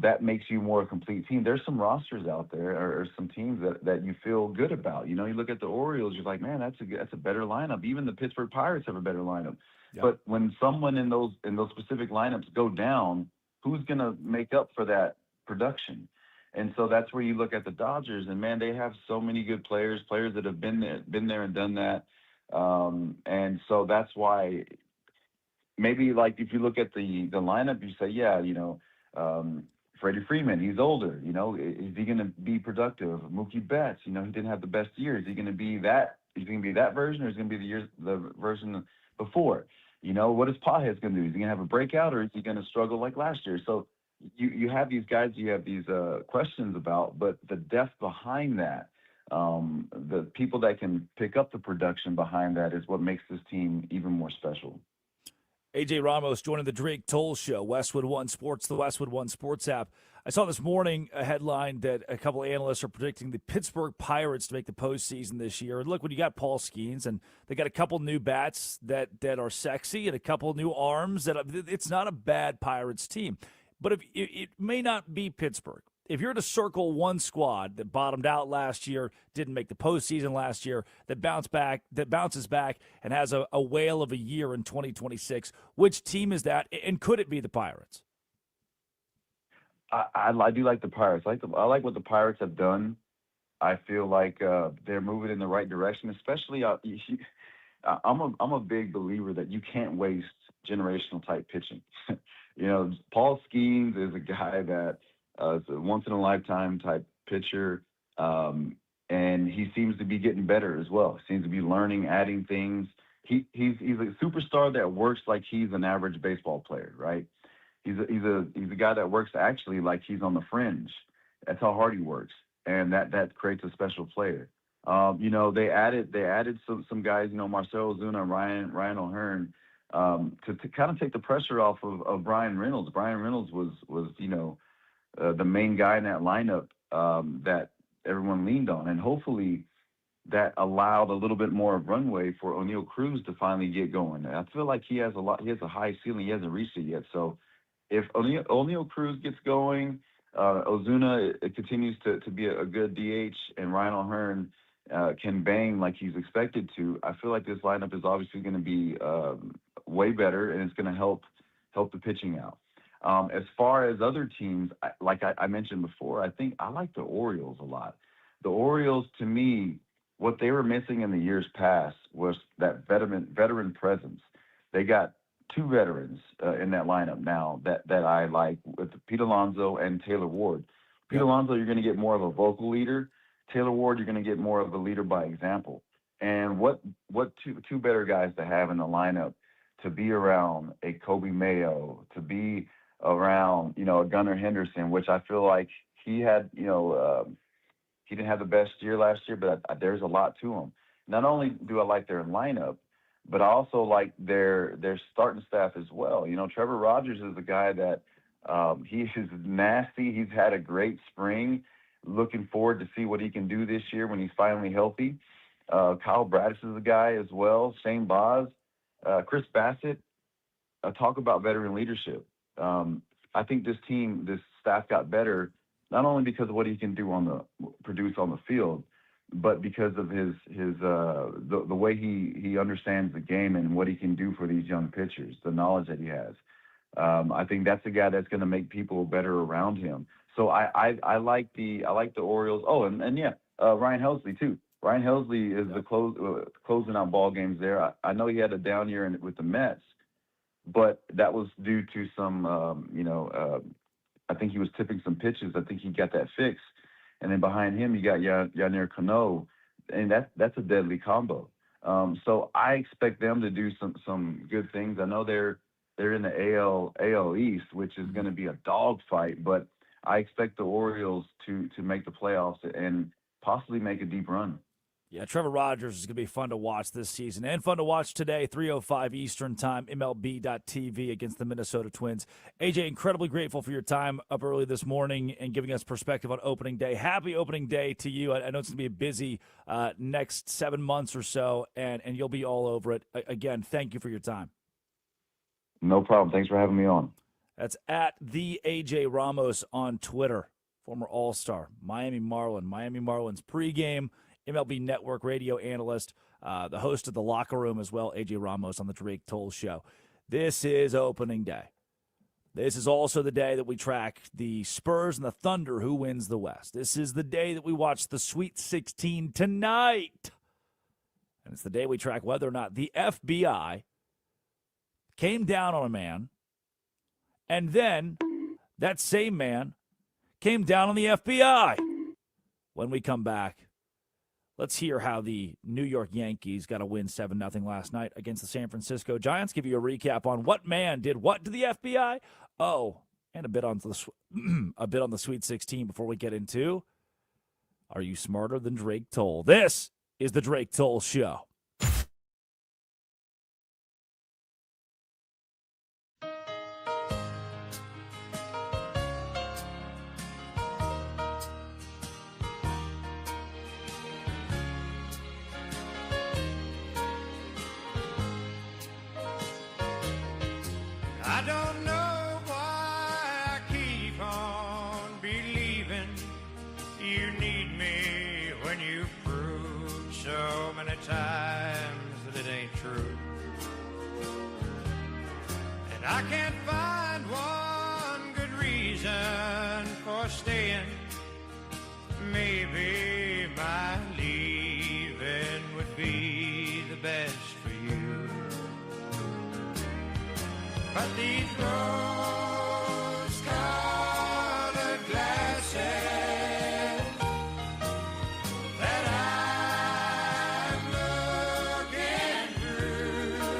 that makes you more a complete team. There's some rosters out there or some teams that you feel good about. You look at the Orioles, you're like, man, that's a better lineup. Even the Pittsburgh Pirates have a better lineup. Yep. But when someone in those specific lineups go down, who's going to make up for that production? And so that's where you look at the Dodgers, and man, they have so many good players that have been there and done that. And so that's why maybe if you look at the lineup, you say, yeah, Freddie Freeman, he's older, is he going to be productive? Mookie Betts, he didn't have the best year. Is he going to be that? Is he going to be that version, or is he going to be the version before? What is Pajes going to do? Is he going to have a breakout, or is he going to struggle like last year? So you have these guys you have these questions about, but the depth behind that, the people that can pick up the production behind that is what makes this team even more special. AJ Ramos joining the Drake Toll Show, Westwood One Sports, the Westwood One Sports app. I saw this morning a headline that a couple of analysts are predicting the Pittsburgh Pirates to make the postseason this year. And look, when you got Paul Skeens, and they got a couple new bats that are sexy and a couple new arms, it's not a bad Pirates team. But it may not be Pittsburgh. If you're to circle one squad that bottomed out last year, didn't make the postseason last year, that bounces back and has a whale of a year in 2026, which team is that? And could it be the Pirates? I do like the Pirates. I like what the Pirates have done. I feel like they're moving in the right direction. Especially, I'm a big believer that you can't waste generational type pitching. Paul Skeens is a guy that is a once-in-a-lifetime type pitcher, and he seems to be getting better as well. Seems to be learning, adding things. He's a superstar that works like he's an average baseball player, right? He's a guy that works actually like he's on the fringe. That's how hard he works, and that creates a special player. They added some guys, Marcell Ozuna, Ryan O'Hearn, to kind of take the pressure off of Brian Reynolds. Brian Reynolds was the main guy in that lineup that everyone leaned on, and hopefully that allowed a little bit more of runway for O'Neal Cruz to finally get going. I feel like he has a high ceiling. He hasn't reached it yet. So if O'Neal Cruz gets going, Ozuna it continues to be a good DH, and Ryan O'Hearn can bang like he's expected to, I feel like this lineup is obviously going to be way better, and it's going to help the pitching out. As far as other teams, like I mentioned before, I think I like the Orioles a lot. The Orioles, to me, what they were missing in the years past was that veteran presence. They got two veterans in that lineup now that I like, with Pete Alonso and Taylor Ward. Pete Alonso, you're going to get more of a vocal leader. Taylor Ward, you're going to get more of a leader by example. And what two better guys to have in the lineup to be around a Kobe Mayo, to be around, a Gunnar Henderson, which I feel like he had, he didn't have the best year last year, but there's a lot to him. Not only do I like their lineup, but I also like their starting staff as well. Trevor Rogers is a guy that he is nasty. He's had a great spring. Looking forward to see what he can do this year when he's finally healthy. Kyle Braddis is a guy as well. Shane Baz, Chris Bassett. Talk about veteran leadership. I think this staff got better not only because of what he can produce on the field, but because of the way he understands the game and what he can do for these young pitchers, the knowledge that he has. I think that's the guy that's going to make people better around him. So I like the Orioles. Oh, and yeah, Ryan Helsley too. Ryan Helsley is the closing out ball games there. I know he had a down year with the Mets, but that was due to some I think he was tipping some pitches. I think he got that fixed. And then behind him, you got Yanir Cano, and that's a deadly combo. So I expect them to do some good things. I know they're in the AL East, which is going to be a dogfight, but I expect the Orioles to make the playoffs and possibly make a deep run. Yeah, Trevor Rogers is going to be fun to watch this season and fun to watch today, 3:05 Eastern Time, MLB.TV against the Minnesota Twins. AJ, incredibly grateful for your time up early this morning and giving us perspective on opening day. Happy opening day to you. I know it's going to be a busy next 7 months or so, and you'll be all over it. Again, thank you for your time. No problem. Thanks for having me on. That's at the AJ Ramos on Twitter, former All-Star, Miami Marlins pregame, MLB Network radio analyst, the host of The Locker Room as well, AJ Ramos on the Drake Toll Show. This is opening day. This is also the day that we track the Spurs and the Thunder, who wins the West. This is the day that we watch the Sweet 16 tonight. And it's the day we track whether or not the FBI came down on a man, and then that same man came down on the FBI. When we come back, let's hear how the New York Yankees got a win 7-0 last night against the San Francisco Giants. Give you a recap on what man did what to the FBI. Oh, and a bit on the Sweet 16 before we get into Are You Smarter Than Drake Toll? This is the Drake Toll Show. I don't know why I keep on believing you need me when you proved so many times that it ain't true. And I can't find one good reason for staying. Maybe my leaving would be the best for you. But these rose-colored glasses that I'm looking through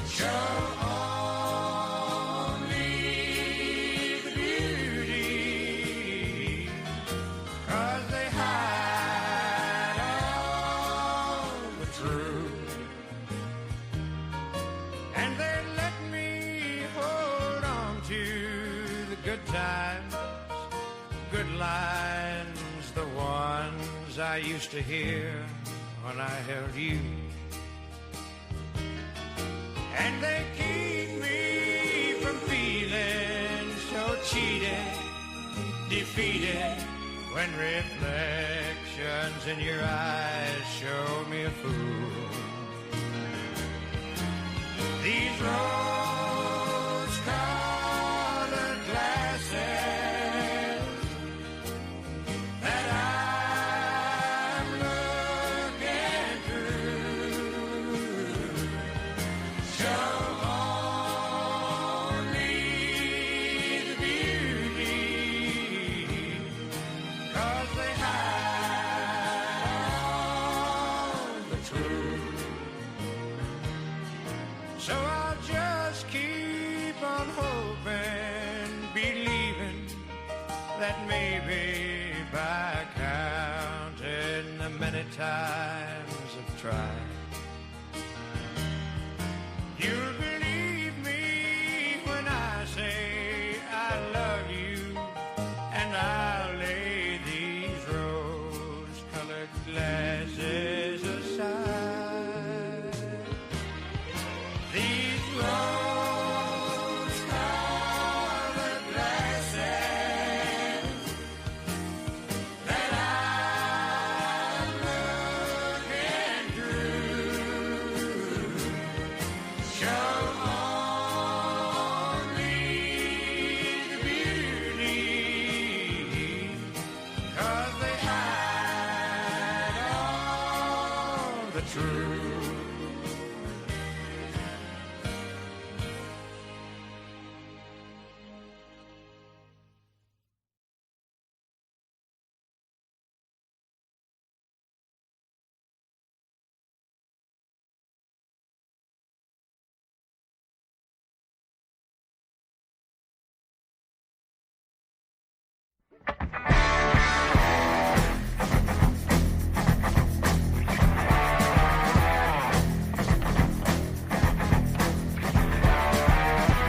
show only the beauty, 'cause they hide all the truth. And they let me hold on to the good times, good lines, the ones I used to hear when I held you. And they keep me from feeling so cheated, defeated, when reflections in your eyes show me a fool. These rose-colored glasses that I'm looking through show only the beauty, 'cause they hide all the truth. So I'll just keep on hoping, believing that maybe by counting the many times I've tried, you'll believe me when I say I love you, and I'll lay these rose-colored glasses aside. These rose-colored glasses that I'm the truth.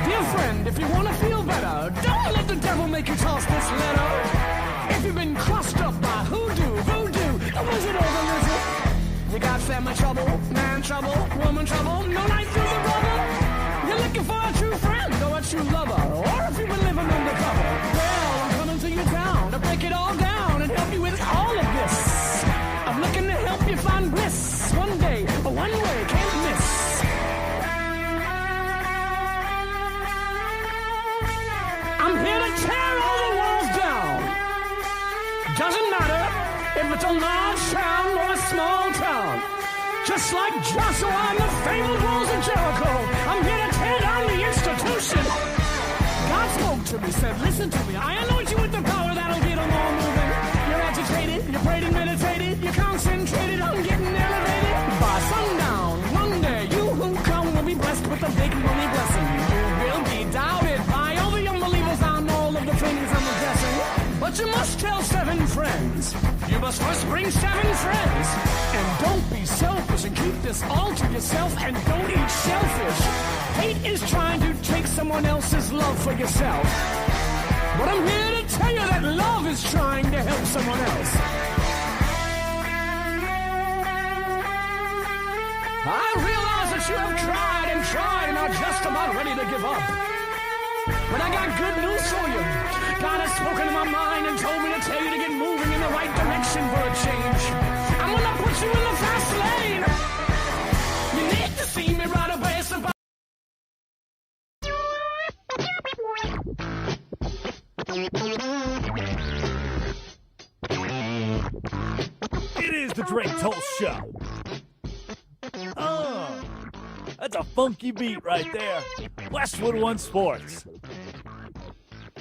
Dear friend, if you want to feel better, don't let the devil make you toss this letter. If you've been crossed up by hoodoo, voodoo, the wizard or the lizard, you got family trouble, man trouble, woman trouble, no night through the rubble. You're looking for a true friend or a true lover, or if you've been living undercover. Well, I'm coming to your town to break it all down and help you with all of this. I'm looking to help you find bliss. One day, a one way, can't miss. I'm here to tear all the walls down. Doesn't matter if it's a large town or a small town. Just like Joshua and the fabled walls of Jericho, I'm here to tear down the institution. God spoke to me, said, listen to me. I anoint you with the power that'll get them all moving. You're agitated, you're prayed and meditated, you're concentrated on getting elevated. By sundown, one day, you who come will be blessed with a big money blessing. You will be doubted by all the unbelievers on all of the things I'm addressing. But you must tell 7 friends. You must first bring 7 friends. And don't be selfish and keep this all to yourself and don't eat shellfish. Hate is trying to take someone else's love for yourself. But I'm here to tell you that love is trying to help someone else. I realize that you have tried and are just about ready to give up. But I got good news for you. God has spoken to my mind and told me to tell you to get moving in the right direction for a change. I'm gonna put you in the fast lane. You need to see me ride a bass about. It is the Drake Toll Show. Oh, that's a funky beat right there. Westwood One Sports.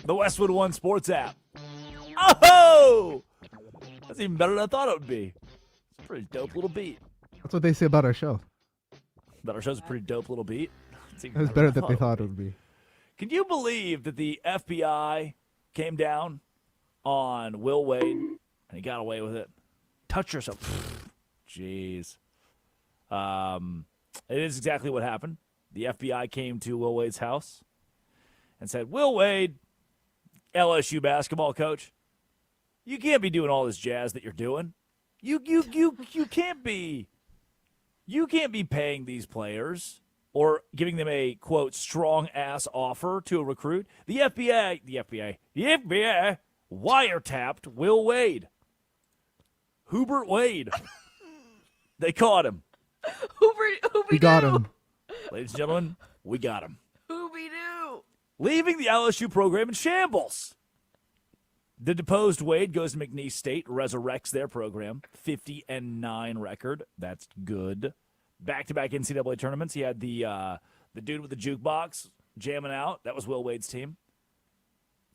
The Westwood One Sports app. Oh! That's even better than I thought it would be. It's a pretty dope little beat. That's what they say about our show. But our show's a pretty dope little beat. It was better than they thought it would be. Can you believe that the FBI came down on Will Wade and he got away with it? Touch yourself. Jeez. It is exactly what happened. The FBI came to Will Wade's house and said, Will Wade, LSU basketball coach, you can't be doing all this jazz that you're doing. You can't be paying these players or giving them a, quote, strong-ass offer to a recruit. The FBI wiretapped Will Wade. Hubert Wade. They caught him. We got him. Ladies and gentlemen, we got him. Who-be-doo. Leaving the LSU program in shambles. The deposed Wade goes to McNeese State, resurrects their program. 50-9 record. That's good. Back-to-back NCAA tournaments. He had the dude with the jukebox jamming out. That was Will Wade's team.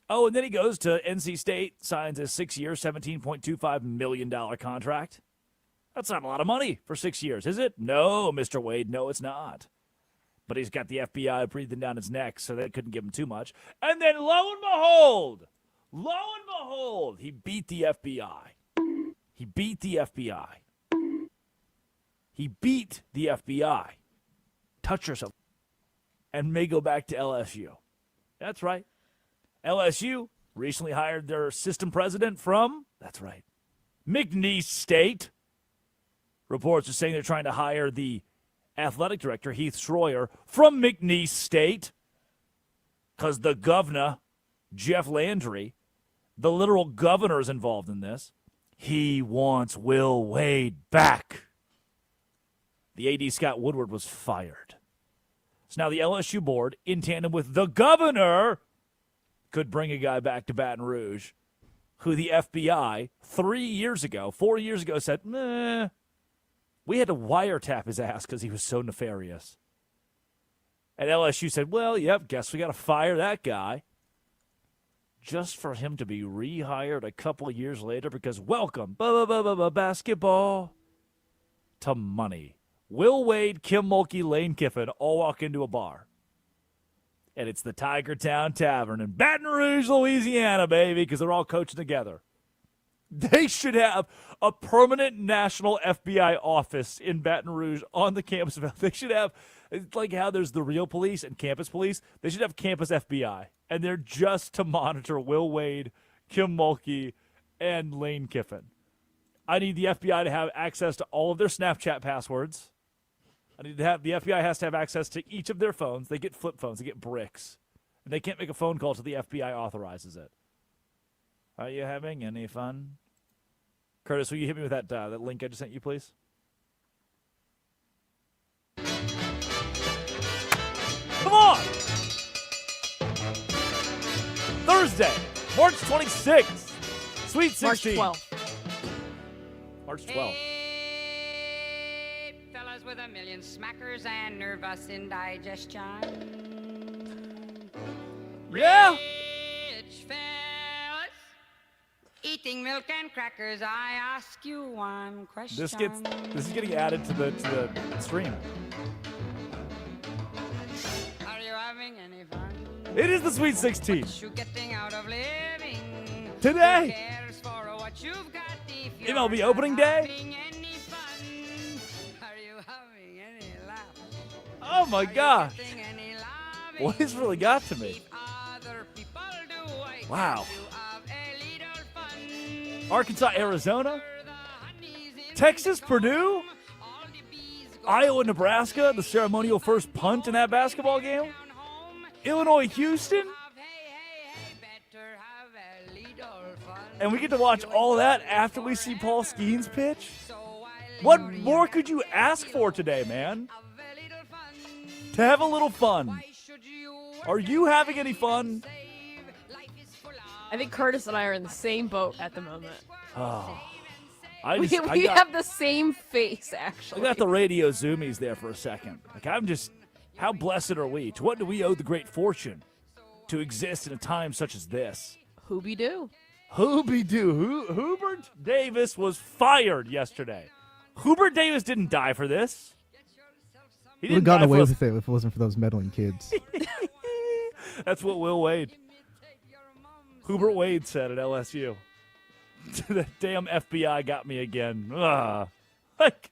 Oh, and then he goes to NC State, signs a 6-year, $17.25 million contract. That's not a lot of money for 6 years, is it? No, Mr. Wade, no, it's not. But he's got the FBI breathing down his neck, so they couldn't give him too much. And then lo and behold, he beat the FBI. He beat the FBI. He beat the FBI. Touch yourself. And may go back to LSU. That's right. LSU recently hired their system president from, that's right, McNeese State. Reports are saying they're trying to hire the athletic director, Heath Schroyer, from McNeese State because the governor, Jeff Landry, the literal governor is involved in this. He wants Will Wade back. The AD, Scott Woodward, was fired. So now the LSU board, in tandem with the governor, could bring a guy back to Baton Rouge who the FBI 4 years ago said, meh, We had to wiretap his ass because he was so nefarious. And LSU said, well, yep, guess we got to fire that guy. Just for him to be rehired a couple of years later because welcome, basketball, to money. Will Wade, Kim Mulkey, Lane Kiffin all walk into a bar. And it's the Tiger Town Tavern in Baton Rouge, Louisiana, baby, because they're all coaching together. They should have a permanent national FBI office in Baton Rouge on the campus. They should have, it's like how there's the real police and campus police. They should have campus FBI. And they're just to monitor Will Wade, Kim Mulkey, and Lane Kiffin. I need the FBI to have access to all of their Snapchat passwords. I need to have the FBI has to have access to each of their phones. They get flip phones. They get bricks. And they can't make a phone call until the FBI authorizes it. Are you having any fun? Curtis, will you hit me with that link I just sent you, please? Come on! Thursday, March 26th. Sweet 16. March 12th. March 12th. Fellas with a million smackers and nervous indigestion. Yeah. Rich fellas eating milk and crackers. I ask you one question. This is getting added to the stream. Are you having any fun? It is the Sweet 16. What you getting out of living? Today. Who cares for what you've got if you're MLB Opening Day. having any fun? Are you having any laugh? Oh my gosh. Getting any laughing? What has really got to me? Other people do, I Wow. do have a little fun. Arkansas, Arizona. Texas, Purdue. Iowa, Nebraska, the ceremonial first punt in that basketball game. Illinois, Houston. And we get to watch all that after we see Paul Skeens pitch. What more could you ask for today, man? To have a little fun. Are you having any fun? I think Curtis and I are in the same boat at the moment. Oh, We have the same face, I actually. got the radio zoomies there for a second. Like, I'm just, how blessed are we? To what do we owe the great fortune? To exist in a time such as this. Hooby doo. Hooby doo. Hubert Davis was fired yesterday. Hubert Davis didn't die for this. He Would have gotten away with it if it wasn't for those meddling kids. That's what Will Wade. Hubert Wade said at LSU. The damn FBI got me again. Ugh. Like,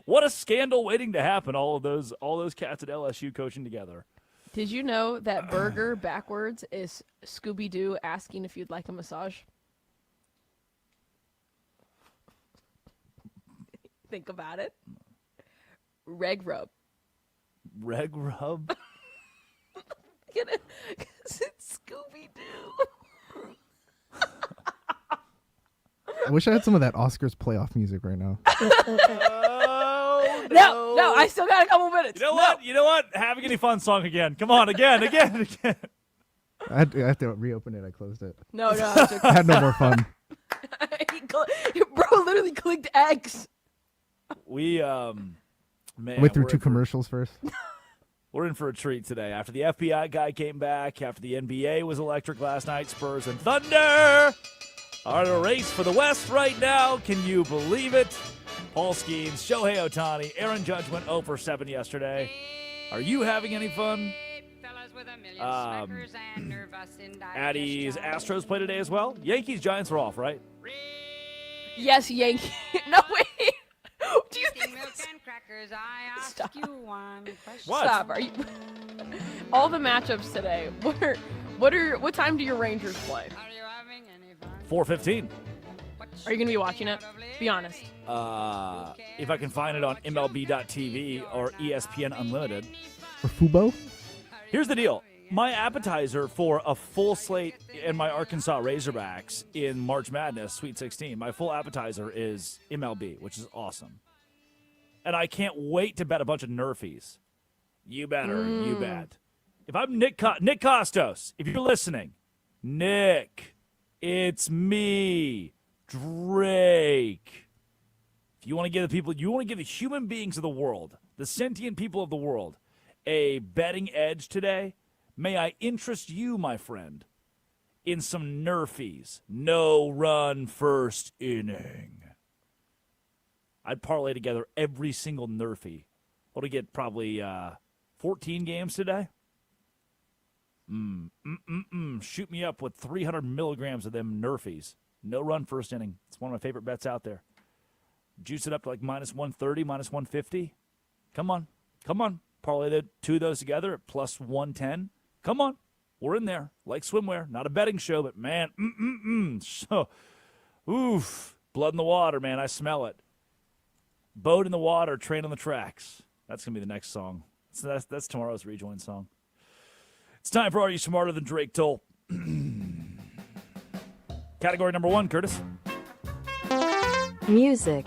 what a scandal waiting to happen. All those cats at LSU coaching together. Did you know that burger backwards is Scooby-Doo asking if you'd like a massage? Think about it. Reg rub. Reg rub? Because it's Scooby-Doo. I wish I had some of that Oscars playoff music right now. Oh, No, I still got a couple minutes. You know what? You know what? Having any fun song again. Come on, again. I have to reopen it. I closed it. No. I had no more fun. Bro literally clicked X. We, man. Went through two commercials first. We're in for a treat today. After the FBI guy came back, after the NBA was electric last night, Spurs and Thunder are in a race for the West right now. Can you believe it? Paul Skeens, Shohei Ohtani, Aaron Judge went 0 for 7 yesterday. Are you having any fun? Addie's Astros play today as well. Yankees, Giants are off, right? Yes, Yankee. No, wait. Do you think Stop. What? Stop. Are you... All the matchups today. What time do your Rangers play? 4:15. Are you going to be watching it? Be honest. If I can find it on MLB.TV or ESPN Unlimited. For Fubo? Here's the deal. My appetizer for a full slate in my Arkansas Razorbacks in March Madness, Sweet 16, my full appetizer is MLB, which is awesome. And I can't wait to bet a bunch of Nerfies. You better, you bet. If I'm Nick Costos, if you're listening, Nick, it's me, Drake. If You want to give the human beings of the world, the sentient people of the world, a betting edge today? May I interest you, my friend, in some Nerfies. No run first inning. I'd parlay together every single Nerfie. What do we get? Probably 14 games today? Shoot me up with 300 milligrams of them Nerfies. No run first inning. It's one of my favorite bets out there. Juice it up to like minus 130, minus 150. Come on. Parlay the two of those together at plus 110. Come on. We're in there. Like swimwear. Not a betting show, but man, So, oof. Blood in the water, man. I smell it. Boat in the water, train on the tracks. That's going to be the next song. So that's tomorrow's rejoin song. It's time for Are You Smarter Than Drake Toll? Category number 1, Curtis. Music.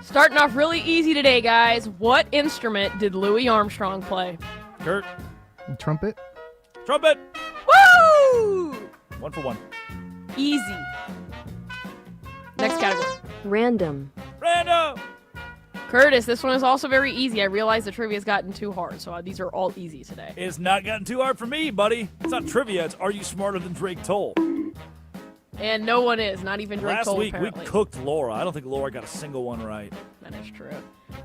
Starting off really easy today, guys. What instrument did Louis Armstrong play? Kurt. Trumpet. Woo! 1 for 1. Easy. Next category. Random. Curtis, this one is also very easy. I realize the trivia has gotten too hard, so these are all easy today. It's not gotten too hard for me, buddy. It's not trivia. It's Are You Smarter Than Drake Toll? And no one is, not even Drake Toll, Last week, apparently. we cooked Laura. I don't think Laura got a single one right. That is true.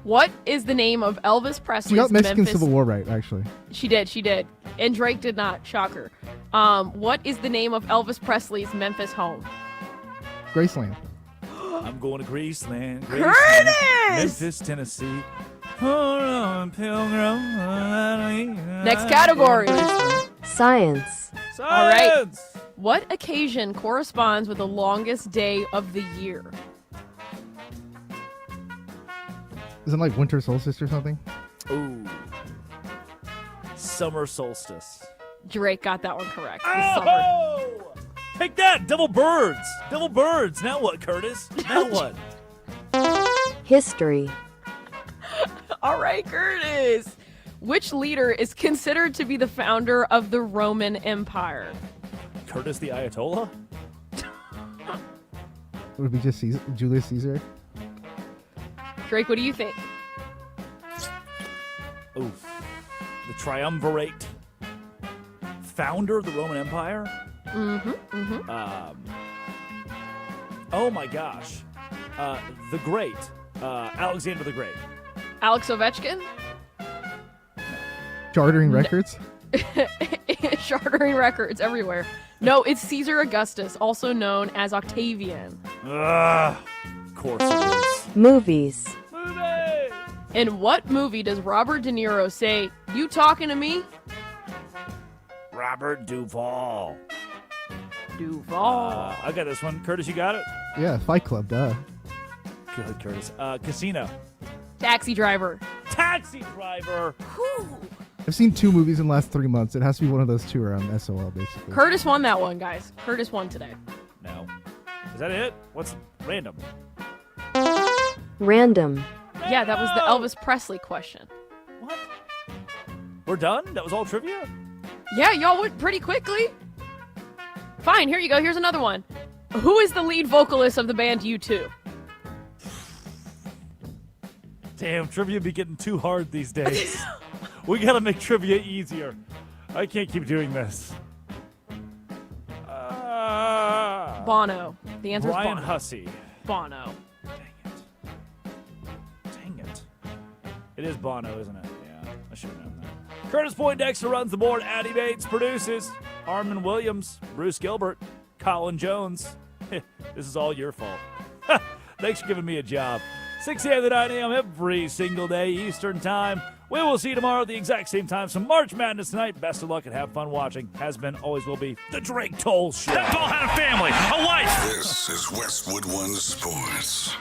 What is the name of Elvis Presley's She got Mexican Memphis... Civil War right, actually. She did. And Drake did not. Shocker. What is the name of Elvis Presley's Memphis home? Graceland. I'm going to Graceland. Curtis! Memphis, Tennessee. Hold on, Pilgrim. Next category. Science. All right. What occasion corresponds with the longest day of the year? Isn't it like winter solstice or something? Ooh. Summer solstice. Drake got that one correct. Oh! Take that! Double birds! Double birds! Now what, Curtis? Now what? History. All right, Curtis. Which leader is considered to be the founder of the Roman Empire? Curtis the Ayatollah? Would it be just Julius Caesar? Drake, what do you think? Oof. The triumvirate. Founder of the Roman Empire? Oh my gosh. The Great. Alexander the Great. Alex Ovechkin? Chartering records? Chartering records everywhere. No, it's Caesar Augustus, also known as Octavian. Of course it is. Movies. In what movie does Robert De Niro say, "You talking to me"? Robert Duvall. I got this one. Curtis, you got it? Yeah, Fight Club, duh. Good, Curtis. Casino. Taxi Driver. Taxi Driver. I've seen 2 movies in the last 3 months. It has to be one of those 2 around SOL, basically. Curtis won that one, guys. Curtis won today. No. Is that it? What's random? Random. Yeah, that was the Elvis Presley question. What? We're done? That was all trivia? Yeah, y'all went pretty quickly. Fine, here you go. Here's another one. Who is the lead vocalist of the band U2? Damn, trivia be getting too hard these days. We gotta make trivia easier. I can't keep doing this. Bono. The answer is Brian Bono. Hussey. Bono. Dang it. It is Bono, isn't it? Yeah, I should have known that. Curtis Poindexter runs the board. Addie Bates produces. Harmon Williams, Bruce Gilbert, Colin Jones. This is all your fault. Thanks for giving me a job. 6 a.m. to 9 a.m. every single day Eastern Time. We will see you tomorrow at the exact same time. Some March Madness tonight. Best of luck and have fun watching. Has been, always will be, the Drake Toll Show. That ball had a family, a wife. This is Westwood One Sports.